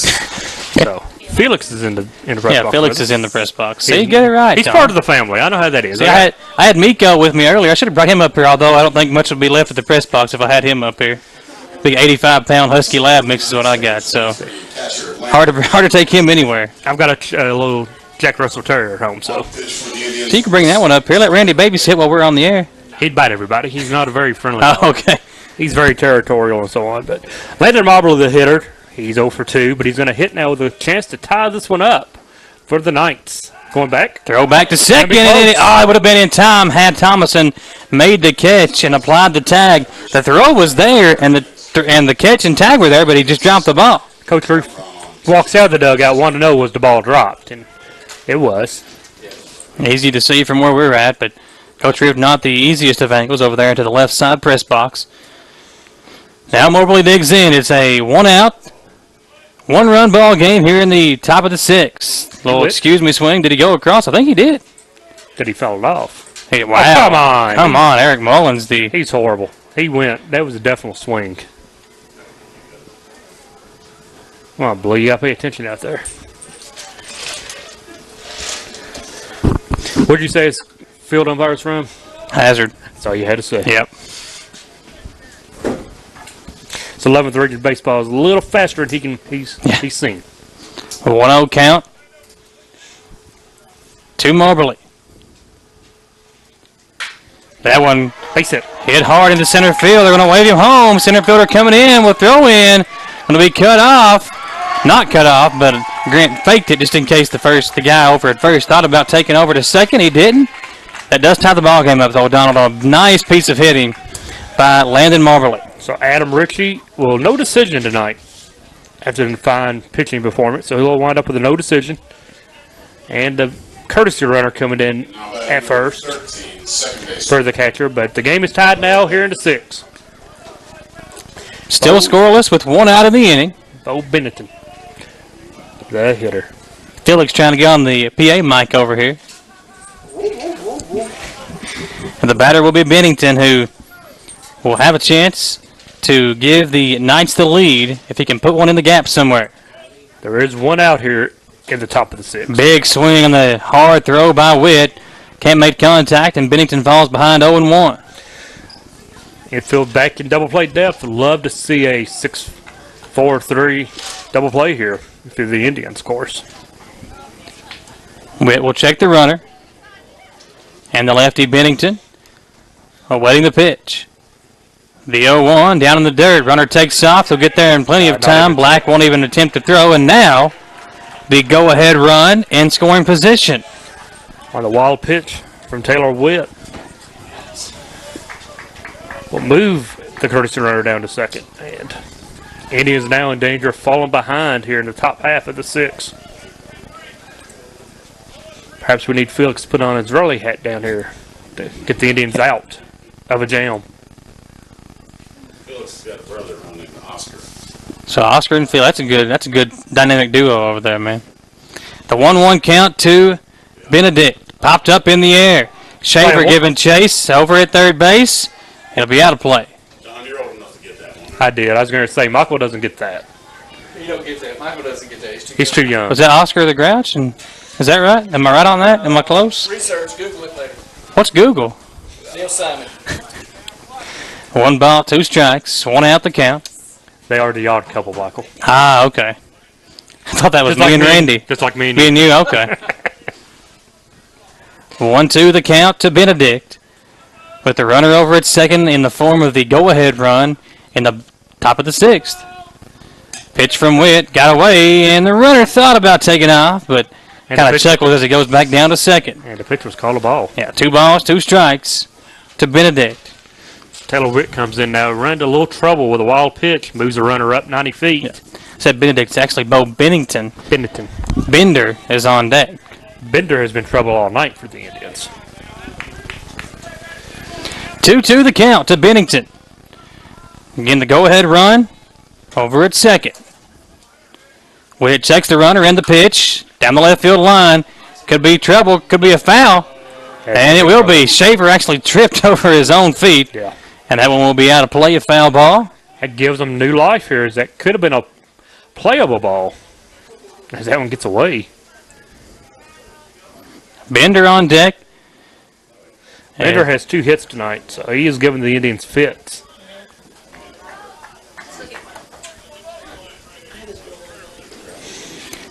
Speaker 3: So Felix is in the press box.
Speaker 4: Yeah, Felix is in the press box. See, you get it right.
Speaker 3: He's
Speaker 4: Tom.
Speaker 3: part of the family. I know how that is.
Speaker 4: See, I had Miko with me earlier. I should have brought him up here, although I don't think much would be left at the press box if I had him up here. Big 85-pound Husky Lab mix is what I got, so hard to take him anywhere.
Speaker 3: I've got a little Jack Russell Terrier at home, so
Speaker 4: you can bring that one up here. Let Randy babysit while we're on the air.
Speaker 3: He'd bite everybody. He's not a very friendly dog.
Speaker 4: Oh, okay.
Speaker 3: He's very territorial and so on. But Landon Marble, the hitter, he's 0 for 2, but he's going to hit now with a chance to tie this one up for the Knights. Going back.
Speaker 4: Throw back to second. It would have been in time had Thomason made the catch and applied the tag. The throw was there, and the catch and tag were there, but he just dropped the ball.
Speaker 3: Coach Ruth walks out of the dugout, wanting to know was the ball dropped, and it was.
Speaker 4: Easy to see from where we're at, but Coach Ruth not the easiest of angles over there into the left side press box. Now Moberly digs in. It's a 1-out, 1-run ball game here in the top of the 6th. Little excuse me swing. Did he go across? I think he did.
Speaker 3: Did he foul it off?
Speaker 4: Hey, wow.
Speaker 3: Oh, come on.
Speaker 4: Come on, Eric Mullins.
Speaker 3: He's horrible. He went. That was a definite swing. Come on, Blue. You got to pay attention out there. What did you say his field umpire's from?
Speaker 4: Hazard.
Speaker 3: That's all you had to say.
Speaker 4: Yep.
Speaker 3: So 11th Region Baseball is a little faster than he's seen.
Speaker 4: A 1-0 count to Moberly. That one hit hard into center field. They're going to wave him home. Center fielder coming in with throw in. Going to be cut off. Not cut off, but Grant faked it just in case the guy over at first thought about taking over to second. He didn't. That does tie the ball game up, though, Donald. A nice piece of hitting by Landon Moberly.
Speaker 3: So Adam Ritchie will no decision tonight after the fine pitching performance. So he'll wind up with a no decision. And the courtesy runner coming in at first for the catcher. But the game is tied now here in the 6th.
Speaker 4: Still scoreless with 1 out of the inning.
Speaker 3: Bo Bennington, the hitter.
Speaker 4: Felix trying to get on the PA mic over here. And the batter will be Bennington, who will have a chance to give the Knights the lead if he can put one in the gap somewhere.
Speaker 3: There is 1 out here in the top of the 6th.
Speaker 4: Big swing on the hard throw by Witt. Can't make contact, and Bennington falls behind 0-1.
Speaker 3: Infield back in double play depth. Love to see a 6-4-3 double play here through the Indians, of course.
Speaker 4: Witt will check the runner. And the lefty Bennington awaiting the pitch. The 0-1 down in the dirt. Runner takes off. He'll get there in plenty of time. Black won't even attempt to throw. And now the go-ahead run in scoring position.
Speaker 3: On the wild pitch from Taylor Witt. Will move the courtesy runner down to second. And Indians now in danger of falling behind here in the top half of the 6th. Perhaps we need Felix to put on his rally hat down here to get the Indians out of a jam.
Speaker 5: Felix has got a brother named Oscar.
Speaker 4: So Oscar and Felix, that's a good dynamic duo over there, man. The 1-1 count to Benedict. Popped up in the air. Shaver giving chase over at third base. It'll be out of play.
Speaker 5: John, you're old enough to get that one.
Speaker 3: I did. I was going to say, Michael doesn't get that.
Speaker 11: You don't get that. Michael doesn't get that.
Speaker 3: He's too young.
Speaker 4: Was that Oscar the Grouch? And is that right? Am I right on that? Am I close?
Speaker 11: Research. Google it later.
Speaker 4: What's Google?
Speaker 11: Neil Simon.
Speaker 4: 1 ball, 2 strikes, 1 out the count.
Speaker 3: They are the odd couple, Michael.
Speaker 4: Ah, okay. I thought that was
Speaker 3: Just
Speaker 4: me and Randy.
Speaker 3: Just like me and
Speaker 4: you.
Speaker 3: Me
Speaker 4: and you, okay. 1-2 the count to Benedict. With the runner over at second in the form of the go-ahead run in the top of the 6th. Pitch from Witt, got away, and the runner thought about taking off, but kind of chuckles as he goes back down to second.
Speaker 3: And the pitch was called a ball.
Speaker 4: Yeah, 2 balls, 2 strikes to Benedict.
Speaker 3: Taylor Witt comes in now, run into a little trouble with a wild pitch, moves the runner up 90 feet.
Speaker 4: Yeah. Said Benedict's actually Bo Bennington.
Speaker 3: Bennington.
Speaker 4: Bender is on deck.
Speaker 3: Bender has been trouble all night for the Indians.
Speaker 4: 2-2 the count to Bennington. Again, the go-ahead run over at second. Witt checks the runner and the pitch down the left field line. Could be trouble, could be a foul. And it will be. Shaver actually tripped over his own feet.
Speaker 3: Yeah.
Speaker 4: And that one will be out of play, a foul ball.
Speaker 3: That gives them new life here. As that could have been a playable ball. As that one gets away.
Speaker 4: Bender on deck.
Speaker 3: Bender has 2 hits tonight, so he is giving the Indians fits.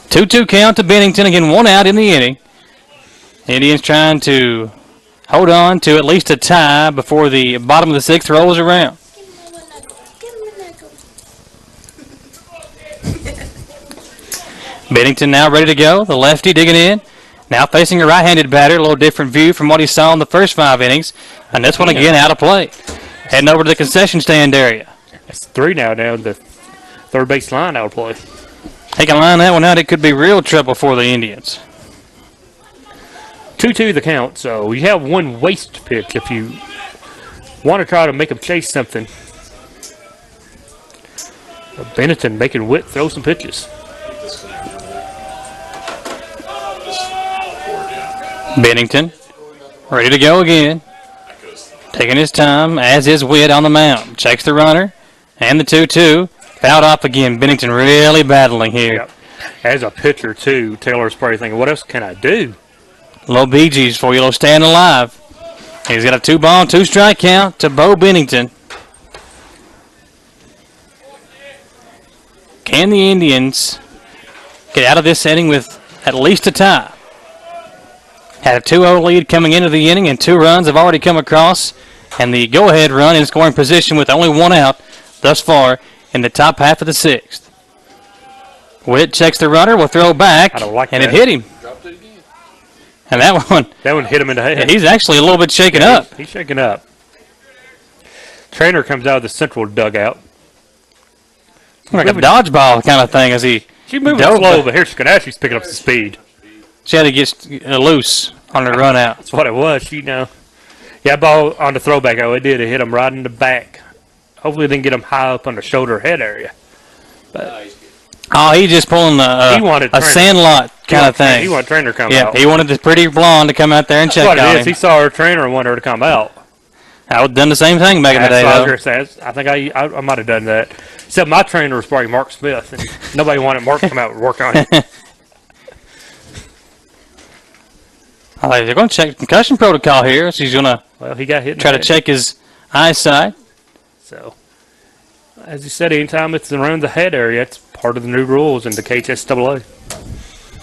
Speaker 4: Two count to Bennington. Again, 1 out in the inning. Indians trying to hold on to at least a tie before the bottom of the 6th rolls around. Bennington now ready to go. The lefty digging in. Now facing a right-handed batter. A little different view from what he saw in the first 5 innings. And this one again out of play. Heading over to the concession stand area.
Speaker 3: That's 3 now down the third base line out of play.
Speaker 4: They can line that one out. It could be real trouble for the Indians.
Speaker 3: 2-2 the count, so you have 1 waste pitch if you want to try to make them chase something. Bennington making Witt throw some pitches.
Speaker 4: Bennington ready to go again. Taking his time, as is Witt on the mound. Checks the runner and the 2-2. Fouled off again. Bennington really battling here.
Speaker 3: Yep. As a pitcher, too, Taylor's probably thinking, what else can I do?
Speaker 4: Little Bee Gees for you, little staying alive. He's got a 2-ball, 2-strike count to Bo Bennington. Can the Indians get out of this inning with at least a tie? Had a 2-0 lead coming into the inning, and 2 runs have already come across. And the go-ahead run in scoring position with only 1 out thus far in the top half of the 6th. Witt checks the runner, will throw back, and it hit him. And that one
Speaker 3: hit him in the head.
Speaker 4: He's actually a little bit shaken up.
Speaker 3: He's shaken up. Trainer comes out of the central dugout.
Speaker 4: Like a dodgeball kind of thing as he.
Speaker 3: She's moving slow, but here she's picking up some speed.
Speaker 4: She had to get loose on the run out.
Speaker 3: That's what it was. Yeah, ball on the throwback. Oh, it did. It hit him right in the back. Hopefully, it didn't get him high up on the shoulder head area. But
Speaker 4: he's just pulling a sandlot kind of thing.
Speaker 3: He wanted trainer to come out.
Speaker 4: Yeah, he wanted the pretty blonde to come out there and check on him.
Speaker 3: He saw her trainer and wanted her to come out.
Speaker 4: I would have done the same thing back in the day, though.
Speaker 3: I think I might have done that. Except my trainer was probably Mark Smith, and nobody wanted Mark to come out and work on him.
Speaker 4: They're going to check concussion protocol here. So he's going to
Speaker 3: he got hit.
Speaker 4: Try to check his eyesight.
Speaker 3: So, as you said, anytime it's around the head area, it's part of the new rules in the KHSAA.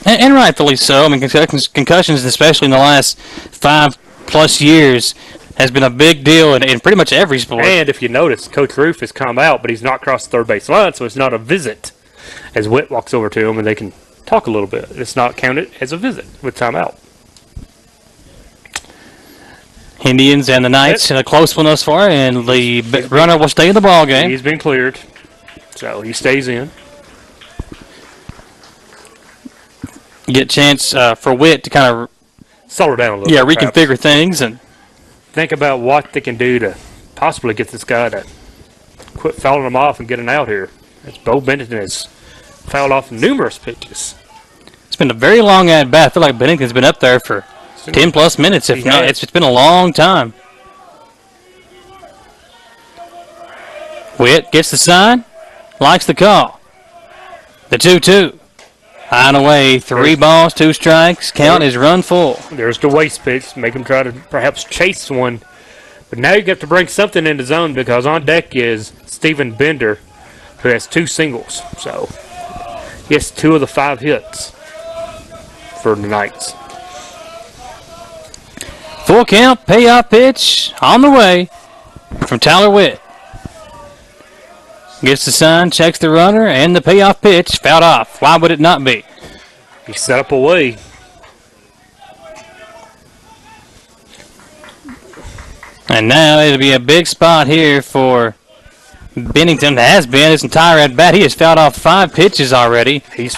Speaker 4: And rightfully so. I mean, concussions, especially in the last 5+ years, has been a big deal in pretty much every sport.
Speaker 3: And if you notice, Coach Roof has come out, but he's not crossed the third base line, so it's not a visit. As Witt walks over to him, and they can talk a little bit. It's not counted as a visit with timeout.
Speaker 4: Indians and the Knights in a close one thus far, and the runner will stay in the ball game.
Speaker 3: He's been cleared, so he stays in.
Speaker 4: Get a chance for Witt to kind of
Speaker 3: settle down a little.
Speaker 4: Yeah, reconfigure things and
Speaker 3: think about what they can do to possibly get this guy to quit fouling him off and get an out here. As Bo Bennington has fouled off numerous pitches.
Speaker 4: It's been a very long at bat. I feel like Bennington's been up there for 10+ minutes, if not. It's been a long time. Witt gets the sign, likes the call. The 2-2. High and away, 3 balls, 2 strikes. Count is run full.
Speaker 3: There's the waste pitch. Make him try to perhaps chase one. But now you have to bring something into zone because on deck is Stephen Bender, who has 2 singles. So he has 2 of the 5 hits for the Knights.
Speaker 4: Full count, payoff pitch on the way from Tyler Witt. Gets the sign, checks the runner, and the payoff pitch fouled off. Why would it not be?
Speaker 3: He set up a way.
Speaker 4: And now it'll be a big spot here for Bennington. Has been his entire at bat. He has fouled off 5 pitches already.
Speaker 3: He's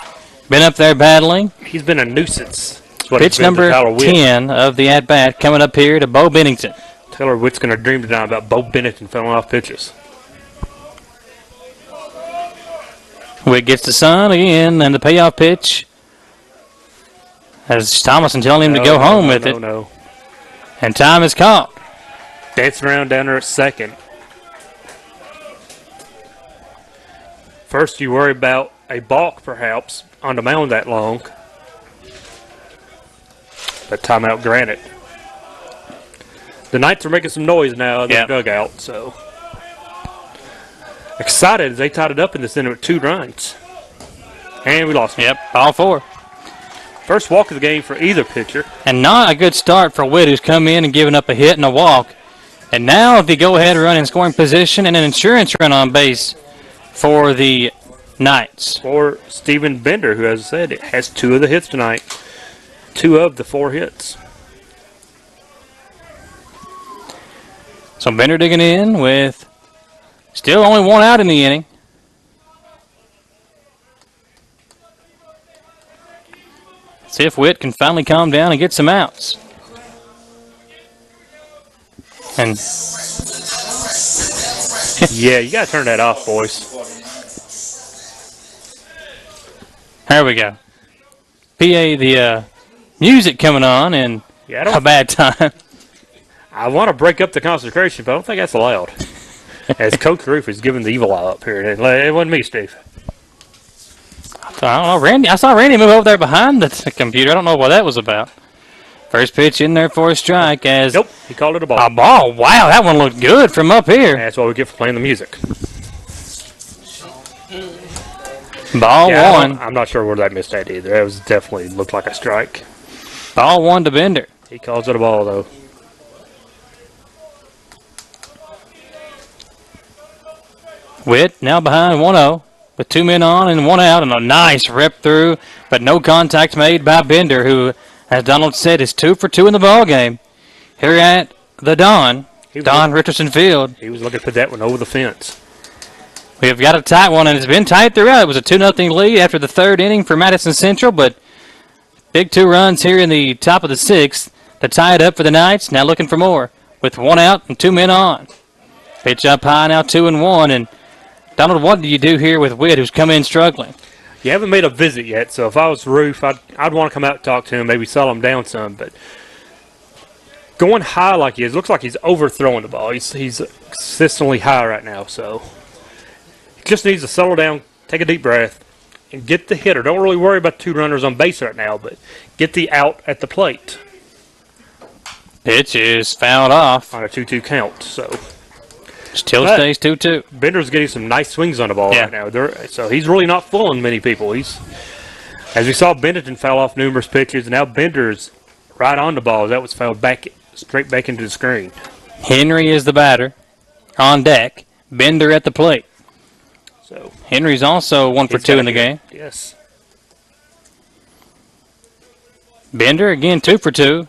Speaker 4: been up there battling.
Speaker 3: He's been a nuisance.
Speaker 4: Pitch number 10 of the at bat coming up here to Bo Bennington.
Speaker 3: Taylor Witt's going to dream tonight about Bo Bennington fouling off pitches.
Speaker 4: Witt gets the sign again, and the payoff pitch. As Thomason telling him to go home with it.
Speaker 3: No.
Speaker 4: And time is caught.
Speaker 3: Dancing around down there at second. First, you worry about a balk, perhaps, on the mound that long. But timeout granted. The Knights are making some noise now in their dugout, so excited as they tied it up in the center with 2 runs. And we lost.
Speaker 4: Yep, all 4.
Speaker 3: First walk of the game for either pitcher.
Speaker 4: And not a good start for Witt, who's come in and given up a hit and a walk. And now if you go ahead and run in scoring position and an insurance run on base for the Knights.
Speaker 3: For Stephen Bender, who, as I said, has 2 of the hits tonight. 2 of the 4 hits.
Speaker 4: So Bender digging in with still only 1 out in the inning. See if Witt can finally calm down and get some outs. And
Speaker 3: yeah, you got to turn that off, boys.
Speaker 4: There we go. PA, the music coming on and a bad time.
Speaker 3: I want to break up the concentration, but I don't think that's allowed. As Coach Roof is giving the evil eye up here. It wasn't me, Steve.
Speaker 4: I don't know, Randy. I saw Randy move over there behind the computer. I don't know what that was about. First pitch in there for a strike as...
Speaker 3: Nope, he called it a ball.
Speaker 4: A ball. Wow, that one looked good from up here.
Speaker 3: That's what we get for playing the music.
Speaker 4: Ball 1.
Speaker 3: I'm not sure where that missed at either. That was definitely looked like a strike.
Speaker 4: Ball 1 to Bender.
Speaker 3: He calls it a ball, though.
Speaker 4: Witt now behind 1-0 with 2 men on and 1 out, and a nice rip through, but no contact made by Bender, who, as Donald said, is 2 for 2 in the ball game. Here at the Don Richardson Field.
Speaker 3: He was looking to put that one over the fence.
Speaker 4: We have got a tight one, and it's been tight throughout. It was a 2-0 lead after the 3rd inning for Madison Central, but big 2 runs here in the top of the 6th to tie it up for the Knights. Now looking for more with 1 out and 2 men on. Pitch up high now, 2-1, and Donald, what do you do here with Witt, who's come in struggling?
Speaker 3: You haven't made a visit yet, so if I was Roof, I'd want to come out and talk to him, maybe settle him down some. But going high like he is, looks like he's overthrowing the ball. He's consistently high right now, so he just needs to settle down, take a deep breath, and get the hitter. Don't really worry about 2 runners on base right now, but get the out at the plate.
Speaker 4: Pitch is fouled off
Speaker 3: on a 2-2 count, so...
Speaker 4: Still stays 2-2.
Speaker 3: Bender's getting some nice swings on the ball right now. So he's really not fooling many people. As we saw, Benetton foul off numerous pitches, and now Bender's right on the ball. That was fouled straight back into the screen.
Speaker 4: Henry is the batter on deck. Bender at the plate.
Speaker 3: So
Speaker 4: Henry's also 1 for 2 in the game.
Speaker 3: Yes.
Speaker 4: Bender again 2 for 2.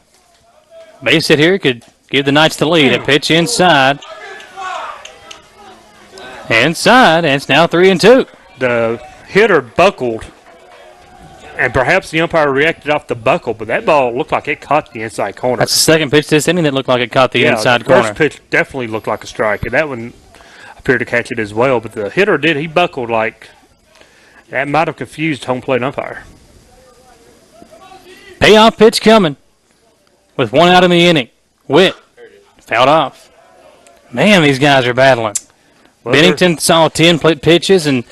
Speaker 4: Base hit here could give the Knights the lead. A pitch inside. Inside, and it's now 3-2.
Speaker 3: The hitter buckled, and perhaps the umpire reacted off the buckle, but that ball looked like it caught the inside corner.
Speaker 4: That's the second pitch this inning that looked like it caught the inside corner.
Speaker 3: The first pitch definitely looked like a strike, and that one appeared to catch it as well, but the hitter did. He buckled like that might have confused home plate umpire.
Speaker 4: Payoff pitch coming with 1 out in the inning. Witt fouled off. Man, these guys are battling. Well, Bennington saw 10 pitches, and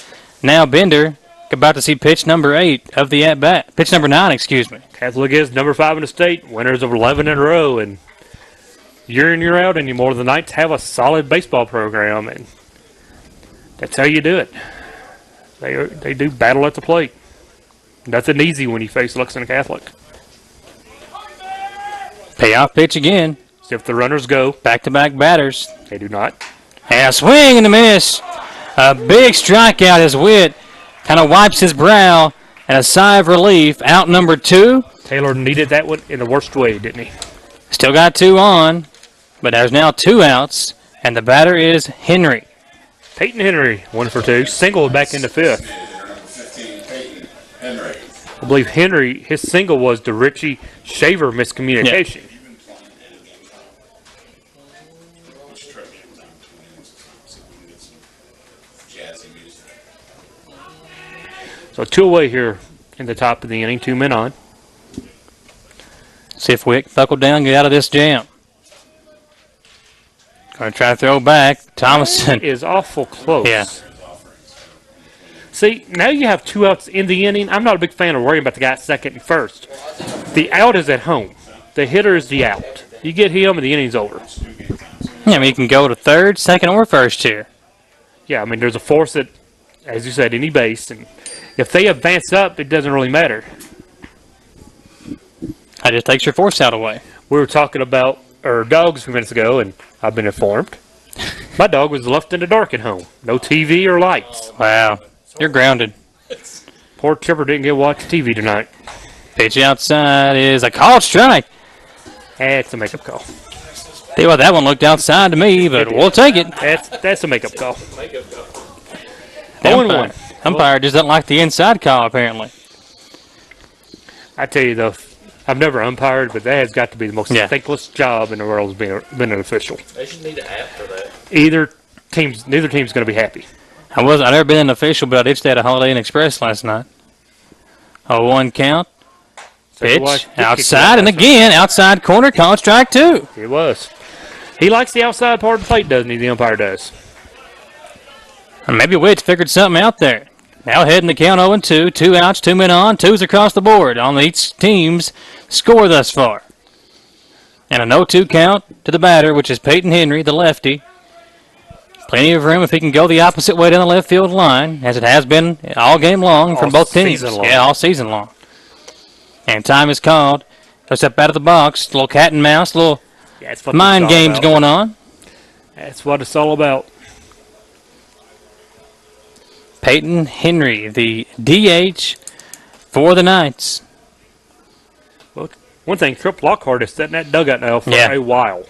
Speaker 4: now Bender about to see pitch number 8 of the at-bat. Pitch number 9, excuse me.
Speaker 3: Catholic is number 5 in the state, winners of 11 in a row, and year in, year out anymore. The Knights have a solid baseball program, and that's how you do it. They do battle at the plate. Nothing easy when you face Lexington Catholic.
Speaker 4: Payoff pitch again.
Speaker 3: See if the runners go.
Speaker 4: Back-to-back batters.
Speaker 3: They do not.
Speaker 4: And a swing and a miss. A big strikeout as Witt kind of wipes his brow and a sigh of relief. Out number 2.
Speaker 3: Taylor needed that one in the worst way, didn't he?
Speaker 4: Still got 2 on, but there's now 2 outs, and the batter is Henry.
Speaker 3: Peyton Henry, 1 for 2. Single back into 5th. I believe Henry, his single was the Richie Shaver miscommunication. Yeah. So 2 away here in the top of the inning, 2 men on.
Speaker 4: See if Wick buckle down, get out of this jam. Going to try to throw back. Thomason
Speaker 3: is awful close.
Speaker 4: Yeah.
Speaker 3: See, now you have 2 outs in the inning. I'm not a big fan of worrying about the guy at second and first. The out is at home. The hitter is the out. You get him and the inning's over.
Speaker 4: Yeah, I mean, you can go to third, second, or first here.
Speaker 3: Yeah, I mean, there's a force at, as you said, any base. And if they advance up, it doesn't really matter.
Speaker 4: That just takes your force out away.
Speaker 3: We were talking about our dogs a few minutes ago, and I've been informed. My dog was left in the dark at home. No TV or lights.
Speaker 4: Wow. You're grounded.
Speaker 3: Poor Chipper didn't get to watch TV tonight.
Speaker 4: Pitch outside is a called strike.
Speaker 3: It's a makeup call.
Speaker 4: Tell you what, that one looked outside to me, but we'll take it.
Speaker 3: That's a makeup call.
Speaker 4: The umpire just doesn't like the inside call, apparently.
Speaker 3: I tell you, though, I've never umpired, but that has got to be the most thankless job in the world is being an official.
Speaker 11: They should need an app for that.
Speaker 3: Neither team's going to be happy.
Speaker 4: I've never been an official, but I did stay at a Holiday Inn Express last night. A 1 count. Pitch outside, and again, outside corner, called strike 2.
Speaker 3: It was. He likes the outside part of the plate, doesn't he? The umpire does.
Speaker 4: And maybe Witt figured something out there. Now heading the count 0-2. 2 outs, 2 men on, 2s across the board on each team's score thus far. And a 0-2 count to the batter, which is Peyton Henry, the lefty. Plenty of room if he can go the opposite way down the left field line, as it has been all game long from both teams. Yeah, all season long. And time is called. He'll step out of the box. Little cat and mouse, little mind games going on.
Speaker 3: That's what it's all about.
Speaker 4: Peyton Henry, the DH for the Knights.
Speaker 3: Well, one thing, Trip Lockhart is setting that dugout now for a while.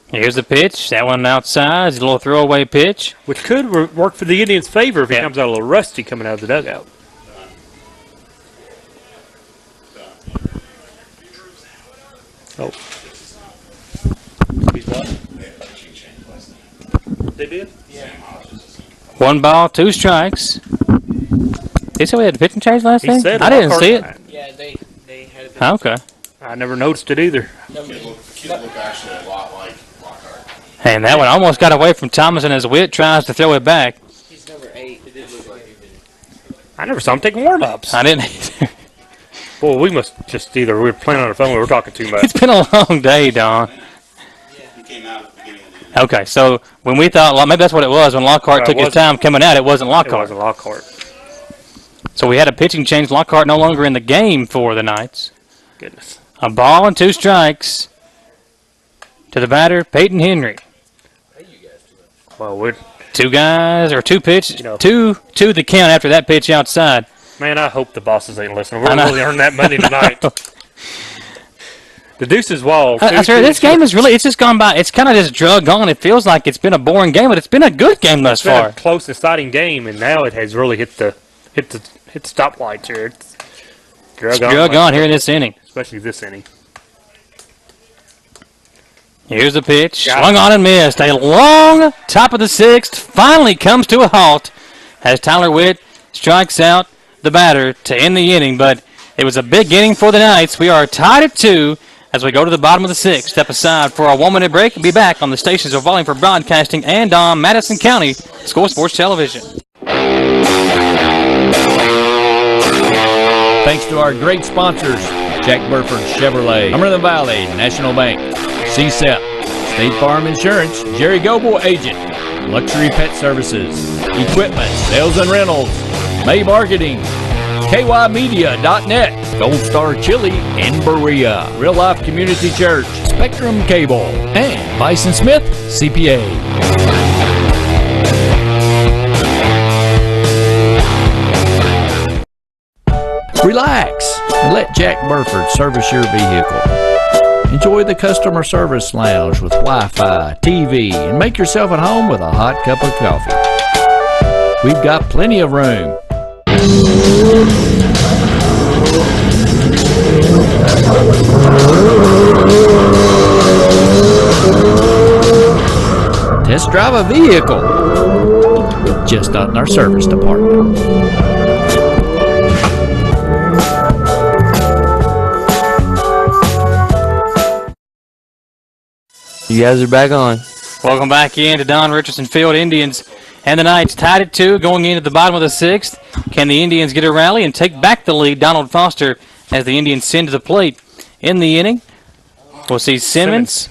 Speaker 4: Here's the pitch. That one outside is a little throwaway pitch.
Speaker 3: Which could work for the Indians' favor if he comes out a little rusty coming out of the dugout. Oh. They did? Yeah.
Speaker 4: 1 ball, 2 strikes. They said we had a pitching change last night? I didn't see it.
Speaker 11: Yeah, they had a pitching
Speaker 4: Okay.
Speaker 3: I never noticed it either.
Speaker 5: Kid looked actually a lot like Lockhart.
Speaker 4: And that one almost got away from Thomason as Witt tries to throw it back.
Speaker 11: He's number 8. It did look like he did.
Speaker 3: I never saw him taking warm-ups.
Speaker 4: I didn't either.
Speaker 3: Well, we must just either we were playing on the phone or we were talking too much.
Speaker 4: It's been a long day, Don.
Speaker 5: He came out at the beginning of the
Speaker 4: Okay, so when we thought, maybe that's what it was, when Lockhart took his time coming out, it wasn't Lockhart.
Speaker 3: It wasn't Lockhart.
Speaker 4: So we had a pitching change. Lockhart no longer in the game for the Knights.
Speaker 3: Goodness.
Speaker 4: A ball and 2 strikes to the batter, Peyton Henry.
Speaker 3: Well, we're
Speaker 4: 2 guys, or 2 pitches, 2 the count after that pitch outside.
Speaker 3: Man, I hope the bosses ain't listening. We're really earning that money tonight. The Deuces Wall.
Speaker 4: This game is really, it's just gone by, it's kind of just drug on. It feels like it's been a boring game, but it's been a good game thus far.
Speaker 3: It's been a close, exciting game, and now it has really hit the stoplights here. It's
Speaker 4: drug on here in this inning.
Speaker 3: Especially this inning.
Speaker 4: Here's the pitch. Swung on and missed. A long top of the 6th finally comes to a halt as Tyler Witt strikes out the batter to end the inning. But it was a big inning for the Knights. We are tied at 2 as we go to the bottom of the 6th. Step aside for a 1-minute break and be back on the stations of Volume for Broadcasting and on Madison County Score Sports Television.
Speaker 1: Thanks to our great sponsors, Jack Burford Chevrolet, Cumberland Valley National Bank, CSEP, State Farm Insurance, Jerry Goble Agent, Luxury Pet Services, Equipment, Sales and Rentals, May Marketing, KYmedia.net, Gold Star Chili in Berea, Real Life Community Church, Spectrum Cable, and Bison Smith CPA. Relax and let Jack Burford service your vehicle. Enjoy the customer service lounge with Wi-Fi, TV, and make yourself at home with a hot cup of coffee. We've got plenty of room. Test drive a vehicle, just not in our service department.
Speaker 12: You guys are back on.
Speaker 4: Welcome back in to Don Richardson Field. Indians And the Knights tied at 2 going into the bottom of the 6th. Can the Indians get a rally and take back the lead? Donald Foster as the Indians send to the plate in the inning. We'll see Simmons,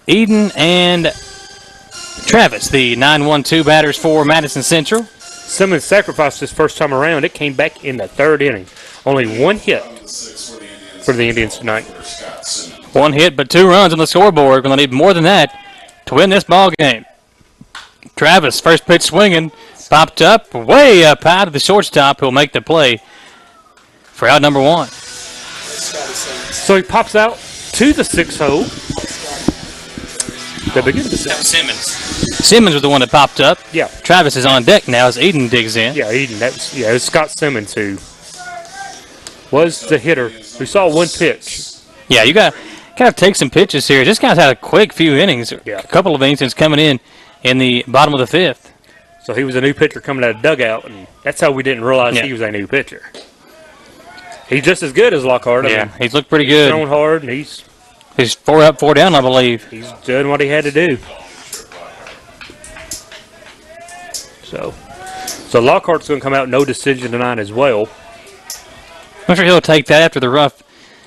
Speaker 4: Eden, and Travis, the 9-1-2 batters for Madison Central.
Speaker 3: Simmons sacrificed his first time around. It came back in the 3rd inning. Only 1 hit for the Indians tonight.
Speaker 4: 1 hit, but 2 runs on the scoreboard. Going to need more than that to win this ball game. Travis, first pitch swinging, popped up, way up high to the shortstop, who'll make the play for out number 1.
Speaker 3: So he pops out to the 6 hole. To begin the 6th.
Speaker 4: Simmons was the one that popped up.
Speaker 3: Yeah.
Speaker 4: Travis is on deck now as Eden digs in.
Speaker 3: Yeah, Eden. It was Scott Simmons who was the hitter who saw 1 pitch.
Speaker 4: Yeah, you got to take some pitches here. This guy's had a quick few innings, a couple of innings coming in the bottom of the 5th.
Speaker 3: So he was a new pitcher coming out of dugout, and that's how we didn't realize he was a new pitcher. He's just as good as Lockhart.
Speaker 4: I mean, he's looked pretty good.
Speaker 3: He's throwing hard, and he's
Speaker 4: 4 up, 4 down, I believe.
Speaker 3: He's doing what he had to do. So Lockhart's going to come out no decision tonight as well.
Speaker 4: I'm sure he'll take that after the rough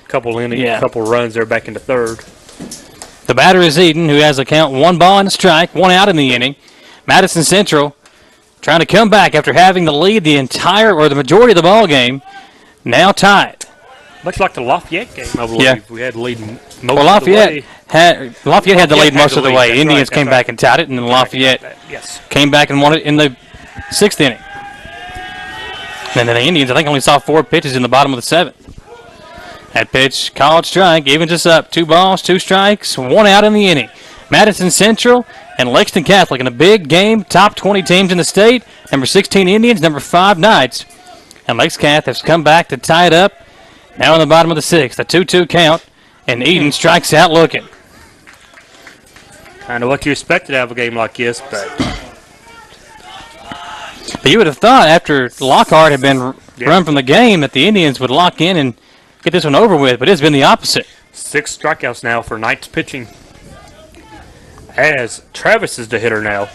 Speaker 3: couple innings, couple runs there back into 3rd.
Speaker 4: The batter is Eden, who has a count 1 ball and a strike, 1 out in the inning. Madison Central trying to come back after having the lead the majority of the ball game. Now tied.
Speaker 3: Much like the Lafayette game, I believe. We had the lead most of the way.
Speaker 4: Lafayette had the lead most of the way. Indians came back and tied it, and then Lafayette came back and won it in the 6th inning. And then the Indians, I think, only saw 4 pitches in the bottom of the 7th. That pitch, called strike, evens us up. 2 balls, 2 strikes, 1 out in the inning. Madison Central and Lexington Catholic in a big game. Top 20 teams in the state. Number 16 Indians, number 5 Knights. And Lex Cath has come back to tie it up. Now in the bottom of the 6th, a 2-2 count. And Eden strikes out looking.
Speaker 3: Kind of what you expected out of a game like this, but
Speaker 4: you would have thought after Lockhart had been run from the game that the Indians would lock in and get this one over with, but it's been the opposite.
Speaker 3: 6 strikeouts now for Knights pitching. As Travis is the hitter now.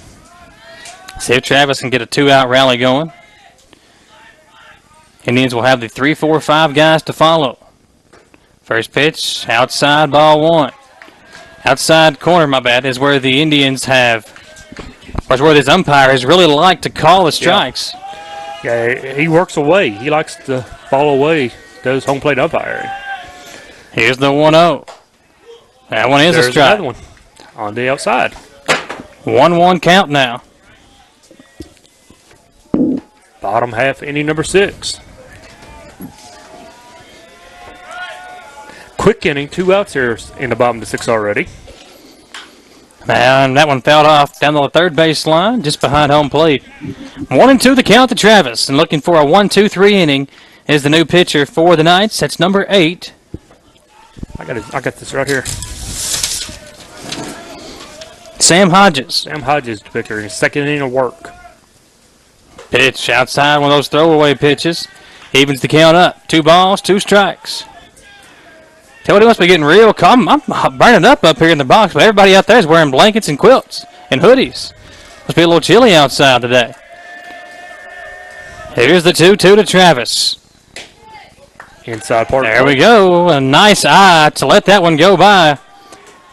Speaker 4: See if Travis can get a 2-out rally going. Indians will have the 3, 4, 5 guys to follow. First pitch, outside, ball 1. Outside corner, my bad, is where the Indians have, or is where this umpire has really liked to call the strikes.
Speaker 3: Yeah, he works away. He likes to fall away, does home plate umpiring.
Speaker 4: Here's the 1-0. That one is a strike.
Speaker 3: Another one on the outside.
Speaker 4: 1-1 count now.
Speaker 3: Bottom half, inning number 6. Quick inning, 2 outs here in the bottom of the 6th already.
Speaker 4: And that one fouled off down the 3rd base line, just behind home plate. 1-2 the count to Travis, and looking for a 1-2-3 inning is the new pitcher for the Knights. That's number 8.
Speaker 3: I got this right here.
Speaker 4: Sam Hodges.
Speaker 3: Sam Hodges, the pitcher, in his 2nd inning of work.
Speaker 4: Pitch outside, one of those throwaway pitches. Evens the count up. 2 balls, 2 strikes. Tell what, he must be getting real calm. I'm burning up here in the box, but everybody out there is wearing blankets and quilts and hoodies. Must be a little chilly outside today. Here's the 2-2 to Travis.
Speaker 3: Inside part.
Speaker 4: There we go. A nice eye to let that one go by.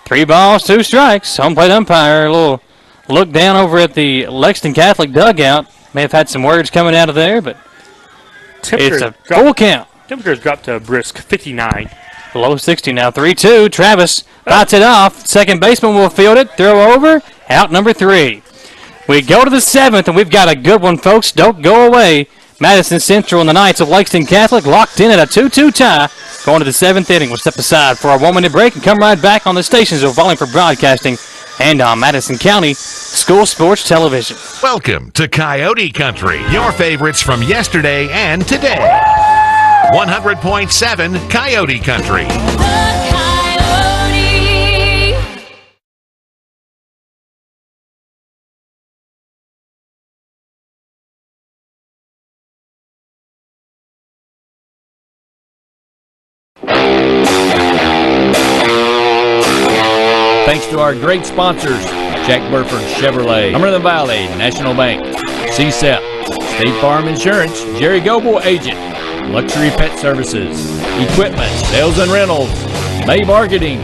Speaker 4: 3 balls, 2 strikes. Home plate umpire, a little look down over at the Lexington Catholic dugout. May have had some words coming out of there, but it's a full count.
Speaker 3: Temperature's dropped to a brisk 59.
Speaker 4: Below 60 now. 3-2. Travis bats it off. Second baseman will field it. Throw over. Out number 3. We go to the 7th, and we've got a good one, folks. Don't go away. Madison Central and the Knights of Lexington Catholic locked in at a 2-2 tie. Going to the 7th inning. We'll step aside for a 1-minute break and come right back on the stations of Wallingford Broadcasting and on Madison County School Sports Television.
Speaker 2: Welcome to Coyote Country, your favorites from yesterday and today. 100.7 Coyote Country.
Speaker 1: Thanks to our great sponsors, Jack Burford Chevrolet, Cumberland Valley National Bank, CSEP, State Farm Insurance, Jerry Goble Agent, Luxury Pet Services, Equipment, Sales and Rentals, May Marketing,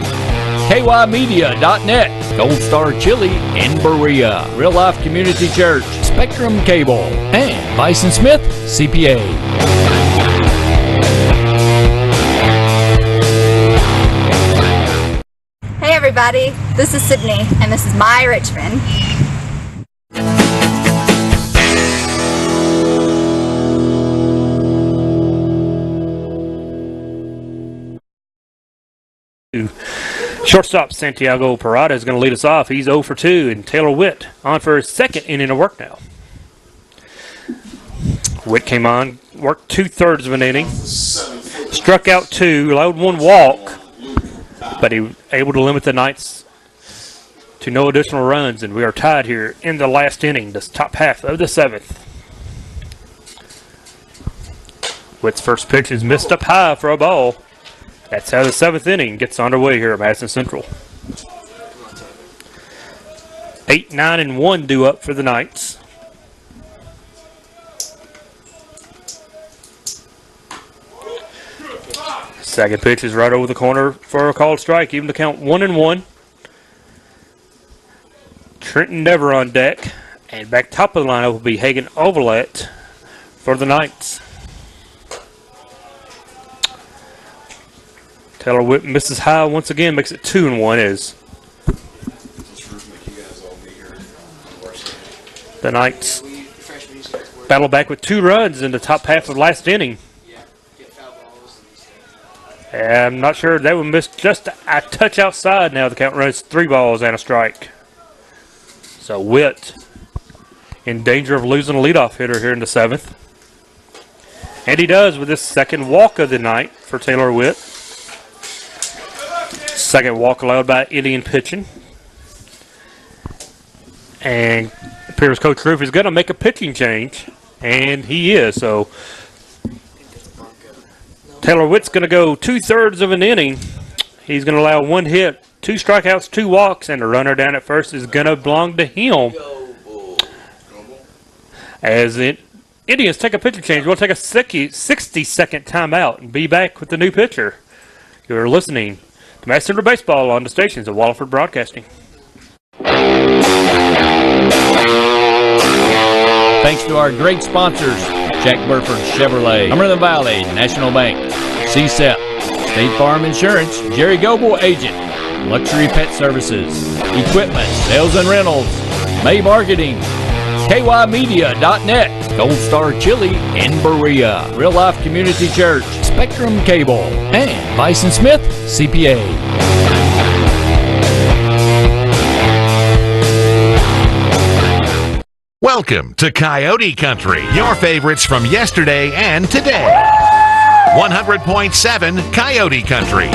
Speaker 1: KYmedia.net, Gold Star Chili in Berea, Real Life Community Church, Spectrum Cable, and Bison Smith CPA.
Speaker 8: Hey everybody, this is Sydney, and this is My Richmond.
Speaker 3: Shortstop Santiago Parada is going to lead us off. He's 0 for 2, and Taylor Witt on for his second inning of work now. Witt came on, worked 2/3 of an inning, struck out 2, allowed 1 walk, but he was able to limit the Knights to no additional runs, and we are tied here in the last inning, this top half of the 7th. Witt's first pitch is missed up high for a ball. That's how the 7th inning gets underway here at Madison Central. 8, 9, and 1 due up for the Knights. Second pitch is right over the corner for a called strike, even to count 1-1. Trenton Never on deck, and back top of the lineup will be Hagen Ovalet for the Knights. Taylor Witt misses high once again, makes it 2-1 as the Knights battle back with 2 runs in the top half of the last inning. I'm not sure, that would miss just a touch outside. Now the count runs 3 balls and a strike. So Witt in danger of losing a leadoff hitter here in the 7th. And he does with his second walk of the night for Taylor Witt. Second walk allowed by Indian pitching. And it appears Coach Roof is going to make a pitching change. And he is. So Taylor Witt's going to go 2/3 of an inning. He's going to allow 1 hit, 2 strikeouts, 2 walks, and the runner down at first is going to belong to him. As Indians take a pitching change, we'll take a 60-second timeout and be back with the new pitcher. You're listening to Madison Central Baseball on the stations of Waterford Broadcasting.
Speaker 1: Thanks to our great sponsors, Jack Burford Chevrolet, Cumberland Valley National Bank, CSEP, State Farm Insurance, Jerry Goble Agent, Luxury Pet Services, Equipment, Sales and Rentals, May Marketing, KYmedia.net, Gold Star Chili in Berea, Real Life Community Church, Spectrum Cable, and Bison Smith CPA.
Speaker 2: Welcome to Coyote Country, your favorites from yesterday and today. 100.7 Coyote Country.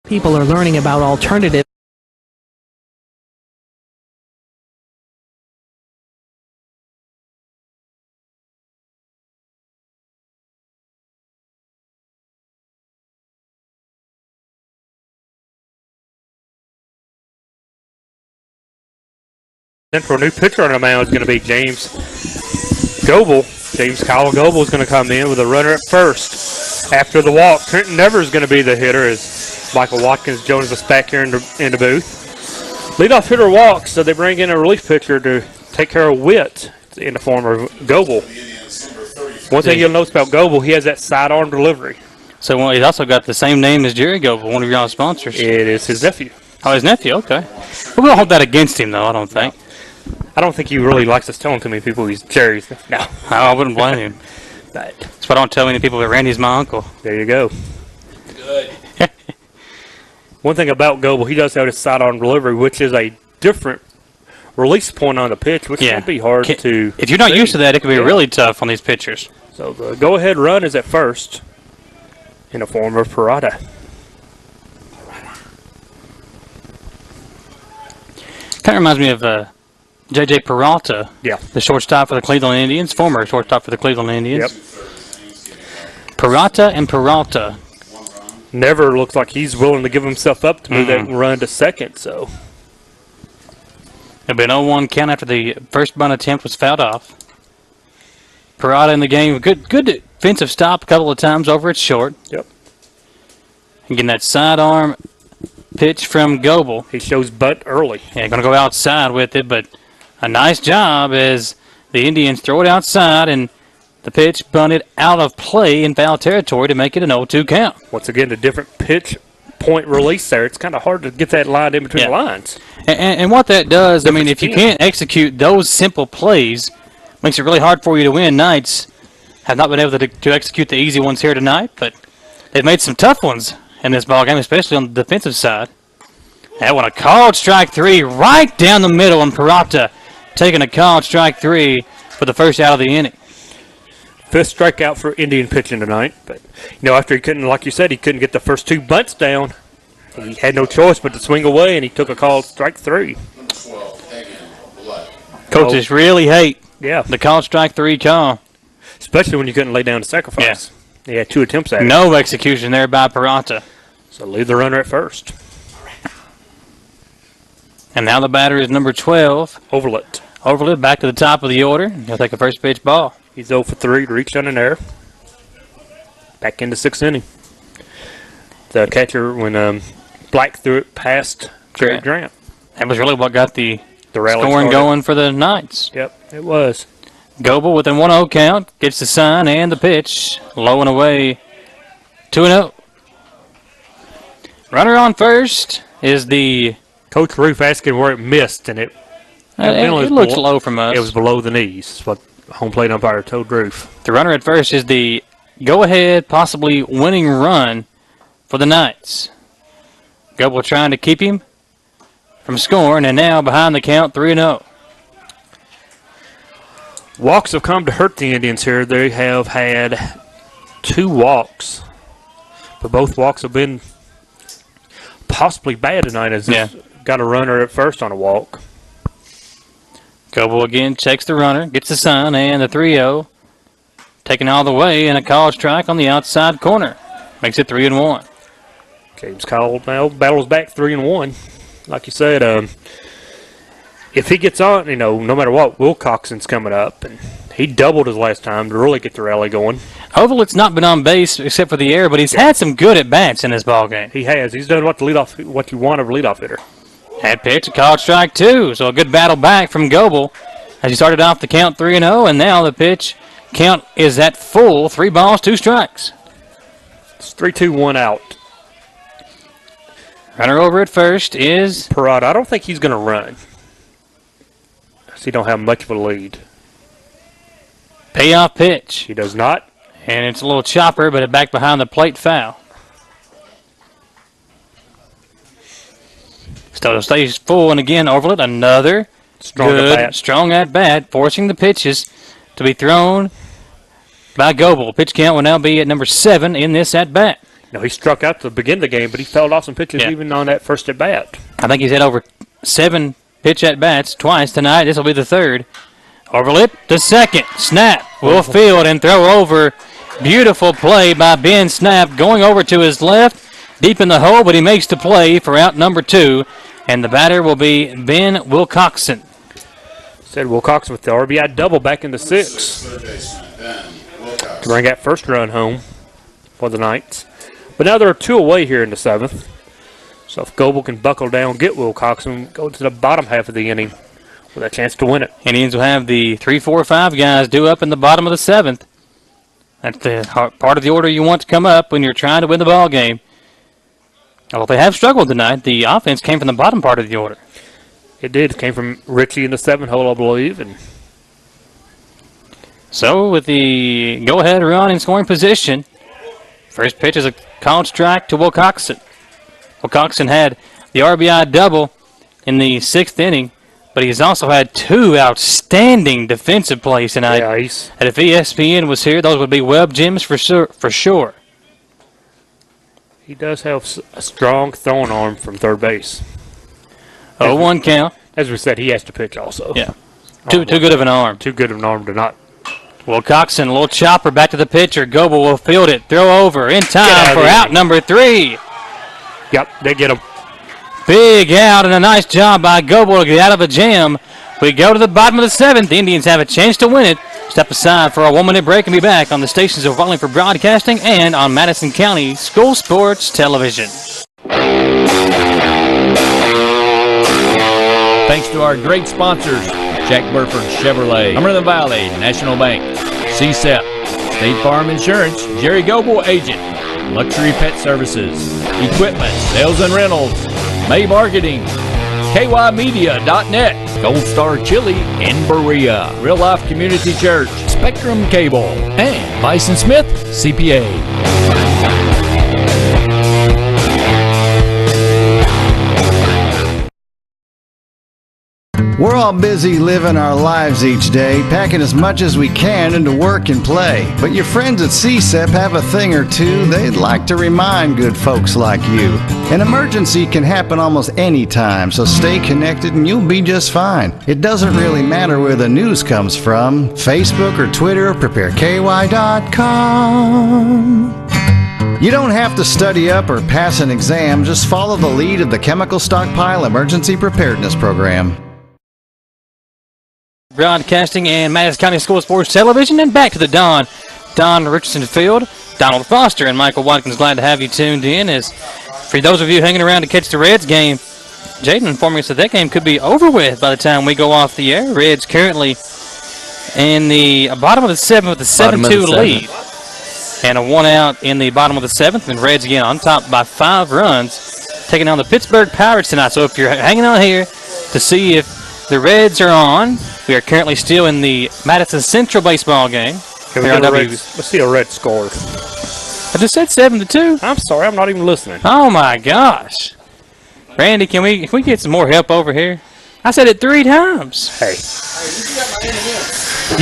Speaker 12: People are learning about alternative
Speaker 3: Central new pitcher on the mound is going to be James Goble. James Kyle Goble is going to come in with a runner at first. After the walk, Trenton Never is going to be the hitter as Michael Watkins joins us back here in the booth. Leadoff hitter walks, so they bring in a relief pitcher to take care of Witt in the form of Goble. One thing you'll notice about Goble, he has that sidearm delivery.
Speaker 4: So he's also got the same name as Jerry Goble, one of your sponsors.
Speaker 3: It is his nephew.
Speaker 4: Oh, his nephew, okay. We won't hold that against him, though, I don't think.
Speaker 3: I don't think he really likes us telling too many people he's Jerry's. No.
Speaker 4: I wouldn't blame him. That's why I don't tell many people that Randy's my uncle.
Speaker 3: There you go.
Speaker 11: Good.
Speaker 3: One thing about Goble, he does have his sidearm delivery, which is a different release point on the pitch, which can be hard to
Speaker 4: If you're not used to that, it can be really tough on these pitchers.
Speaker 3: So the go-ahead run is at first in the form of Parada.
Speaker 4: Kind of reminds me of J.J. Peralta, the shortstop for the Cleveland Indians, former shortstop for the Cleveland Indians.
Speaker 3: Yep.
Speaker 4: Peralta and Peralta.
Speaker 3: never looks like he's willing to give himself up to move that run to second. So
Speaker 4: it'll be an 0-1 count after the first bunt attempt was fouled off. Parada in the game. Good defensive stop a couple of times over at short.
Speaker 3: Yep.
Speaker 4: And getting that sidearm pitch from Goebel.
Speaker 3: He shows bunt early.
Speaker 4: Yeah, going to go outside with it, but a nice job as the Indians throw it outside and the pitch bunted out of play in foul territory to make it an 0-2 count.
Speaker 3: Once again, a different pitch point release there. It's kind of hard to get that line in between the lines.
Speaker 4: And what that does, I mean, if you can't execute those simple plays, makes it really hard for you to win. Knights have not been able to execute the easy ones here tonight, but they've made some tough ones in this ballgame, especially on the defensive side. That one, a called strike 3 right down the middle, and Parata taking a called strike 3 for the first out of the inning.
Speaker 3: 5th strikeout for Indian pitching tonight. But, after he couldn't, like you said, he couldn't get the first 2 bunts down, he had no choice but to swing away, and he took a called strike 3.
Speaker 4: Coaches really hate the called strike 3 call.
Speaker 3: Especially when you couldn't lay down a sacrifice. Yeah. He had 2 attempts at it.
Speaker 4: No execution there by Parata.
Speaker 3: So leave the runner at first.
Speaker 4: And now the batter is number 12.
Speaker 3: Overlet
Speaker 4: back to the top of the order. He'll take a first pitch ball.
Speaker 3: He's 0 for 3 to reach down in there. Back into 6th inning. The catcher, when Black threw it past Jerry Grant.
Speaker 4: That was really what got the
Speaker 3: rally
Speaker 4: scoring
Speaker 3: started.
Speaker 4: going for the Knights.
Speaker 3: Yep, it was.
Speaker 4: Goebel with a 1-0 count. Gets the sign and the pitch. Low and away. 2-0. Runner on first is the...
Speaker 3: Coach Roof asking where it missed, and it
Speaker 4: looks low from us.
Speaker 3: It was below the knees. That's what home plate umpire told Roof.
Speaker 4: The runner at first is the go-ahead, possibly winning run for the Knights. Goebel trying to keep him from scoring, and now behind the count, 3-0.
Speaker 3: Walks have come to hurt the Indians here. They have had 2 walks, but both walks have been possibly bad tonight as got a runner at first on a walk.
Speaker 4: Goebel again checks the runner, gets the sign, and the 3-0. Taken all the way, and a called strike on the outside corner. Makes it 3-1.
Speaker 3: Game's called now. Battles back 3-1. Like you said, if he gets on, no matter what, Wilcoxon's coming up, and he doubled his last time to really get the rally going.
Speaker 4: Overlet's not been on base except for the error, but he's had some good at-bats in this ballgame.
Speaker 3: He has. He's done what you want of a leadoff hitter.
Speaker 4: That pitch, a called strike 2, so a good battle back from Goebel as he started off the count 3-0, and now the pitch count is at full, 3 balls, 2 strikes.
Speaker 3: It's 3-2-1 out.
Speaker 4: Runner over at first is
Speaker 3: Parada. I don't think he's going to run. He don't have much of a lead.
Speaker 4: Payoff pitch.
Speaker 3: He does not.
Speaker 4: And it's a little chopper, but back behind the plate foul. Still stays full, and again, Overlet, another strong at-bat, forcing the pitches to be thrown by Goebel. Pitch count will now be at number 7 in this at-bat.
Speaker 3: He struck out to begin the game, but he fouled off some pitches even on that first at-bat.
Speaker 4: I think he's had over 7 pitch at-bats twice tonight. This will be the 3rd. Overlet to second. Snap will field and throw over. Beautiful play by Ben Snap going over to his left. Deep in the hole, but he makes the play for out number 2. And the batter will be Ben Wilcoxon.
Speaker 3: Said Wilcoxon with the RBI double back in the 6th. To bring that first run home for the Knights. But now there are 2 away here in the 7th. So if Goebel can buckle down, get Wilcoxon, go to the bottom half of the inning with a chance to win it.
Speaker 4: Indians will have the 3, 4, 5 guys due up in the bottom of the 7th. That's the part of the order you want to come up when you're trying to win the ball game. Although they have struggled tonight, the offense came from the bottom part of the order.
Speaker 3: It did. It came from Richie in the 7th hole, I believe. And
Speaker 4: so with the go-ahead run in scoring position, first pitch is a called strike to Wilcoxon. Wilcoxon had the RBI double in the 6th inning, but he's also had 2 outstanding defensive plays tonight.
Speaker 3: Yeah,
Speaker 4: and if ESPN was here, those would be Webb gems for sure.
Speaker 3: He does have a strong throwing arm from third base.
Speaker 4: 0-1 count.
Speaker 3: As we said, he has to pitch also.
Speaker 4: Yeah. Too good of an arm.
Speaker 3: Too good of an arm to not
Speaker 4: Wilcoxon, a little chopper back to the pitcher. Goebel will field it. Throw over in time for out number 3.
Speaker 3: Yep, they get him.
Speaker 4: Big out and a nice job by Goebel to get out of a jam. We go to the bottom of the 7th. The Indians have a chance to win it. Step aside for a 1-minute break and be back on the stations of Wallingford Broadcasting and on Madison County School Sports Television.
Speaker 1: Thanks to our great sponsors, Jack Burford Chevrolet, Cumberland Valley National Bank, CSEP, State Farm Insurance, Jerry Goebel Agent, Luxury Pet Services, Equipment, Sales and Rentals, May Marketing, KYmedia.net, Gold Star Chili in Berea, Real Life Community Church, Spectrum Cable, and Bison Smith CPA.
Speaker 6: We're all busy living our lives each day, packing as much as we can into work and play. But your friends at CSEP have a thing or two they'd like to remind good folks like you. An emergency can happen almost any time, so stay connected and you'll be just fine. It doesn't really matter where the news comes from, Facebook or Twitter or prepareky.com. You don't have to study up or pass an exam, just follow the lead of the Chemical Stockpile Emergency Preparedness Program.
Speaker 4: Broadcasting and Madison County School Sports Television, and back to the Don Richardson Field. Donald Foster and Michael Watkins, glad to have you tuned in. As for those of you hanging around to catch the Reds game, Jaden informing us that game could be over with by the time we go off the air. Reds currently in the bottom of the 7th with a 7-2 lead. And a 1-out in the bottom of the 7th, and Reds again on top by 5 runs, taking on the Pittsburgh Pirates tonight. So if you're hanging on here to see if the Reds are on, we are currently still in the Madison Central baseball game.
Speaker 3: Let's see a Red score.
Speaker 4: I just said 7-2.
Speaker 3: I'm sorry, I'm not even listening.
Speaker 4: Oh my gosh, Randy, can we get some more help over here? I said it 3 times.
Speaker 3: Hey,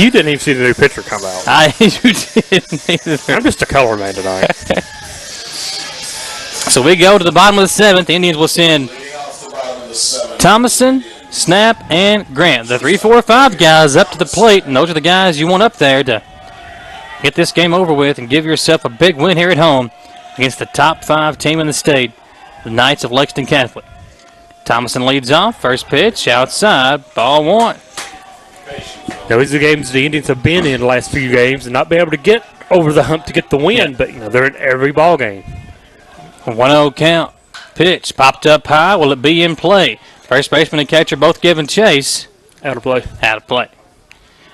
Speaker 3: you didn't even see the new pitcher come out.
Speaker 4: You didn't either.
Speaker 3: I'm just a color man tonight.
Speaker 4: So we go to the bottom of the 7th. The Indians will send Thomason, Snap, and Grant, the 3, 4, 5 guys up to the plate, and those are the guys you want up there to get this game over with and give yourself a big win here at home against the top 5 team in the state, the Knights of Lexington Catholic. Thomason leads off, first pitch, outside, ball 1.
Speaker 3: Now, these are the games the Indians have been in the last few games and not been able to get over the hump to get the win, but they're in every ball game.
Speaker 4: 1-0 count, pitch, popped up high, will it be in play? First baseman and catcher both giving chase.
Speaker 3: Out of play.
Speaker 4: Out of play.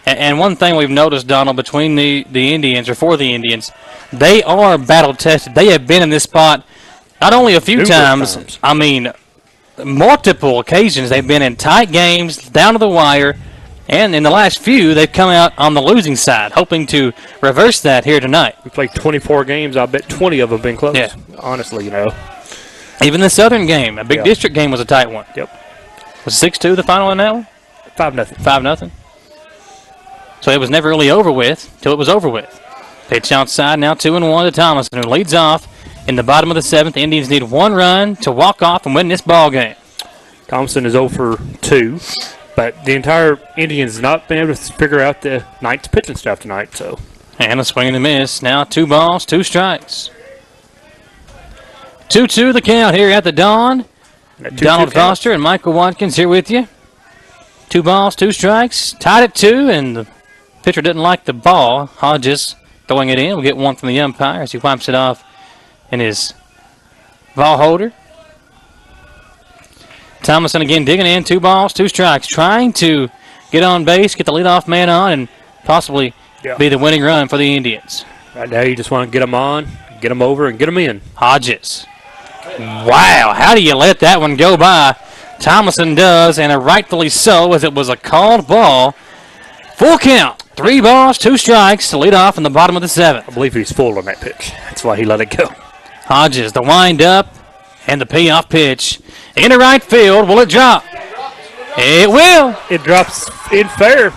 Speaker 4: And one thing we've noticed, Donald, between the Indians, or for the Indians, they are battle-tested. They have been in this spot not only a few times, I mean, multiple occasions. They've been in tight games, down to the wire, and in the last few, they've come out on the losing side, hoping to reverse that here tonight.
Speaker 3: We played 24 games. I bet 20 of them have been close. Yeah. Honestly,
Speaker 4: Even the Southern game, a big district game, was a tight one.
Speaker 3: Yep.
Speaker 4: Was 6-2 the final in that one?
Speaker 3: 5-0.
Speaker 4: 5-0. So it was never really over with till it was over with. Pitch outside, now 2-1 to Thomason, who leads off in the bottom of the 7th. The Indians need 1 run to walk off and win this ball game.
Speaker 3: Thomason is 0 for 2, but the entire Indians have not been able to figure out the Knights pitching staff tonight. So,
Speaker 4: and a swing and a miss. Now 2 balls, 2 strikes. 2-2 the count here at the Dawn. Donald Foster and Michael Watkins here with you. 2 balls, 2 strikes. Tied at 2, and the pitcher didn't like the ball. Hodges throwing it in. We'll get one from the umpire as he wipes it off in his ball holder. Thomason again digging in. 2 balls, 2 strikes. Trying to get on base, get the leadoff man on, and possibly be the winning run for the Indians.
Speaker 3: Right now you just want to get them on, get them over, and get them in.
Speaker 4: Hodges. Wow, how do you let that one go by? Thomason does, and rightfully so, as it was a called ball. Full count. 3 balls, 2 strikes to lead off in the bottom of the 7th.
Speaker 3: I believe he's full on that pitch. That's why he let it go.
Speaker 4: Hodges, the wind up, and the payoff pitch. Into right field. Will it drop? It will.
Speaker 3: It drops in fair.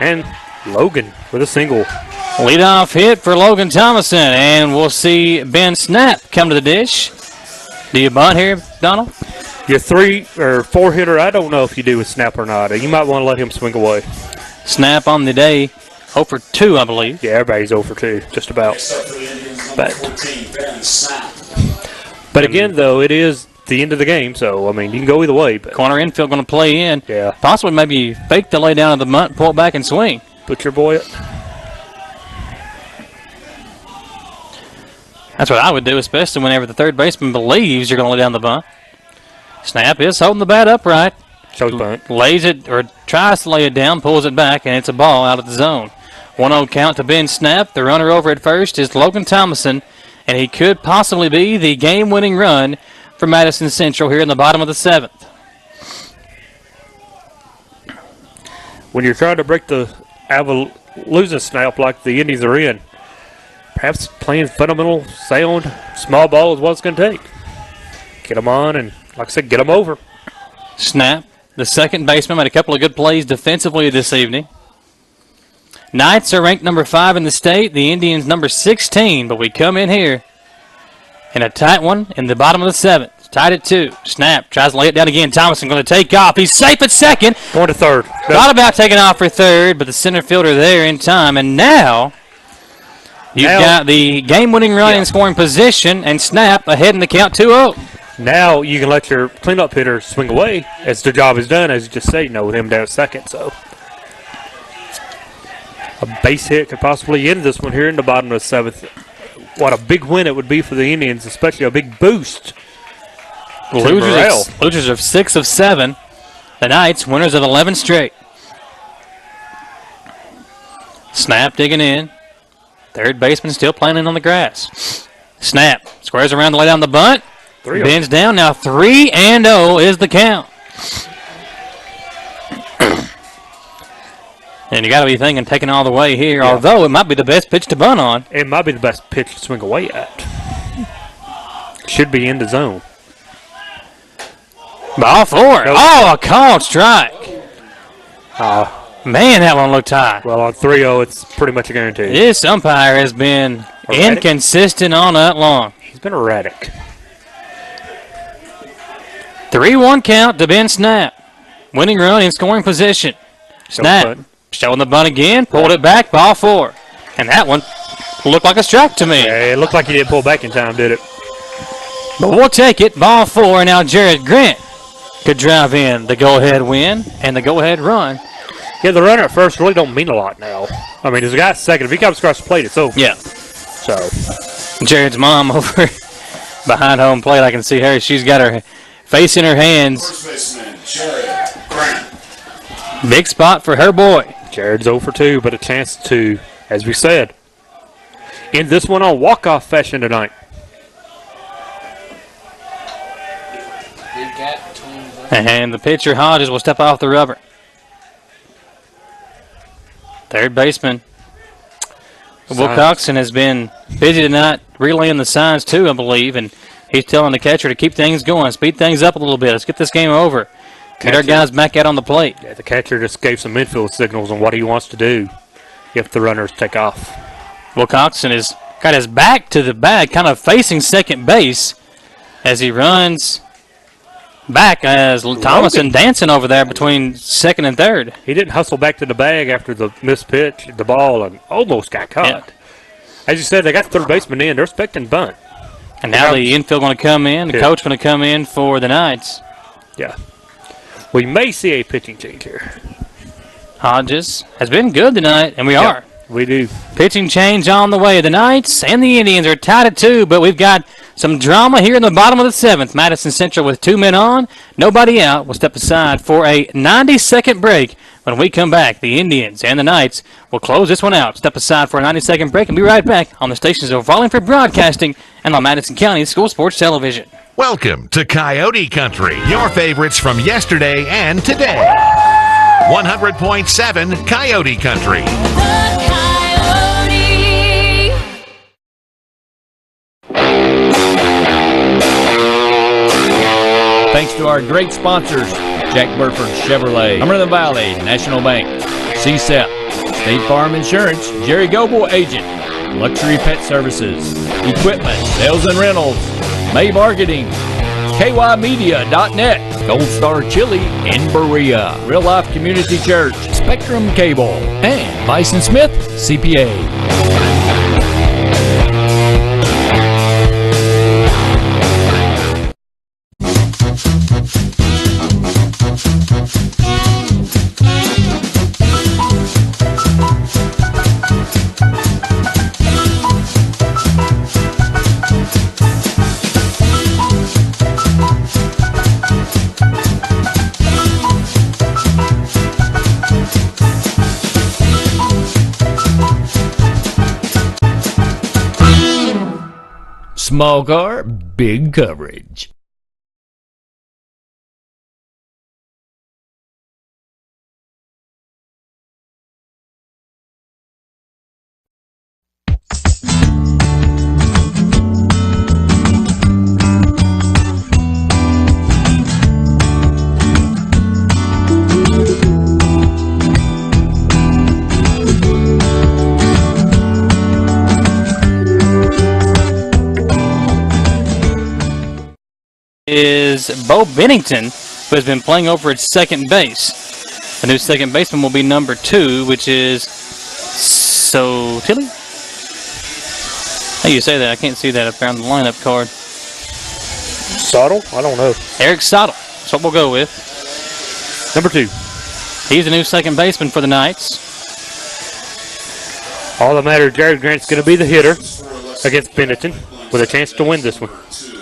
Speaker 3: And Logan with a single.
Speaker 4: Leadoff hit for Logan Thomason, and we'll see Ben Snap come to the dish. Do you bunt here, Donald?
Speaker 3: Your 3 or 4 hitter, I don't know if you do with Snap or not. You might want to let him swing away.
Speaker 4: Snap on the day 0 for 2, I believe.
Speaker 3: Yeah, everybody's 0 for 2, just about. But again, though, it is the end of the game, so, I mean, you can go either way. But
Speaker 4: corner infield going to play in.
Speaker 3: Yeah.
Speaker 4: Possibly maybe fake the lay down of the bunt, pull it back and swing.
Speaker 3: Put your boy up.
Speaker 4: That's what I would do, especially whenever the third baseman believes you're going to lay down the bunt. Snap is holding the bat upright.
Speaker 3: Shows bunt.
Speaker 4: Lays it, or tries to lay it down, pulls it back, and it's a ball out of the zone. 1-0 count to Ben Snap. The runner over at first is Logan Thomason, and he could possibly be the game-winning run for Madison Central here in the bottom of the 7th.
Speaker 3: When you're trying to break the losing snap like the Indians are in, perhaps playing fundamental, sound, small ball is what it's going to take. Get them on and, like I said, get them over.
Speaker 4: Snap, the second baseman, made a couple of good plays defensively this evening. Knights are ranked number 5 in the state. The Indians number 16, but we come in here in a tight one in the bottom of the 7th. Tied at 2. Snap tries to lay it down again. Thomason going to take off. He's safe at second.
Speaker 3: Going to third.
Speaker 4: Thought about taking off for third, but the center fielder there in time. And now you've got the game-winning run in scoring position, and Snap ahead in the count 2-0.
Speaker 3: Now you can let your cleanup hitter swing away as the job is done, as you just say, with him down at second. So a base hit could possibly end this one here in the bottom of the 7th. What a big win it would be for the Indians, especially a big boost.
Speaker 4: Losers of 6 of 7. The Knights, winners of 11 straight. Snap digging in. Third baseman still playing in on the grass. Snap squares around to lay down the bunt. Bends down. Now 3-0 is the count. And you got to be thinking taking all the way here, although it might be the best pitch to bunt on.
Speaker 3: It might be the best pitch to swing away at. Should be in the zone.
Speaker 4: Ball 4. Oh, a called strike. Man, that one looked high.
Speaker 3: Well, on 3-0, it's pretty much a guarantee.
Speaker 4: This umpire has been inconsistent all night long.
Speaker 3: He's been erratic.
Speaker 4: 3-1 count to Ben Snap. Winning run in scoring position. Snap showing the bunt again, pulled it back, ball 4. And that one looked like a strike to me.
Speaker 3: Yeah, it looked like he didn't pull back in time, did it?
Speaker 4: But we'll take it. Ball 4, and now Jared Grant could drive in the go-ahead win and the go-ahead run.
Speaker 3: Yeah, the runner at first really don't mean a lot now. I mean, there's a guy at second. If he comes across the plate, it's over.
Speaker 4: Yeah.
Speaker 3: So
Speaker 4: Jared's mom over behind home plate, I can see her. She's got her face in her hands.
Speaker 5: First baseman, Jared Grant.
Speaker 4: Big spot for her boy.
Speaker 3: Jared's 0 for 2, but a chance to, as we said, end this one on walk-off fashion tonight.
Speaker 4: And the pitcher, Hodges, will step off the rubber. Third baseman, Wilcoxon, has been busy tonight relaying the signs too, I believe, and he's telling the catcher to keep things going, speed things up a little bit. Let's get this game over. Get our guys back out on the plate.
Speaker 3: Yeah, the catcher just gave some infield signals on what he wants to do if the runners take off.
Speaker 4: Wilcoxon has got his back to the bag, kind of facing second base as he runs back as Thomason dancing over there between second and third.
Speaker 3: He didn't hustle back to the bag after the missed pitch, the ball, and almost got caught.
Speaker 4: Yeah.
Speaker 3: As you said, they got the third baseman in. They're expecting bunt.
Speaker 4: And now the infield going to come in. The coach going to come in for the Knights.
Speaker 3: Yeah. We may see a pitching change here.
Speaker 4: Hodges has been good tonight, and we are.
Speaker 3: We do.
Speaker 4: Pitching change on the way. The Knights and the Indians are tied at 2, but we've got some drama here in the bottom of the 7th. Madison Central with 2 men on, nobody out. We'll step aside for a 90-second break. When we come back, the Indians and the Knights will close this one out. Step aside for a 90-second break and be right back on the stations of Wallingford Broadcasting and on Madison County School Sports Television.
Speaker 2: Welcome to Coyote Country, your favorites from yesterday and today. 100.7 Coyote Country.
Speaker 1: Thanks to our great sponsors, Jack Burford Chevrolet, Cumberland Valley National Bank, CSEP, State Farm Insurance, Jerry Goble Agent, Luxury Pet Services, Equipment, Sales and Rentals, May Marketing, KYmedia.net, Gold Star Chili in Berea, Real Life Community Church, Spectrum Cable, and Bison Smith CPA. Small car, big coverage.
Speaker 4: Is Bo Bennington, who has been playing over at second base. The new second baseman will be number 2, which is Tilly? How do you say that? I can't see that up there on the lineup card.
Speaker 3: Sottle? I don't know.
Speaker 4: Eric Sottle. That's what we'll go with.
Speaker 3: Number 2.
Speaker 4: He's the new second baseman for the Knights.
Speaker 3: All that matters, Jared Grant's going to be the hitter against Bennington with a chance to win this one.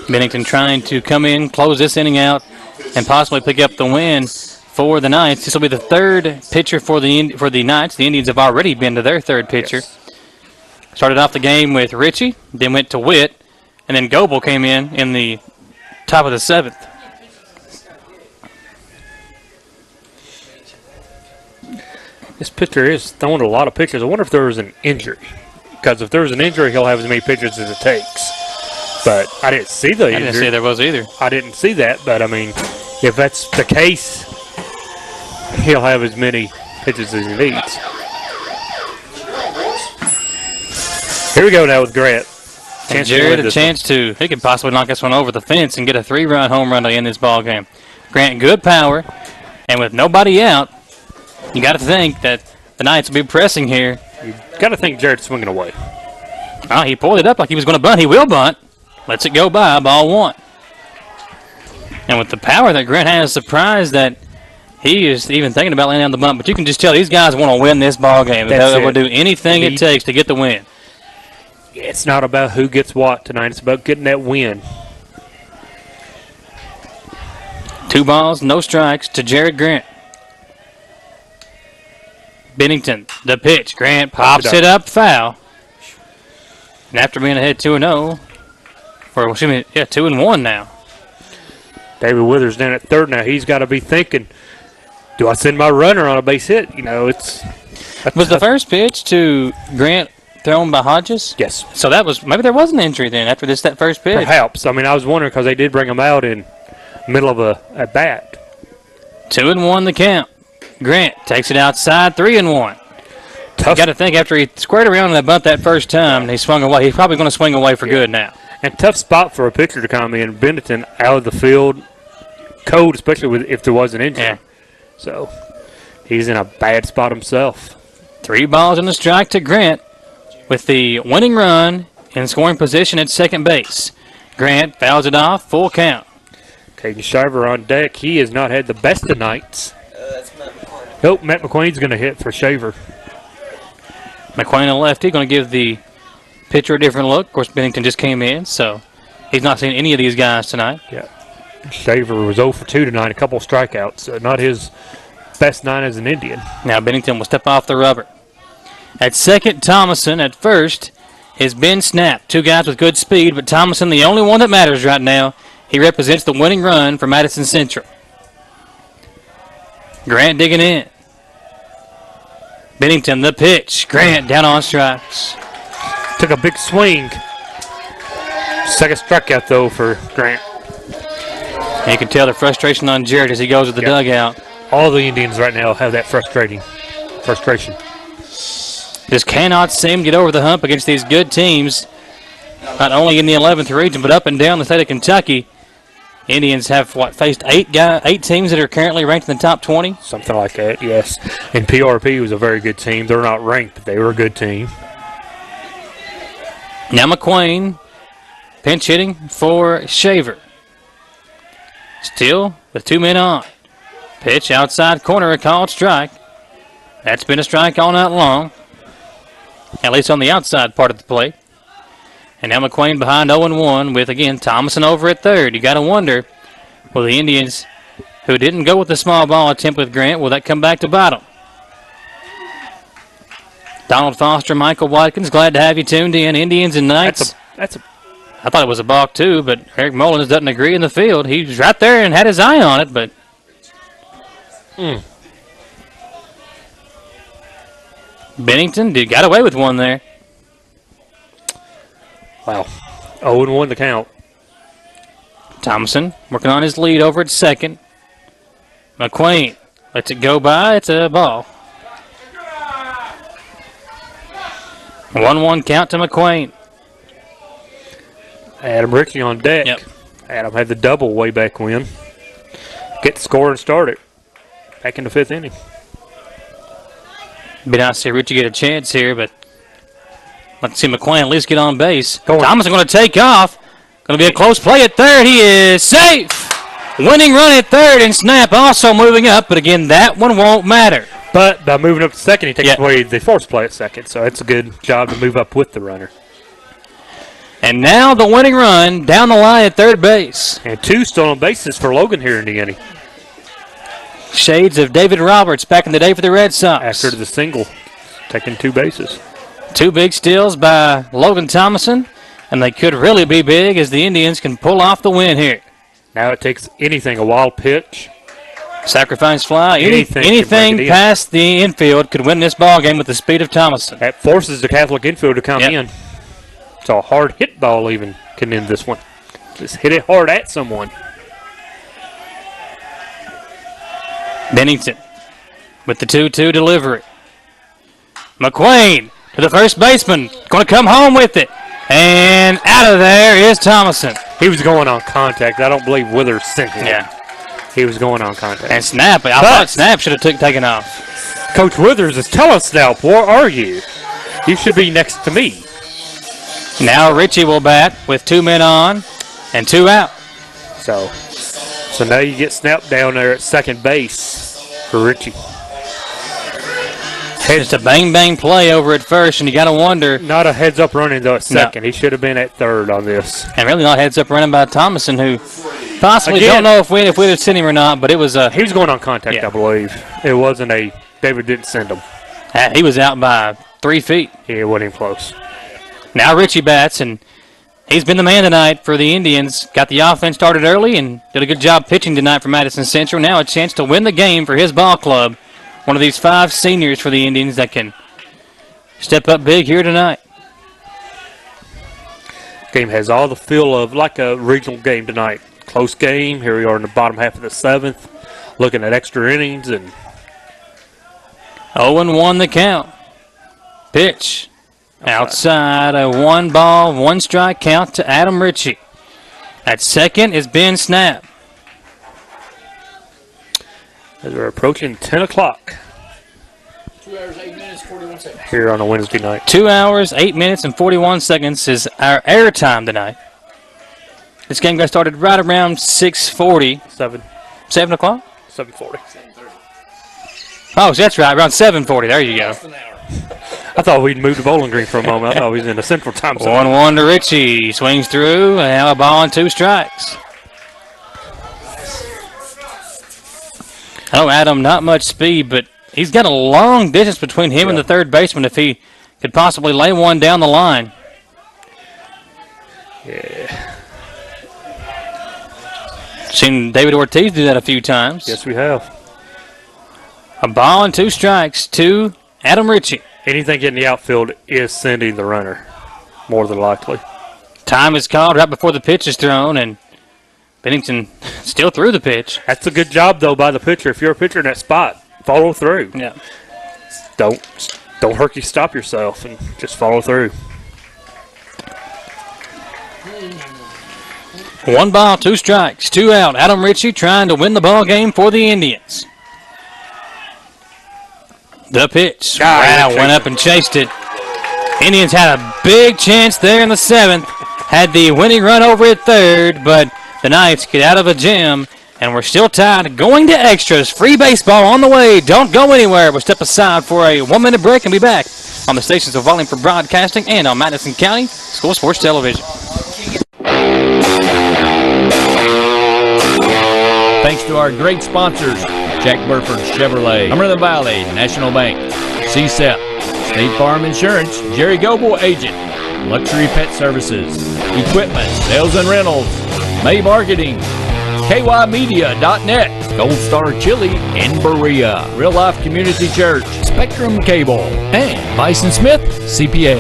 Speaker 4: Bennington trying to come in, close this inning out, and possibly pick up the win for the Knights. This will be the third pitcher for the Knights. The Indians have already been to their third pitcher. Yes. Started off the game with Ritchie, then went to Witt, and then Goebel came in the top of the 7th.
Speaker 3: This pitcher is throwing a lot of pitches. I wonder if there was an injury. Because if there was an injury, he'll have as many pitches as it takes. But I didn't see the injury.
Speaker 4: I didn't say there was either.
Speaker 3: I didn't see that, but I mean, if that's the case, he'll have as many pitches as he needs. Here we go now with Grant.
Speaker 4: And Jared a chance to, he could possibly knock this one over the fence and get a 3-run home run to end this ball game. Grant, good power, and with nobody out, you got to think that the Knights will be pressing here.
Speaker 3: You got to think Jared's swinging away.
Speaker 4: Oh, he pulled it up like he was going to bunt. He will bunt. Lets it go by, ball 1. And with the power that Grant has, surprised that he is even thinking about laying down the bunt. But you can just tell these guys want to win this ball game. They will do anything it takes to get the win.
Speaker 3: It's not about who gets what tonight. It's about getting that win.
Speaker 4: 2 balls, no strikes to Jared Grant. Bennington, the pitch. Grant pops it up foul. And after being ahead 2-0, or excuse me, 2-1 now.
Speaker 3: David Withers down at third now. He's got to be thinking, do I send my runner on a base hit? You know, it's...
Speaker 4: Was the first pitch to Grant thrown by Hodges?
Speaker 3: Yes.
Speaker 4: So that was, maybe there was an injury then after that first pitch.
Speaker 3: Perhaps. I mean, I was wondering because they did bring him out in the middle of a bat.
Speaker 4: 2-1 the count. Grant takes it outside, 3-1. You got to think after he squared around in that bunt that first time, he swung away. He's probably going to swing away for good now.
Speaker 3: And tough spot for a pitcher to come in. Bennington out of the field, cold, especially if there was an injury. Yeah. So he's in a bad spot himself.
Speaker 4: 3 balls and a strike to Grant with the winning run in scoring position at second base. Grant fouls it off, full count.
Speaker 3: Caden Shiver on deck. He has not had the best of nights.
Speaker 11: That's Matt McQueen.
Speaker 3: Nope, Matt McQueen's going to hit for Shaver.
Speaker 4: McQueen a lefty, going to give the pitcher a different look. Of course, Bennington just came in, so he's not seen any of these guys tonight.
Speaker 3: Yeah. Shaver was 0 for 2 tonight, a couple of strikeouts. Not his best night as an Indian.
Speaker 4: Now Bennington will step off the rubber. At second, Thomason. At first is Ben Snap. 2 guys with good speed, but Thomason the only one that matters right now. He represents the winning run for Madison Central. Grant digging in. Bennington, the pitch. Grant down on strikes.
Speaker 3: Took a big swing. Second strikeout, though, for Grant.
Speaker 4: And you can tell the frustration on Jared as he goes to the dugout.
Speaker 3: All the Indians right now have that frustration.
Speaker 4: Just cannot seem to get over the hump against these good teams, not only in the 11th region, but up and down the state of Kentucky. Indians have, faced 8 teams that are currently ranked in the top 20?
Speaker 3: Something like that, yes. And PRP was a very good team. They're not ranked, but they were a good team.
Speaker 4: Now McQueen, pinch hitting for Shaver. Still with 2 men on. Pitch outside corner, a called strike. That's been a strike all night long, at least on the outside part of the plate. And now McQueen behind 0-1 with, again, Thomason over at third. You got to wonder, will the Indians, who didn't go with the small ball attempt with Grant, will that come back to bite them? Donald Foster, Michael Watkins, glad to have you tuned in. Indians and Knights. I thought it was a balk too, but Eric Mullins doesn't agree in the field. He was right there and had his eye on it, but... Bennington got away with one there.
Speaker 3: Wow. 0-1 the count.
Speaker 4: Thomason working on his lead over at second. McQueen lets it go by. It's a ball. 1-1 count to McQueen.
Speaker 3: Adam Ritchie on deck.
Speaker 4: Yep.
Speaker 3: Adam had the double way back when. Get the score and start it. Back in the 5th inning.
Speaker 4: Be nice to see Ritchie get a chance here, but let's see McQueen at least get on base. Thomason going to take off. Going to be a close play at third. He is safe. Winning run at third, and Snap also moving up, but again, that one won't matter.
Speaker 3: But by moving up to second, he takes away the force play at second, so it's a good job to move up with the runner.
Speaker 4: And now the winning run down the line at third base.
Speaker 3: And 2 stolen bases for Logan here in the inning.
Speaker 4: Shades of David Roberts back in the day for the Red Sox.
Speaker 3: After the single, taking 2 bases.
Speaker 4: 2 big steals by Logan Thomason, and they could really be big as the Indians can pull off the win here.
Speaker 3: Now it takes anything, a wild pitch.
Speaker 4: Sacrifice fly, anything
Speaker 3: in.
Speaker 4: past the infield could win this ball game with the speed of Thomason.
Speaker 3: That forces the Catholic infield to come in. So a hard hit ball even can end this one. Just hit it hard at someone.
Speaker 4: Bennington with the 2-2 delivery. McQueen to the first baseman. Going to come home with it. And out of there is Thomason.
Speaker 3: He was going on contact. I don't believe Withers sent him.
Speaker 4: Yeah.
Speaker 3: He was going on contact.
Speaker 4: And Snap, I thought Snap should have taken off.
Speaker 3: Coach Withers is telling us now, where are you? You should be next to me.
Speaker 4: Now Ritchie will bat with 2 men on and 2 out.
Speaker 3: So now you get Snap down there at second base for Ritchie.
Speaker 4: Just a bang-bang play over at first, and you got to wonder.
Speaker 3: Not a heads-up running, though, at second. No. He should have been at third on this.
Speaker 4: And really not heads-up running by Thomason, who possibly don't know if we'd have sent him or not, but it was a...
Speaker 3: He was going on contact, I believe. It wasn't a... David didn't send him.
Speaker 4: He was out by 3 feet.
Speaker 3: He wasn't even close.
Speaker 4: Now Ritchie bats, and he's been the man tonight for the Indians. Got the offense started early and did a good job pitching tonight for Madison Central. Now a chance to win the game for his ball club. One of these 5 seniors for the Indians that can step up big here tonight.
Speaker 3: Game has all the feel of like a regional game tonight. Close game. Here we are in the bottom half of the 7th. Looking at extra innings. And
Speaker 4: 0-1 the count. Pitch. Outside a 1-ball, 1-strike count to Adam Ritchie. At second is Ben Snap.
Speaker 3: As we're approaching 10 o'clock.
Speaker 11: 2 hours, 8 minutes, 41 seconds.
Speaker 3: Here on a Wednesday night.
Speaker 4: 2 hours, 8 minutes, and 41 seconds is our air time tonight. This game got started right around 6:40. 7 o'clock?
Speaker 3: 7:40.
Speaker 11: 7:30.
Speaker 4: Oh, so that's right, around 7:40. There you go.
Speaker 3: I thought we'd moved to Bowling Green for a moment. I thought we was in the Central Time Zone.
Speaker 4: 1-1 to Ritchie. Swings through, and now a ball and 2 strikes. Oh, Adam, not much speed, but he's got a long distance between him and the third baseman if he could possibly lay one down the line.
Speaker 3: Yeah.
Speaker 4: Seen David Ortiz do that a few times.
Speaker 3: Yes, we have.
Speaker 4: A ball and 2 strikes to Adam Ritchie.
Speaker 3: Anything in the outfield is sending the runner, more than likely.
Speaker 4: Time is called right before the pitch is thrown, and Bennington still threw the pitch.
Speaker 3: That's a good job, though, by the pitcher. If you're a pitcher in that spot, follow through.
Speaker 4: Yeah.
Speaker 3: Don't herky stop yourself and just follow through.
Speaker 4: 1 ball, 2 strikes, 2 out. Adam Ritchie trying to win the ball game for the Indians. The pitch. Wow, went up and chased it. Indians had a big chance there in the 7th. Had the winning run over at 3rd, but the Knights get out of the gym, and we're still tied. Going to extras. Free baseball on the way. Don't go anywhere. We'll step aside for a 1-minute break and be back on the stations of Wallingford Broadcasting and on Madison County School Sports Television.
Speaker 1: Thanks to our great sponsors, Jack Burford Chevrolet, Cumberland Valley National Bank, CSEP, State Farm Insurance, Jerry Goble Agent, Luxury Pet Services, Equipment, Sales and Rentals, May Marketing, KYmedia.net, Gold Star Chili in Berea, Real Life Community Church, Spectrum Cable, and Bison Smith CPA.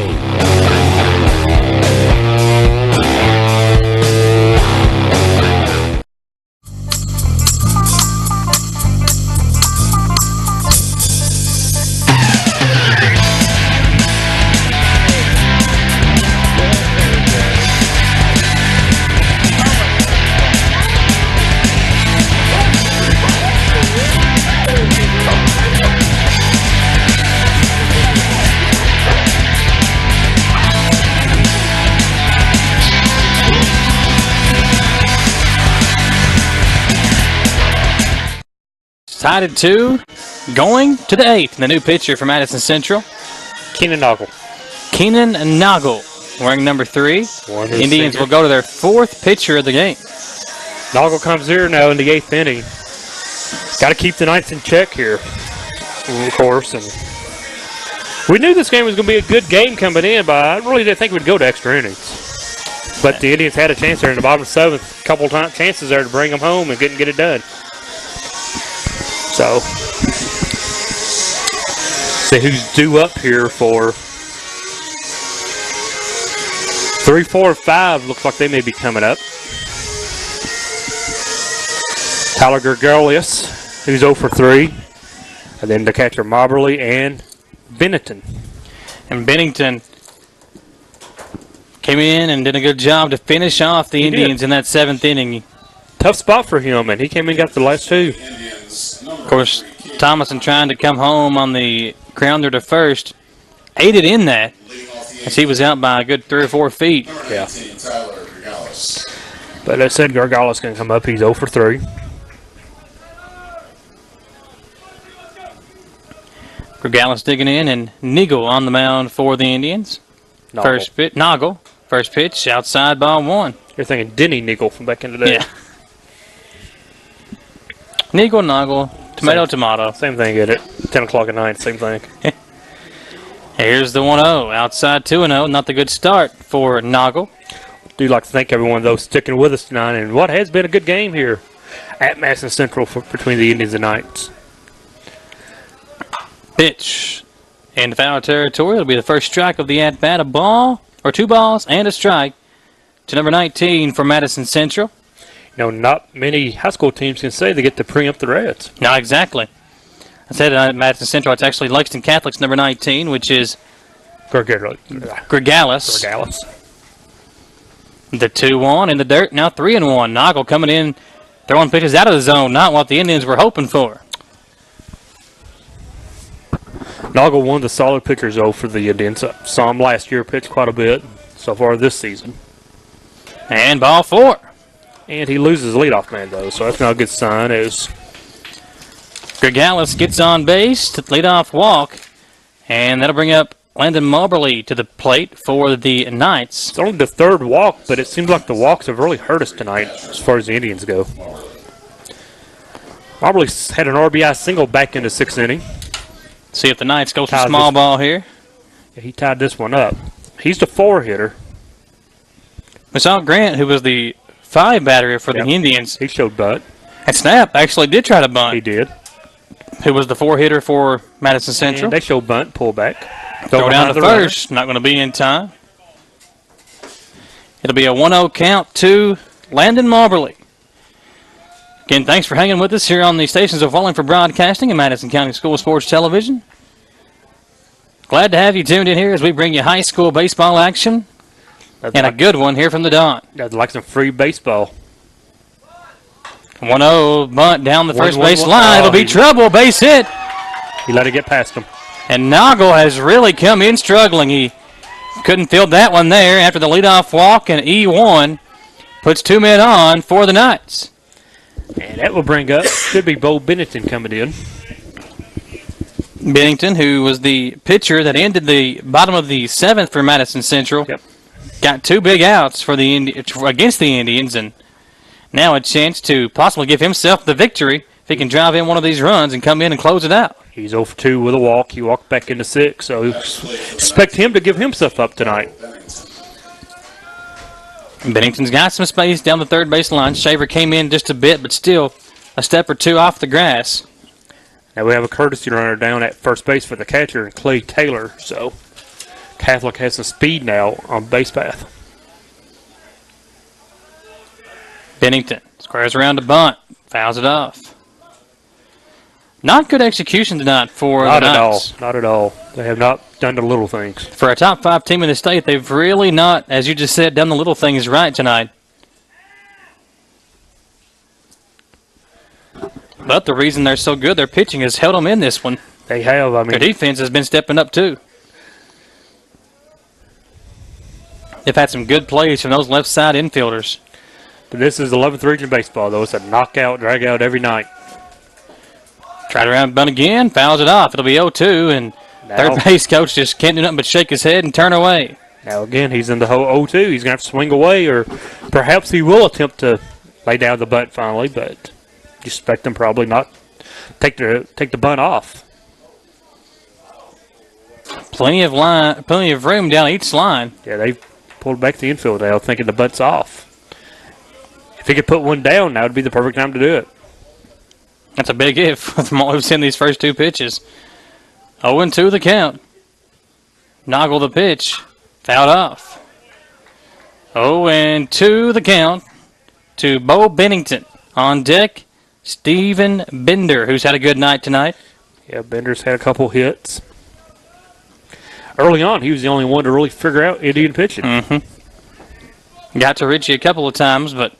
Speaker 4: Tied at 2, going to the 8th. And the new pitcher for Madison Central,
Speaker 3: Keenan Noggle.
Speaker 4: Keenan Noggle, wearing number 3. Indians will go to their 4th pitcher of the game.
Speaker 3: Noggle comes here now in the 8th inning. Got to keep the Knights in check here, of course. And we knew this game was going to be a good game coming in, but I really didn't think we'd go to extra innings. But the Indians had a chance there in the bottom of the 7th. A couple of chances there to bring them home and couldn't get it done. So, see who's due up here for 3, 4, 5. Looks like they may be coming up. Tyler Gregorius, who's 0 for 3. And then the catcher Moberly and Bennington.
Speaker 4: And Bennington came in and did a good job to finish off the Indians in that 7th inning.
Speaker 3: Tough spot for him, and he came in and got the last 2.
Speaker 4: Of course, Thomason trying to come home on the grounder to first, aided in that as he was out by a good 3 or 4 feet.
Speaker 3: Yeah. But I said Gargalis going to come up. He's 0 for 3.
Speaker 4: Gargalis digging in, and Nigel on the mound for the Indians. Noggle. First pitch, outside, ball 1.
Speaker 3: You're thinking Denny Nigel from back in the day.
Speaker 4: Yeah. Nigel, Noggle, tomato.
Speaker 3: Same thing, get it. 10 o'clock at night, same thing.
Speaker 4: Here's the 1-0. Outside 2-0. Not the good start for Noggle.
Speaker 3: Do like to thank everyone, though, sticking with us tonight and what has been a good game here at Madison Central between the Indians and Knights.
Speaker 4: Pitch in foul territory. It'll be the first strike of the at-bat. A ball, or 2 balls, and a strike to number 19 for Madison Central.
Speaker 3: You know, not many high school teams can say they get to preempt the Reds.
Speaker 4: No, exactly. I said at Madison Central, it's actually Lexington Catholic's number 19, which is Gregalis. The 2-1 in the dirt, now 3-1. Noggle coming in, throwing pitches out of the zone, not what the Indians were hoping for.
Speaker 3: Noggle, one of the solid pitchers, though, for the Indians. Saw him last year pitch quite a bit so far this season.
Speaker 4: And ball 4.
Speaker 3: And he loses leadoff man, though, so that's not a good sign. As
Speaker 4: Gregalis gets on base to leadoff walk, and that'll bring up Landon Moberly to the plate for the Knights.
Speaker 3: It's only the 3rd walk, but it seems like the walks have really hurt us tonight as far as the Indians go. Moberly's had an RBI single back in the 6th inning.
Speaker 4: See if the Knights go some small ball here.
Speaker 3: Yeah, he tied this one up. He's the 4 hitter.
Speaker 4: We saw Grant, who was the 5 batter for the Indians.
Speaker 3: He showed bunt.
Speaker 4: And Snap actually did try to bunt.
Speaker 3: He did.
Speaker 4: Who was the 4 hitter for Madison Central.
Speaker 3: And they showed bunt, pull back.
Speaker 4: Throw down to first. Not going to be in time. It'll be a 1-0 count to Landon Moberly. Again, thanks for hanging with us here on the stations of Wallingford Broadcasting and Madison County School Sports Television. Glad to have you tuned in here as we bring you high school baseball action. And a good one here from the Don.
Speaker 3: That's like some free baseball.
Speaker 4: 1-0 bunt down the first base line. It'll be trouble. Base hit.
Speaker 3: He let it get past him.
Speaker 4: And Noggle has really come in struggling. He couldn't field that one there after the leadoff walk, and E1 puts 2 men on for the Knights.
Speaker 3: And that will bring up, should be Bo Bennington coming in.
Speaker 4: Bennington, who was the pitcher that ended the bottom of the 7th for Madison Central, got 2 big outs for against the Indians, and now a chance to possibly give himself the victory if he can drive in one of these runs and come in and close it out.
Speaker 3: He's 0 for 2 with a walk. He walked back into 6, so expect him to give himself up tonight.
Speaker 4: Bennington's got some space down the third base line. Shaver came in just a bit, but still a step or 2 off the grass.
Speaker 3: Now we have a courtesy runner down at first base for the catcher, and Clay Taylor, so Catholic has some speed now on base path.
Speaker 4: Bennington squares around to bunt, fouls it off. Not good execution tonight for the Knights.
Speaker 3: Not at all. They have not done the little things.
Speaker 4: For a top 5 team in the state, they've really not, as you just said, done the little things right tonight. But the reason they're so good, their pitching has held them in this one.
Speaker 3: They have. I mean,
Speaker 4: their defense has been stepping up too. They've had some good plays from those left side infielders.
Speaker 3: But this is 11th region baseball, though. It's a knockout, drag out every night.
Speaker 4: Tried around bunt again, fouls it off. It'll be 0-2, and third base coach just can't do nothing but shake his head and turn away.
Speaker 3: Now again, he's in the 0-2. He's going to have to swing away, or perhaps he will attempt to lay down the bunt finally, but you expect him probably not take the bunt off.
Speaker 4: Plenty of room down each line.
Speaker 3: Yeah, they pulled back the infield now, thinking the bunt's off. If he could put one down, that would be the perfect time to do it.
Speaker 4: That's a big if from what we've seen these first 2 pitches. 0-2 the count. Noggle the pitch. Fouled off. 0-2 the count to Bo Bennington. On deck, Stephen Bender, who's had a good night tonight.
Speaker 3: Yeah, Bender's had a couple hits. Early on, he was the only one to really figure out Indian pitching.
Speaker 4: Got to Richie a couple of times, but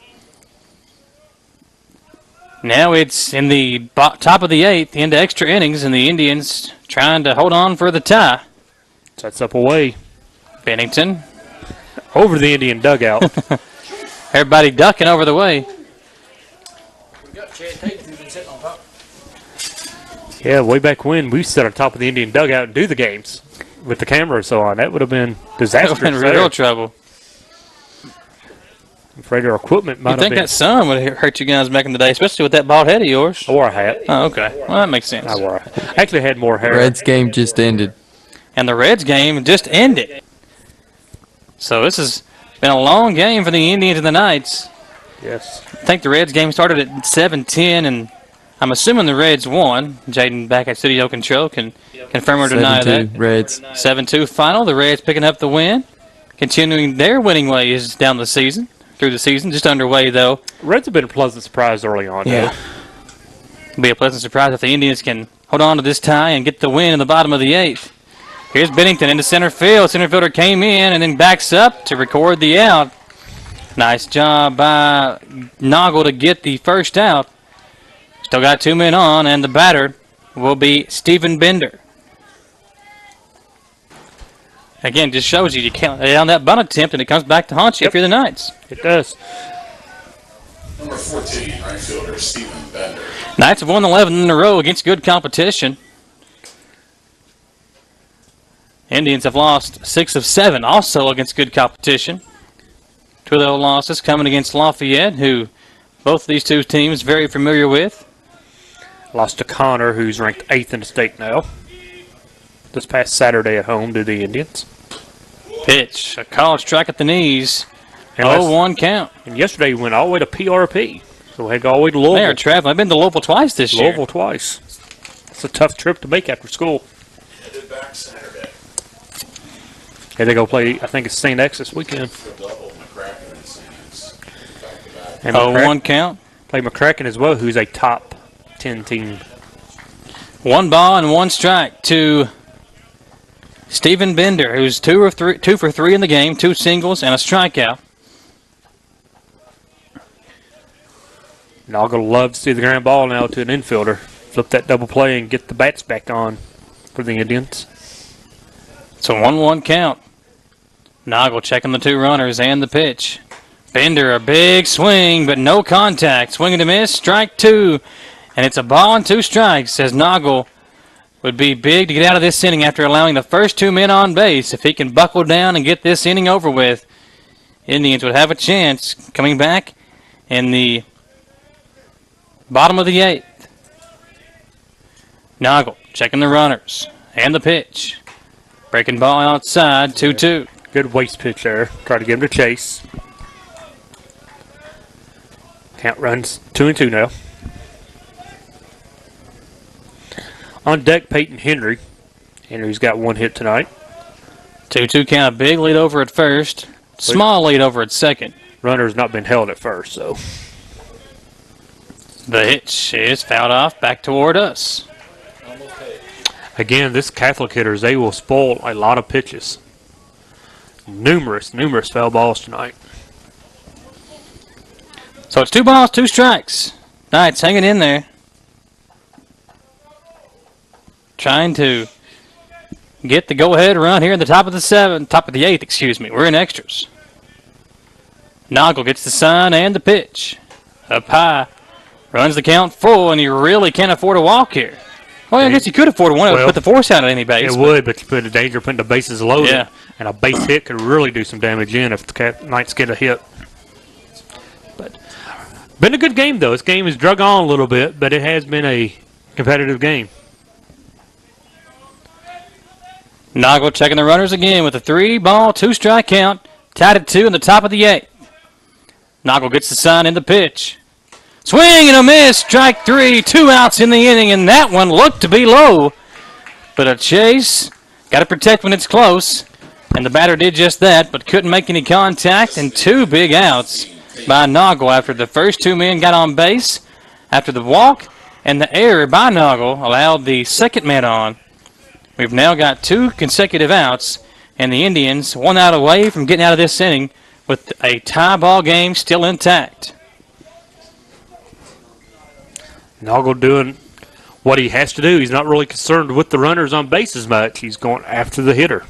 Speaker 4: now it's in the top of the 8th, into extra innings, and the Indians trying to hold on for the tie.
Speaker 3: Sets up away.
Speaker 4: Bennington.
Speaker 3: Over the Indian dugout.
Speaker 4: Everybody ducking over the way.
Speaker 3: Yeah, way back when, we sat on top of the Indian dugout and do the games with the camera and so on. That would have been disastrous.
Speaker 4: That would have been real trouble.
Speaker 3: I'm afraid our equipment might have been.
Speaker 4: You think that sun would have hurt you guys back in the day, especially with that bald head of yours?
Speaker 3: I wore a hat.
Speaker 4: Oh, okay. Well, that makes sense.
Speaker 3: I wore a hat. I actually had more hair.
Speaker 13: Reds game just ended.
Speaker 4: And the Reds game just ended. So this has been a long game for the Indians and the Knights.
Speaker 3: Yes.
Speaker 4: I think the Reds game started at 7:10, and I'm assuming the Reds won. Jaden back at Studio Control can confirm or deny that.
Speaker 13: Reds.
Speaker 4: 7-2 final. The Reds picking up the win, continuing their winning ways down the season. Through the season, just underway though.
Speaker 3: Reds have been a pleasant surprise early on.
Speaker 4: Yeah. It'll be a pleasant surprise if the Indians can hold on to this tie and get the win in the bottom of the 8th. Here's Bennington into center field. Center fielder came in and then backs up to record the out. Nice job by Noggle to get the first out. Still got 2 men on, and the batter will be Stephen Bender. Again, just shows you can't lay down that bunt attempt, and it comes back to haunt you if you're the Knights.
Speaker 3: It does.
Speaker 5: Number 14, right fielder, Stephen Bender.
Speaker 4: Knights have won 11 in a row against good competition. Indians have lost 6 of 7, also against good competition. 2 of those losses coming against Lafayette, who both of these 2 teams very familiar with.
Speaker 3: Lost to Connor, who's ranked 8th in the state now. This past Saturday at home to the Indians.
Speaker 4: Pitch, a called strike at the knees. 0-1 count.
Speaker 3: And yesterday he went all the way to PRP. So we had to go all the way to Louisville.
Speaker 4: They are traveling. I've been to Louisville twice this year.
Speaker 3: Louisville twice. It's a tough trip to make after school.
Speaker 5: Headed back Saturday.
Speaker 3: Yeah, they go play, I think it's St. X this weekend.
Speaker 4: And 0-1 count.
Speaker 3: Play McCracken as well, who's a top 10 team.
Speaker 4: 1 ball and 1 strike to Stephen Bender, who's 2 for 3 in the game, 2 singles and a strikeout.
Speaker 3: Noggle loves to see the ground ball now to an infielder. Flip that double play and get the bats back on for the Indians.
Speaker 4: It's a 1-1 count. Noggle checking the 2 runners and the pitch. Bender, a big swing, but no contact. Swing and a miss, strike 2. And it's a ball and 2 strikes, as Noggle would be big to get out of this inning after allowing the first 2 men on base. If he can buckle down and get this inning over with, Indians would have a chance coming back in the bottom of the 8th. Noggle checking the runners and the pitch. Breaking ball outside, 2-2.
Speaker 3: Good waste pitch there. Try to get him to chase. Count runs 2-2 now. On deck, Peyton Henry. Henry's got 1 hit tonight.
Speaker 4: 2-2 count. A big lead over at first. Small lead over at second.
Speaker 3: Runner's not been held at first, so.
Speaker 4: The hitch is fouled off back toward us.
Speaker 3: Again, this Catholic hitters, they will spoil a lot of pitches. Numerous foul balls tonight.
Speaker 4: So it's 2 balls, 2 strikes. Knights hanging in there. Trying to get the go-ahead run here in the top of the 8th, excuse me. We're in extras. Noggle gets the sign and the pitch. Up high. Runs the count full, and you really can't afford a walk here. Well, I guess you could afford one. It would put the force out at any base.
Speaker 3: It would, but you put in danger putting the bases loaded.
Speaker 4: Yeah.
Speaker 3: And a base hit could really do some damage in if the Knights get a hit. But been a good game, though. This game has drug on a little bit, but it has been a competitive game.
Speaker 4: Noggle checking the runners again with a 3-ball, 2-strike count. Tied at 2 in the top of the 8th. Noggle gets the sign in the pitch. Swing and a miss, strike 3, 2 outs in the inning, and that one looked to be low. But a chase, got to protect when it's close. And the batter did just that, but couldn't make any contact, and 2 big outs by Noggle after the first 2 men got on base. After the walk and the error by Noggle allowed the second man on. We've now got 2 consecutive outs, and the Indians 1 out away from getting out of this inning with a tie ball game still intact.
Speaker 3: Noggle doing what he has to do. He's not really concerned with the runners on base as much. He's going after the hitter.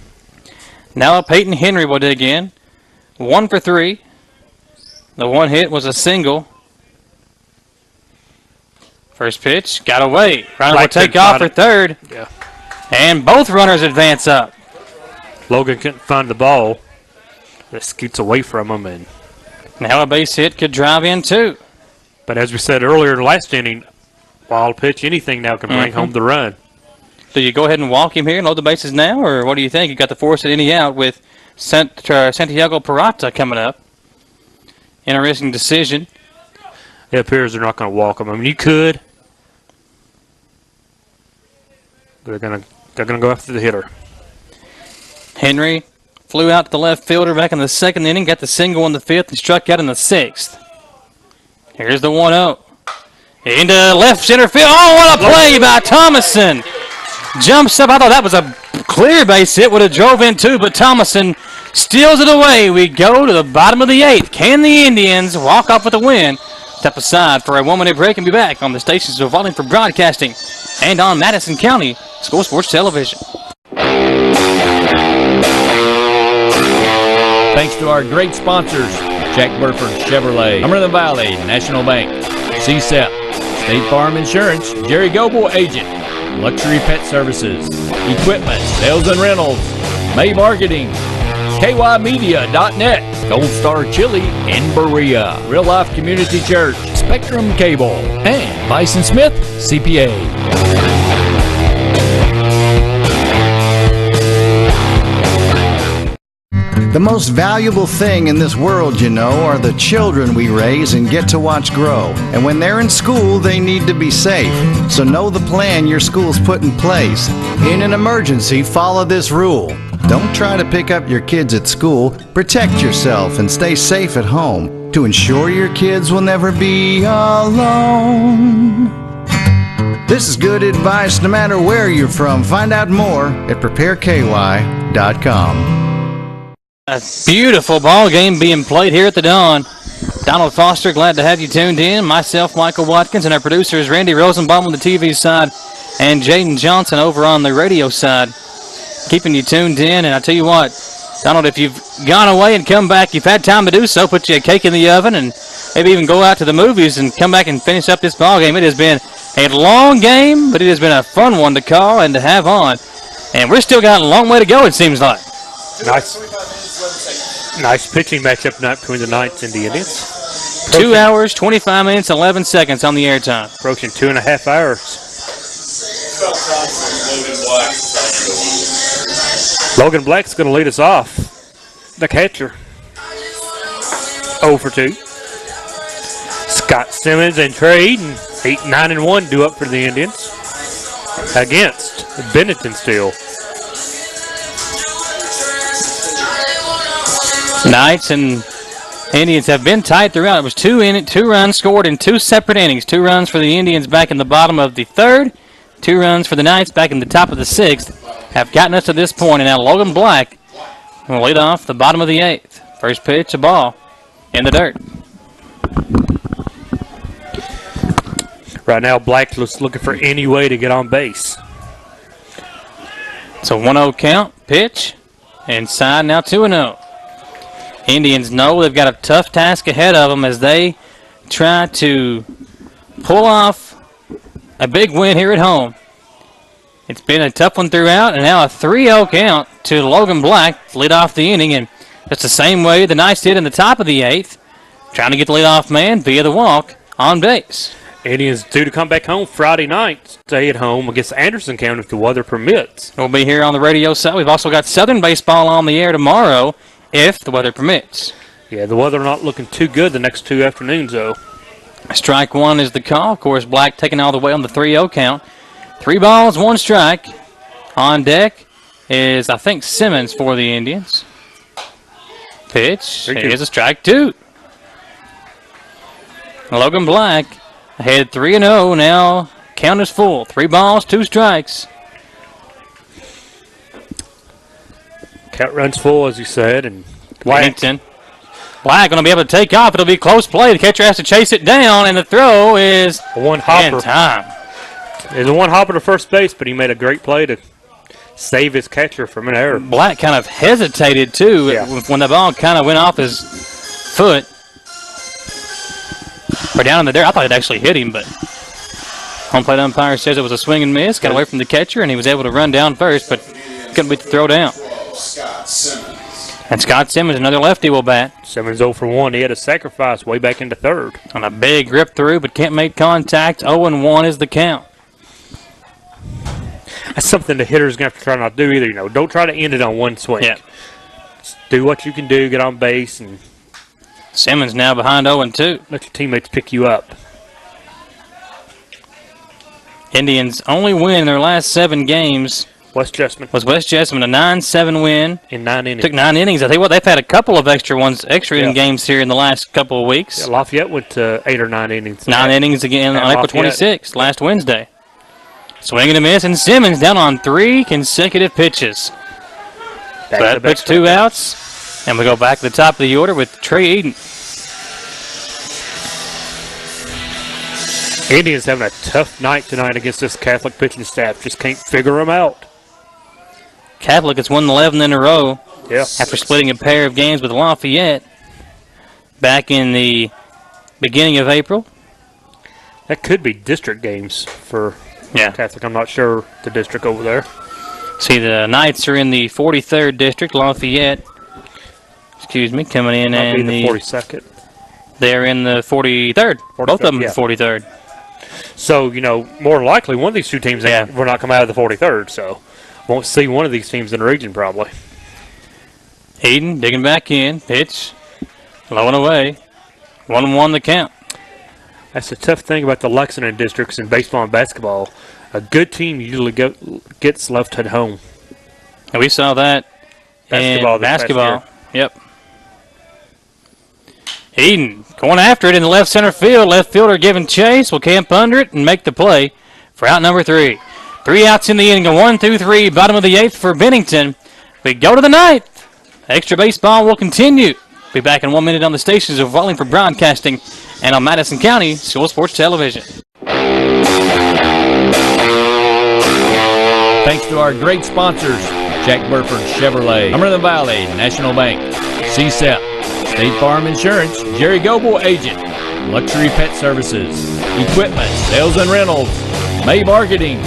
Speaker 4: Now Peyton Henry will dig in. 1 for 3. The 1 hit was a single. First pitch, got away. Runner will take off for third.
Speaker 3: Yeah.
Speaker 4: And both runners advance up.
Speaker 3: Logan couldn't find the ball. That scoots away from him. And
Speaker 4: now a base hit could drive in too.
Speaker 3: But as we said earlier in the last inning, wild pitch, anything now can bring home the run.
Speaker 4: Do you go ahead and walk him here and load the bases now, or what do you think? You got to force it any out with Santiago Parata coming up. Interesting decision.
Speaker 3: It appears they're not going to walk him. I mean, you could. But they're gonna go after the hitter.
Speaker 4: Henry flew out to the left fielder back in the 2nd inning, got the single in the 5th, and struck out in the 6th. Here's the 1-0. Into left center field. Oh, what a play by Thomason. Jumps up. I thought that was a clear base hit. Would have drove in too, but Thomason steals it away. We go to the bottom of the 8th. Can the Indians walk off with a win? Step aside for a 1-minute break and be back on the stations of Volume for Broadcasting and on Madison County School Sports Television.
Speaker 1: Thanks to our great sponsors, Jack Burford Chevrolet, Cumberland Valley National Bank, CSEP, State Farm Insurance, Jerry Goble Agent, Luxury Pet Services, Equipment, Sales and Rentals, May Marketing, KYmedia.net, Gold Star Chili in Berea, Real Life Community Church, Spectrum Cable, and Bison Smith CPA.
Speaker 6: The most valuable thing in this world, you know, are the children we raise and get to watch grow. And when they're in school, they need to be safe. So know the plan your school's put in place. In an emergency, follow this rule. Don't try to pick up your kids at school. Protect yourself and stay safe at home to ensure your kids will never be alone. This is good advice no matter where you're from. Find out more at prepareky.com.
Speaker 4: A beautiful ball game being played here at the Dawn. Donald Foster, glad to have you tuned in. Myself, Michael Watkins, and our producers, Randy Rosenbaum on the TV side and Jaden Johnson over on the radio side, keeping you tuned in. And I tell you what, Donald, if you've gone away and come back, you've had time to do so, put you a cake in the oven and maybe even go out to the movies and come back and finish up this ball game. It has been a long game, but it has been a fun one to call and to have on. And we're still got a long way to go, it seems like.
Speaker 3: Nice pitching matchup tonight between the Knights and the Indians.
Speaker 4: 2 hours, 25 minutes, 11 seconds on the airtime.
Speaker 3: Approaching 2.5 hours. Logan Black's going to lead us off. The catcher. 0 for 2. Scott Simmons and Trey Eden, 8-9-1, due up for the Indians against Benetton still.
Speaker 4: Knights and Indians have been tight throughout. It was 2 runs scored in 2 separate innings. 2 runs for the Indians back in the bottom of the 3rd. 2 runs for the Knights back in the top of the 6th. Have gotten us to this point, and now Logan Black will lead off the bottom of the 8th. First pitch, a ball in the dirt.
Speaker 3: Right now, Black looks looking for any way to get on base.
Speaker 4: It's a 1-0 count, pitch, inside, now 2-0. Indians know they've got a tough task ahead of them as they try to pull off a big win here at home. It's been a tough one throughout, and now a 3-0 count to Logan Black to lead off the inning, and that's the same way the Knights did in the top of the 8th, trying to get the leadoff man via the walk on base.
Speaker 3: Indians due to come back home Friday night, stay at home against Anderson County if the weather permits.
Speaker 4: We'll be here on the radio side. We've also got Southern baseball on the air tomorrow if the weather permits.
Speaker 3: Yeah, the weather not looking too good the next 2 afternoons, though.
Speaker 4: Strike 1 is the call. Of course, Black taking all the way on the 3-0 count. 3 balls, 1 strike. On deck is, I think, Simmons for the Indians. Pitch is a strike 2. Logan Black ahead 3-0. Now count is full. 3 balls, 2 strikes.
Speaker 3: Count runs full, as you said, and
Speaker 4: Black going to be able to take off. It'll be close play. The catcher has to chase it down, and the throw is
Speaker 3: a one hopper.
Speaker 4: In time.
Speaker 3: It's a one hopper to first base, but he made a great play to save his catcher from an error.
Speaker 4: Black kind of hesitated, too, when the ball kind of went off his foot. Or down in the dirt. I thought it actually hit him, but home plate umpire says it was a swing and miss. Got away from the catcher, and he was able to run down first, but couldn't beat the throw down.
Speaker 5: Scott Simmons.
Speaker 4: And Scott Simmons, another lefty, will bat.
Speaker 3: Simmons 0 for 1. He had a sacrifice way back into 3rd.
Speaker 4: On a big rip through, but can't make contact. 0-1 is the count.
Speaker 3: That's something the hitter's going to have to try not to do either. You know, don't try to end it on one swing.
Speaker 4: Yeah.
Speaker 3: Just do what you can do, get on base, and
Speaker 4: Simmons now behind 0-2.
Speaker 3: Let your teammates pick you up.
Speaker 4: Indians' only win in their last 7 games
Speaker 3: West Jessamine.
Speaker 4: Was West Jessamine, a 9-7 win.
Speaker 3: In 9 innings.
Speaker 4: Took 9 innings. I tell you what, they've had a couple of extra inning games here in the last couple of weeks.
Speaker 3: Yeah, Lafayette went to 8 or 9 innings.
Speaker 4: 9 innings again on April 26th, last Wednesday. Swing and a miss, and Simmons down on 3 consecutive pitches. That puts 2 outs, and we go back to the top of the order with Trey Eden.
Speaker 3: Indians having a tough night tonight against this Catholic pitching staff. Just can't figure them out.
Speaker 4: Catholic has won 11 in a row
Speaker 3: after
Speaker 4: splitting a pair of games with Lafayette back in the beginning of April.
Speaker 3: That could be district games for Catholic. I'm not sure the district over there.
Speaker 4: See, the Knights are in the 43rd district. Lafayette, coming in and
Speaker 3: the 42nd.
Speaker 4: They're in the 43rd. Both of them in the 43rd.
Speaker 3: So, more than likely, one of these two teams will not come out of the 43rd, so won't see one of these teams in the region probably.
Speaker 4: Eden digging back in. Pitch. Low and away. 1-1 the count.
Speaker 3: That's the tough thing about the Lexington districts in baseball and basketball. A good team usually gets left at home.
Speaker 4: And we saw that in basketball. Yep. Eden going after it in the left center field. Left fielder giving chase. Will camp under it and make the play for out number 3. 3 outs in the inning, a 1-2-3, bottom of the 8th for Bennington. We go to the 9th. Extra baseball will continue. Be back in 1 minute on the stations of Wallingford Broadcasting and on Madison County School Sports Television.
Speaker 1: Thanks to our great sponsors, Jack Burford Chevrolet, Cumberland Valley National Bank, CSEP, State Farm Insurance, Jerry Goble Agent, Luxury Pet Services, Equipment, Sales and Rentals, May Marketing,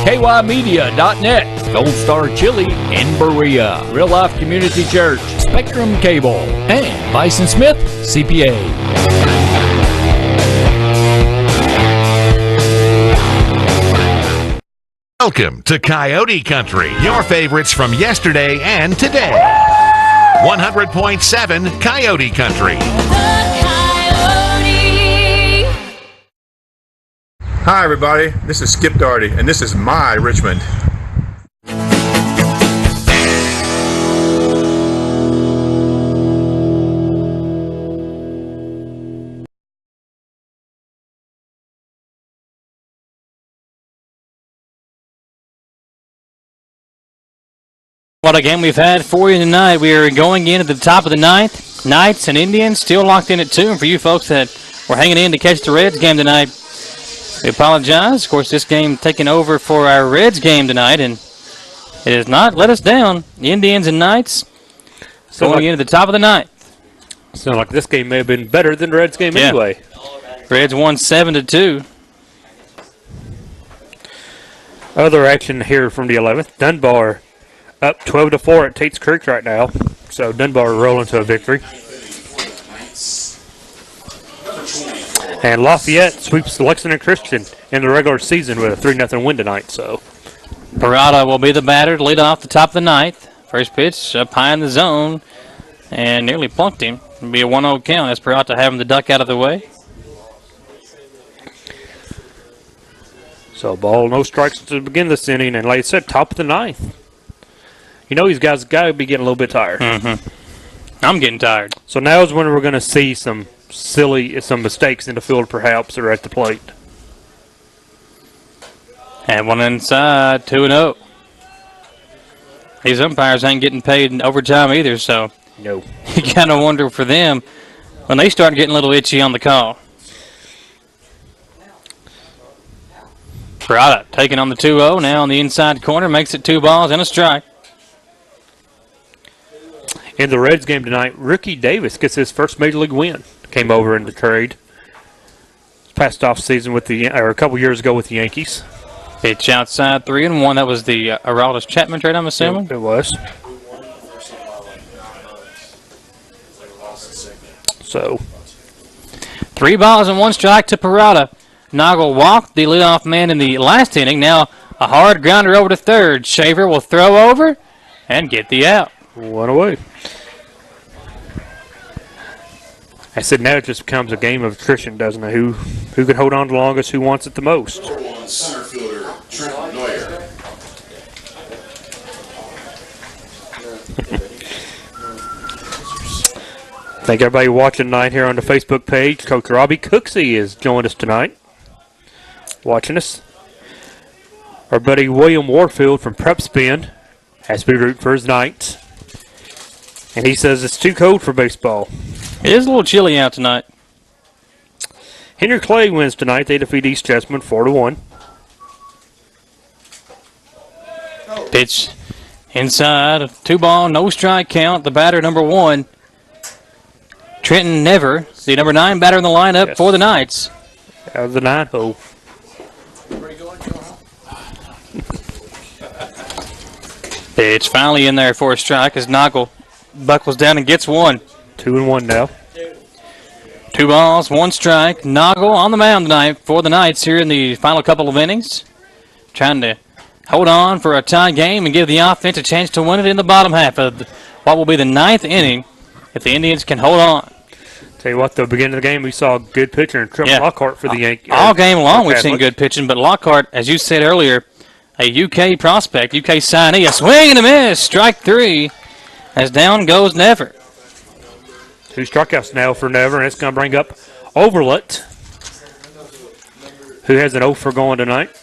Speaker 1: KYmedia.net, Gold Star Chili in Berea, Real Life Community Church, Spectrum Cable, and Bison Smith CPA.
Speaker 2: Welcome to Coyote Country, your favorites from yesterday and today. 100.7 Coyote Country.
Speaker 9: Hi, everybody. This is Skip Darty, and this is my Richmond.
Speaker 4: What a game we've had for you tonight. We are going in at the top of the 9th. Knights and Indians still locked in at 2. And for you folks that were hanging in to catch the Reds game tonight, we apologize. Of course, this game taking over for our Reds game tonight, and it has not let us down. The Indians and Knights going in at the top of the 9th.
Speaker 3: Sound like this game may have been better than the Reds game anyway.
Speaker 4: Reds won 7-2.
Speaker 3: Other action here from the 11th. Dunbar up 12-4 at Tate's Creek right now. So Dunbar rolling to a victory. And Lafayette sweeps Lexington Christian in the regular season with a 3-0 win tonight. So
Speaker 4: Parada will be the batter to lead off the top of the 9th. First pitch up high in the zone and nearly plunked him. It'll be a 1-0 count as Parada having the duck out of the way.
Speaker 3: So ball, no strikes to begin this inning, and like I said, top of the 9th. You know these guys got to be getting a little bit tired.
Speaker 4: I'm getting tired.
Speaker 3: So now is when we're going to see some mistakes in the field perhaps, or at the plate.
Speaker 4: And one inside, 2-0. These umpires ain't getting paid in overtime either, so
Speaker 3: no.
Speaker 4: You kind of wonder for them when they start getting a little itchy on the call. Parada taking on the 2-0 now on the inside corner, makes it 2 balls and a strike.
Speaker 3: In the Reds game tonight, Ricky Davis gets his first Major League win. Came over in the trade. Past off season with a couple years ago with the Yankees.
Speaker 4: Pitch outside, 3-1. That was the Aroldis Chapman trade, I'm assuming.
Speaker 3: It was. So
Speaker 4: 3 balls and 1 strike to Parada. Noggle walked the leadoff man in the last inning. Now a hard grounder over to third. Shaver will throw over and get the out.
Speaker 3: 1 away. I said now it just becomes a game of attrition, doesn't it? Who can hold on the longest, who wants it the most.
Speaker 5: Number 1 center fielder, Trent Neuer.
Speaker 3: Thank everybody watching tonight here on the Facebook page. Coach Robbie Cooksey has joined us tonight. Watching us. Our buddy William Warfield from Prep Spin has to be rooting for his Knights. And he says it's too cold for baseball.
Speaker 4: It is a little chilly out tonight.
Speaker 3: Henry Clay wins tonight. They defeat East Jessamine 4-1.
Speaker 4: Pitch inside, 2 ball, no strike count. The batter, number 1, Trenton Never, the number 9 batter in the lineup for the Knights.
Speaker 3: Out of the 9-hole.
Speaker 4: Pitch finally in there for a strike as Noggle buckles down and gets 1.
Speaker 3: 2-1 now.
Speaker 4: 2 balls, 1 strike. Noggle on the mound tonight for the Knights here in the final couple of innings. Trying to hold on for a tie game and give the offense a chance to win it in the bottom half of what will be the 9th inning if the Indians can hold on.
Speaker 3: Tell you what, the beginning of the game, we saw a good pitcher in Trent Lockhart for the Yankees.
Speaker 4: All game long we've seen good pitching, but Lockhart, as you said earlier, a UK prospect, UK signee, a swing and a miss, strike 3, as down goes Never.
Speaker 3: 2 strikeouts now for Never, and it's going to bring up Overlet, who has an 0 for going tonight.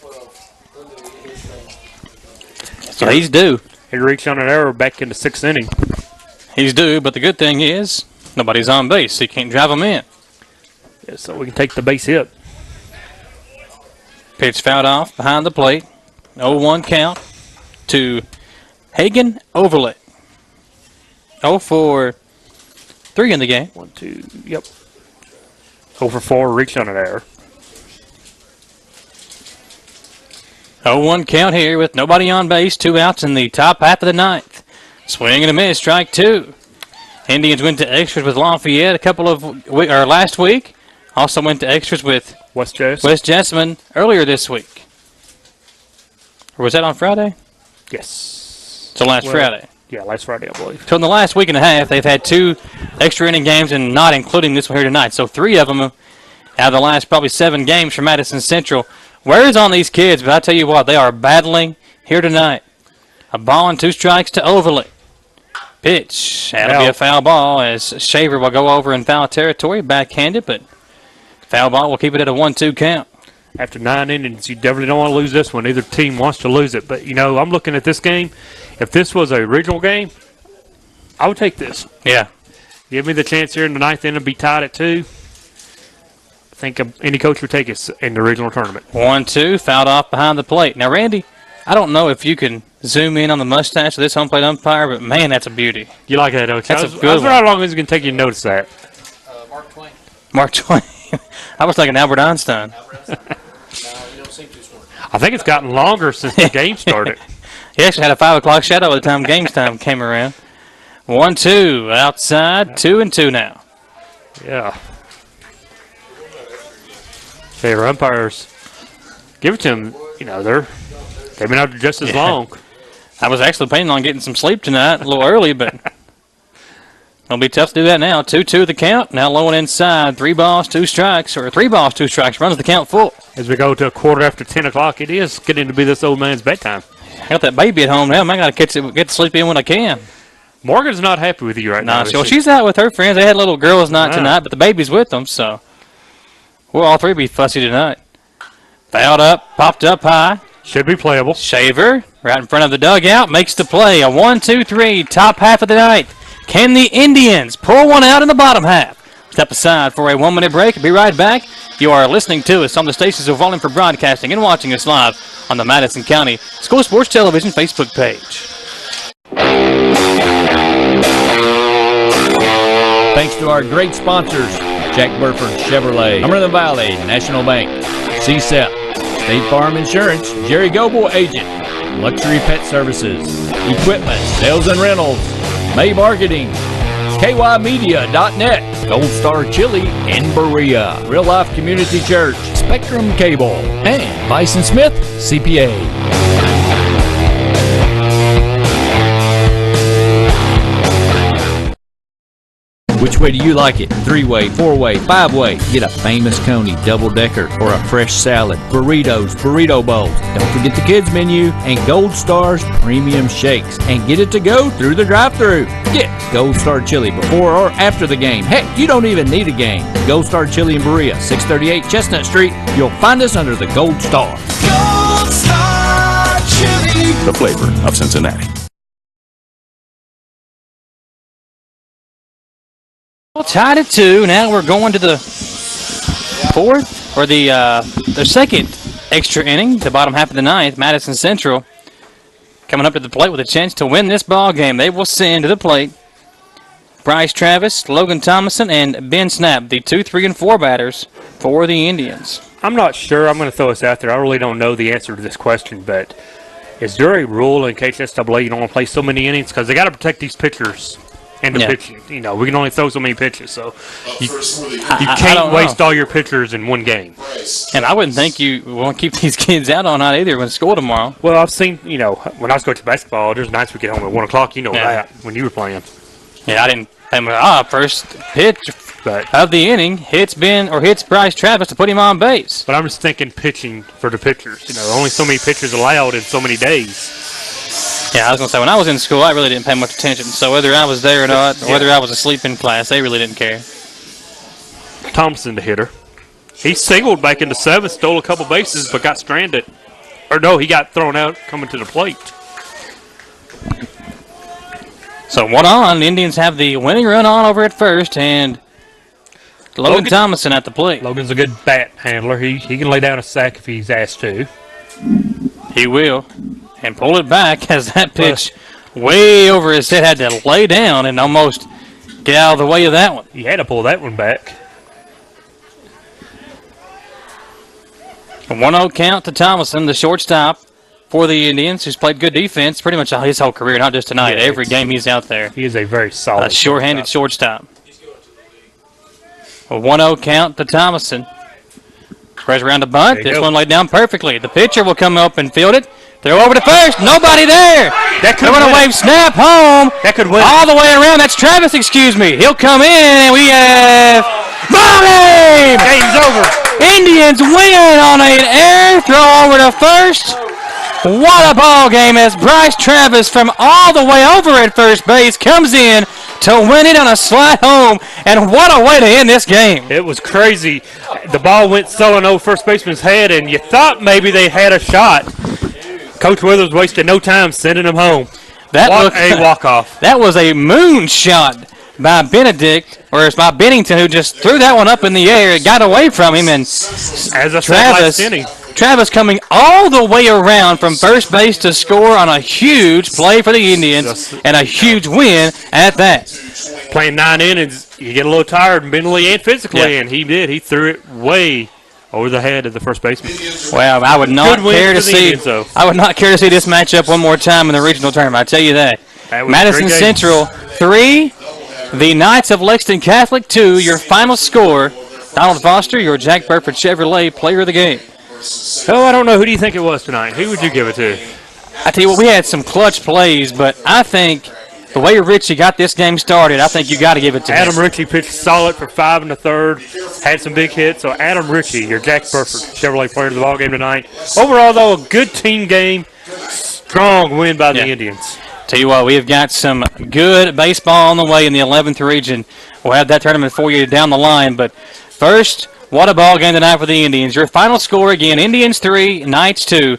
Speaker 3: here.
Speaker 4: He's due.
Speaker 3: He reached on an error back in the 6th inning.
Speaker 4: He's due, but the good thing is nobody's on base. So he can't drive them in.
Speaker 3: Yeah, so we can take the base hit.
Speaker 4: Pitch fouled off behind the plate. 0-1 count to Hagen Overlet. 0 for 3 in the game.
Speaker 3: 1, 2, yep. 0 for 4, reached on an error.
Speaker 4: 0-1 count here with nobody on base. 2 outs in the top half of the ninth. Swing and a miss, strike 2. Indians went to extras with Lafayette last week. Also went to extras with
Speaker 3: West
Speaker 4: Jessamine earlier this week. Or was that on Friday?
Speaker 3: Yes.
Speaker 4: So last Friday.
Speaker 3: Yeah, last Friday, I believe.
Speaker 4: So in the last week and a half, they've had 2 extra inning games, and not including this one here tonight. So 3 of them out of the last probably 7 games for Madison Central. Where is on these kids? But I tell you what, they are battling here tonight. A ball and 2 strikes to Overley. Pitch. That'll be a foul ball as Shaver will go over in foul territory, backhanded, but foul ball will keep it at a 1-2 count.
Speaker 3: After 9 innings, you definitely don't want to lose this one. Neither team wants to lose it. But, you know, I'm looking at this game. If this was an original game, I would take this.
Speaker 4: Yeah.
Speaker 3: Give me the chance here in the 9th inning to be tied at 2. I think any coach would take us in the original tournament.
Speaker 4: 1-2, fouled off behind the plate. Now, Randy, I don't know if you can zoom in on the mustache of this home plate umpire, but, man, that's a beauty.
Speaker 3: You like that, don't you?
Speaker 4: That's a good one.
Speaker 3: How long is it going to take you to notice that?
Speaker 11: Mark Twain.
Speaker 4: Mark Twain. I was thinking Albert Einstein.
Speaker 11: No, you don't seem too smart.
Speaker 3: I think it's gotten longer since the game started.
Speaker 4: He actually had a 5 o'clock shadow by the time game time came around. 1-2, outside, 2-2 now.
Speaker 3: Yeah. Favorite umpires, give it to them. You know, they've been out there just as long.
Speaker 4: I was actually planning on getting some sleep tonight, a little early, but it'll be tough to do that now. 2-2 the count. Now low and inside. 3 balls, 2 strikes, or 3 balls, 2 strikes. Runs the count full.
Speaker 3: As we go to a quarter after 10 o'clock, it is getting to be this old man's bedtime.
Speaker 4: I got that baby at home now. Man, I got to get to sleep in when I can.
Speaker 3: Morgan's not happy with you right now.
Speaker 4: No, she's out with her friends. They had a little girls' night tonight, but the baby's with them, so we'll all 3 be fussy tonight. Fouled up, popped up high.
Speaker 3: Should be playable.
Speaker 4: Shaver, right in front of the dugout, makes the play. A 1-2-3, top half of the ninth. Can the Indians pull one out in the bottom half? Step aside for a 1-minute break. Be right back. You are listening to us on the stations of Wallingford Broadcasting and watching us live on the Madison County School Sports Television Facebook page.
Speaker 1: Thanks to our great sponsors, Jack Burford Chevrolet, Cumberland Valley National Bank, CSEP, State Farm Insurance, Jerry Goble Agent, Luxury Pet Services, Equipment, Sales and Rentals, May Marketing, KYmedia.net, Gold Star Chili in Berea, Real Life Community Church, Spectrum Cable, and Bison Smith CPA. Which way do you like it? 3-way, 4-way, 5-way? Get a famous Coney double-decker or a fresh salad, burritos, burrito bowls. Don't forget the kids menu and Gold Star's premium shakes. And get it to go through the drive-thru. Get Gold Star Chili before or after the game. Heck, you don't even need a game. Gold Star Chili in Berea, 638 Chestnut Street. You'll find us under the Gold Star.
Speaker 13: Gold Star Chili.
Speaker 7: The flavor of Cincinnati.
Speaker 4: Well, tied at 2. Now we're going to the 4th, or the second extra inning, the bottom half of the ninth. Madison Central coming up to the plate with a chance to win this ball game. They will send to the plate Bryce Travis, Logan Thomason, and Ben Snap, the 2, 3, and 4 batters for the Indians.
Speaker 3: I'm not sure. I'm going to throw this out there. I really don't know the answer to this question, but is there a rule in KHSAA you don't want to play so many innings? Because they got to protect these pitchers. And the pitching, you know, we can only throw so many pitches, so you can't waste all your pitchers in one game.
Speaker 4: And I wouldn't think you want to keep these kids out all night either when school tomorrow.
Speaker 3: Well, I've seen, you know, when I was coaching basketball, there's nights we get home at 1 o'clock. You know that when you were playing.
Speaker 4: Yeah, I didn't. First pitch of the inning hits Bryce Travis to put him on base.
Speaker 3: But I'm just thinking pitching for the pitchers. You know, only so many pitchers allowed in so many days.
Speaker 4: Yeah, I was going to say, when I was in school, I really didn't pay much attention. So whether I was there or not, or whether I was asleep in class, they really didn't care.
Speaker 3: Thompson, the hitter. He singled back into 7th, stole a couple bases, but got stranded. Or no, he got thrown out coming to the plate.
Speaker 4: So 1 on. The Indians have the winning run on over at first, and Logan Thomason at the plate.
Speaker 3: Logan's a good bat handler. He can lay down a sack if he's asked to.
Speaker 4: He will. And pull it back as that pitch way over his head, had to lay down and almost get out of the way of that one.
Speaker 3: He had to pull that one back.
Speaker 4: A 1-0 count to Thomason, the shortstop for the Indians, who's played good defense pretty much his whole career, not just tonight.
Speaker 3: Yeah,
Speaker 4: every game he's out there.
Speaker 3: He is a very solid
Speaker 4: sure-handed shortstop. A 1-0 count to Thomason. Press around the bunt. This one laid down perfectly. The pitcher will come up and field it. Throw over to first. Nobody there.
Speaker 3: That could
Speaker 4: win. Wave snap home.
Speaker 3: That could win.
Speaker 4: All the way around. That's Travis, excuse me. He'll come in, and we have ball game.
Speaker 3: Game's over.
Speaker 4: Indians win on an air throw over to first. What a ball game as Bryce Travis from all the way over at first base comes in to win it on a slide home, and what a way to end this game.
Speaker 3: It was crazy. The ball went sullen over first baseman's head, and you thought maybe they had a shot. Coach Withers wasted no time sending him home. What a walk-off.
Speaker 4: That was a moon shot by Bennington, who just threw that one up in the air. It got away from him, and
Speaker 3: as I said last inning,
Speaker 4: Travis coming all the way around from first base to score on a huge play for the Indians and a huge win at that.
Speaker 3: Playing 9 innings, you get a little tired mentally and physically, and he did. He threw it way over the head of the first baseman.
Speaker 4: Well, I would not care to see. I would not care to see this matchup one more time in the regional tournament. I tell you that. Madison Central 3, the Knights of Lexington Catholic 2. Your final score. Donald Foster, your Jack Burford Chevrolet Player of the Game.
Speaker 3: Oh, I don't know. Who do you think it was tonight? Who would you give it to?
Speaker 4: I tell you what, we had some clutch plays, but I think the way Ritchie got this game started, I think you got to give it to
Speaker 3: Adam Ritchie pitched solid for 5 1/3, had some big hits. So Adam Ritchie, your Jack Burford Chevrolet Player of the ball game tonight. Overall, though, a good team game, strong win by the Indians.
Speaker 4: Tell you what, we have got some good baseball on the way in the 11th region. We'll have that tournament for you down the line, but first, what a ball game tonight for the Indians. Your final score again, Indians 3, Knights 2.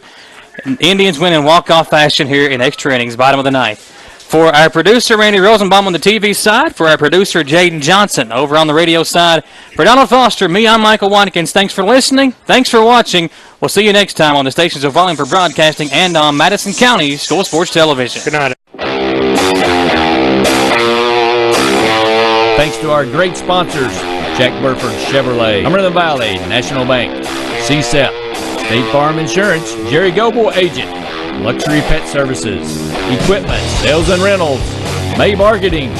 Speaker 4: Indians win in walk-off fashion here in extra innings, bottom of the ninth. For our producer, Randy Rosenbaum on the TV side, for our producer, Jaden Johnson over on the radio side, for Donald Foster, me, I'm Michael Watkins. Thanks for listening. Thanks for watching. We'll see you next time on the stations of volume for broadcasting and on Madison County School Sports Television.
Speaker 3: Good night.
Speaker 1: Thanks to our great sponsors, Jack Burford Chevrolet, Cumberland Valley National Bank, CSEP, State Farm Insurance, Jerry Goble Agent, Luxury Pet Services, Equipment, Sales and Rentals, May Marketing,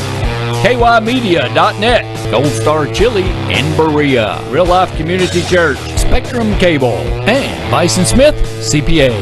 Speaker 1: KYmedia.net, Gold Star Chili in Berea, Real Life Community Church, Spectrum Cable, and Bison Smith CPA.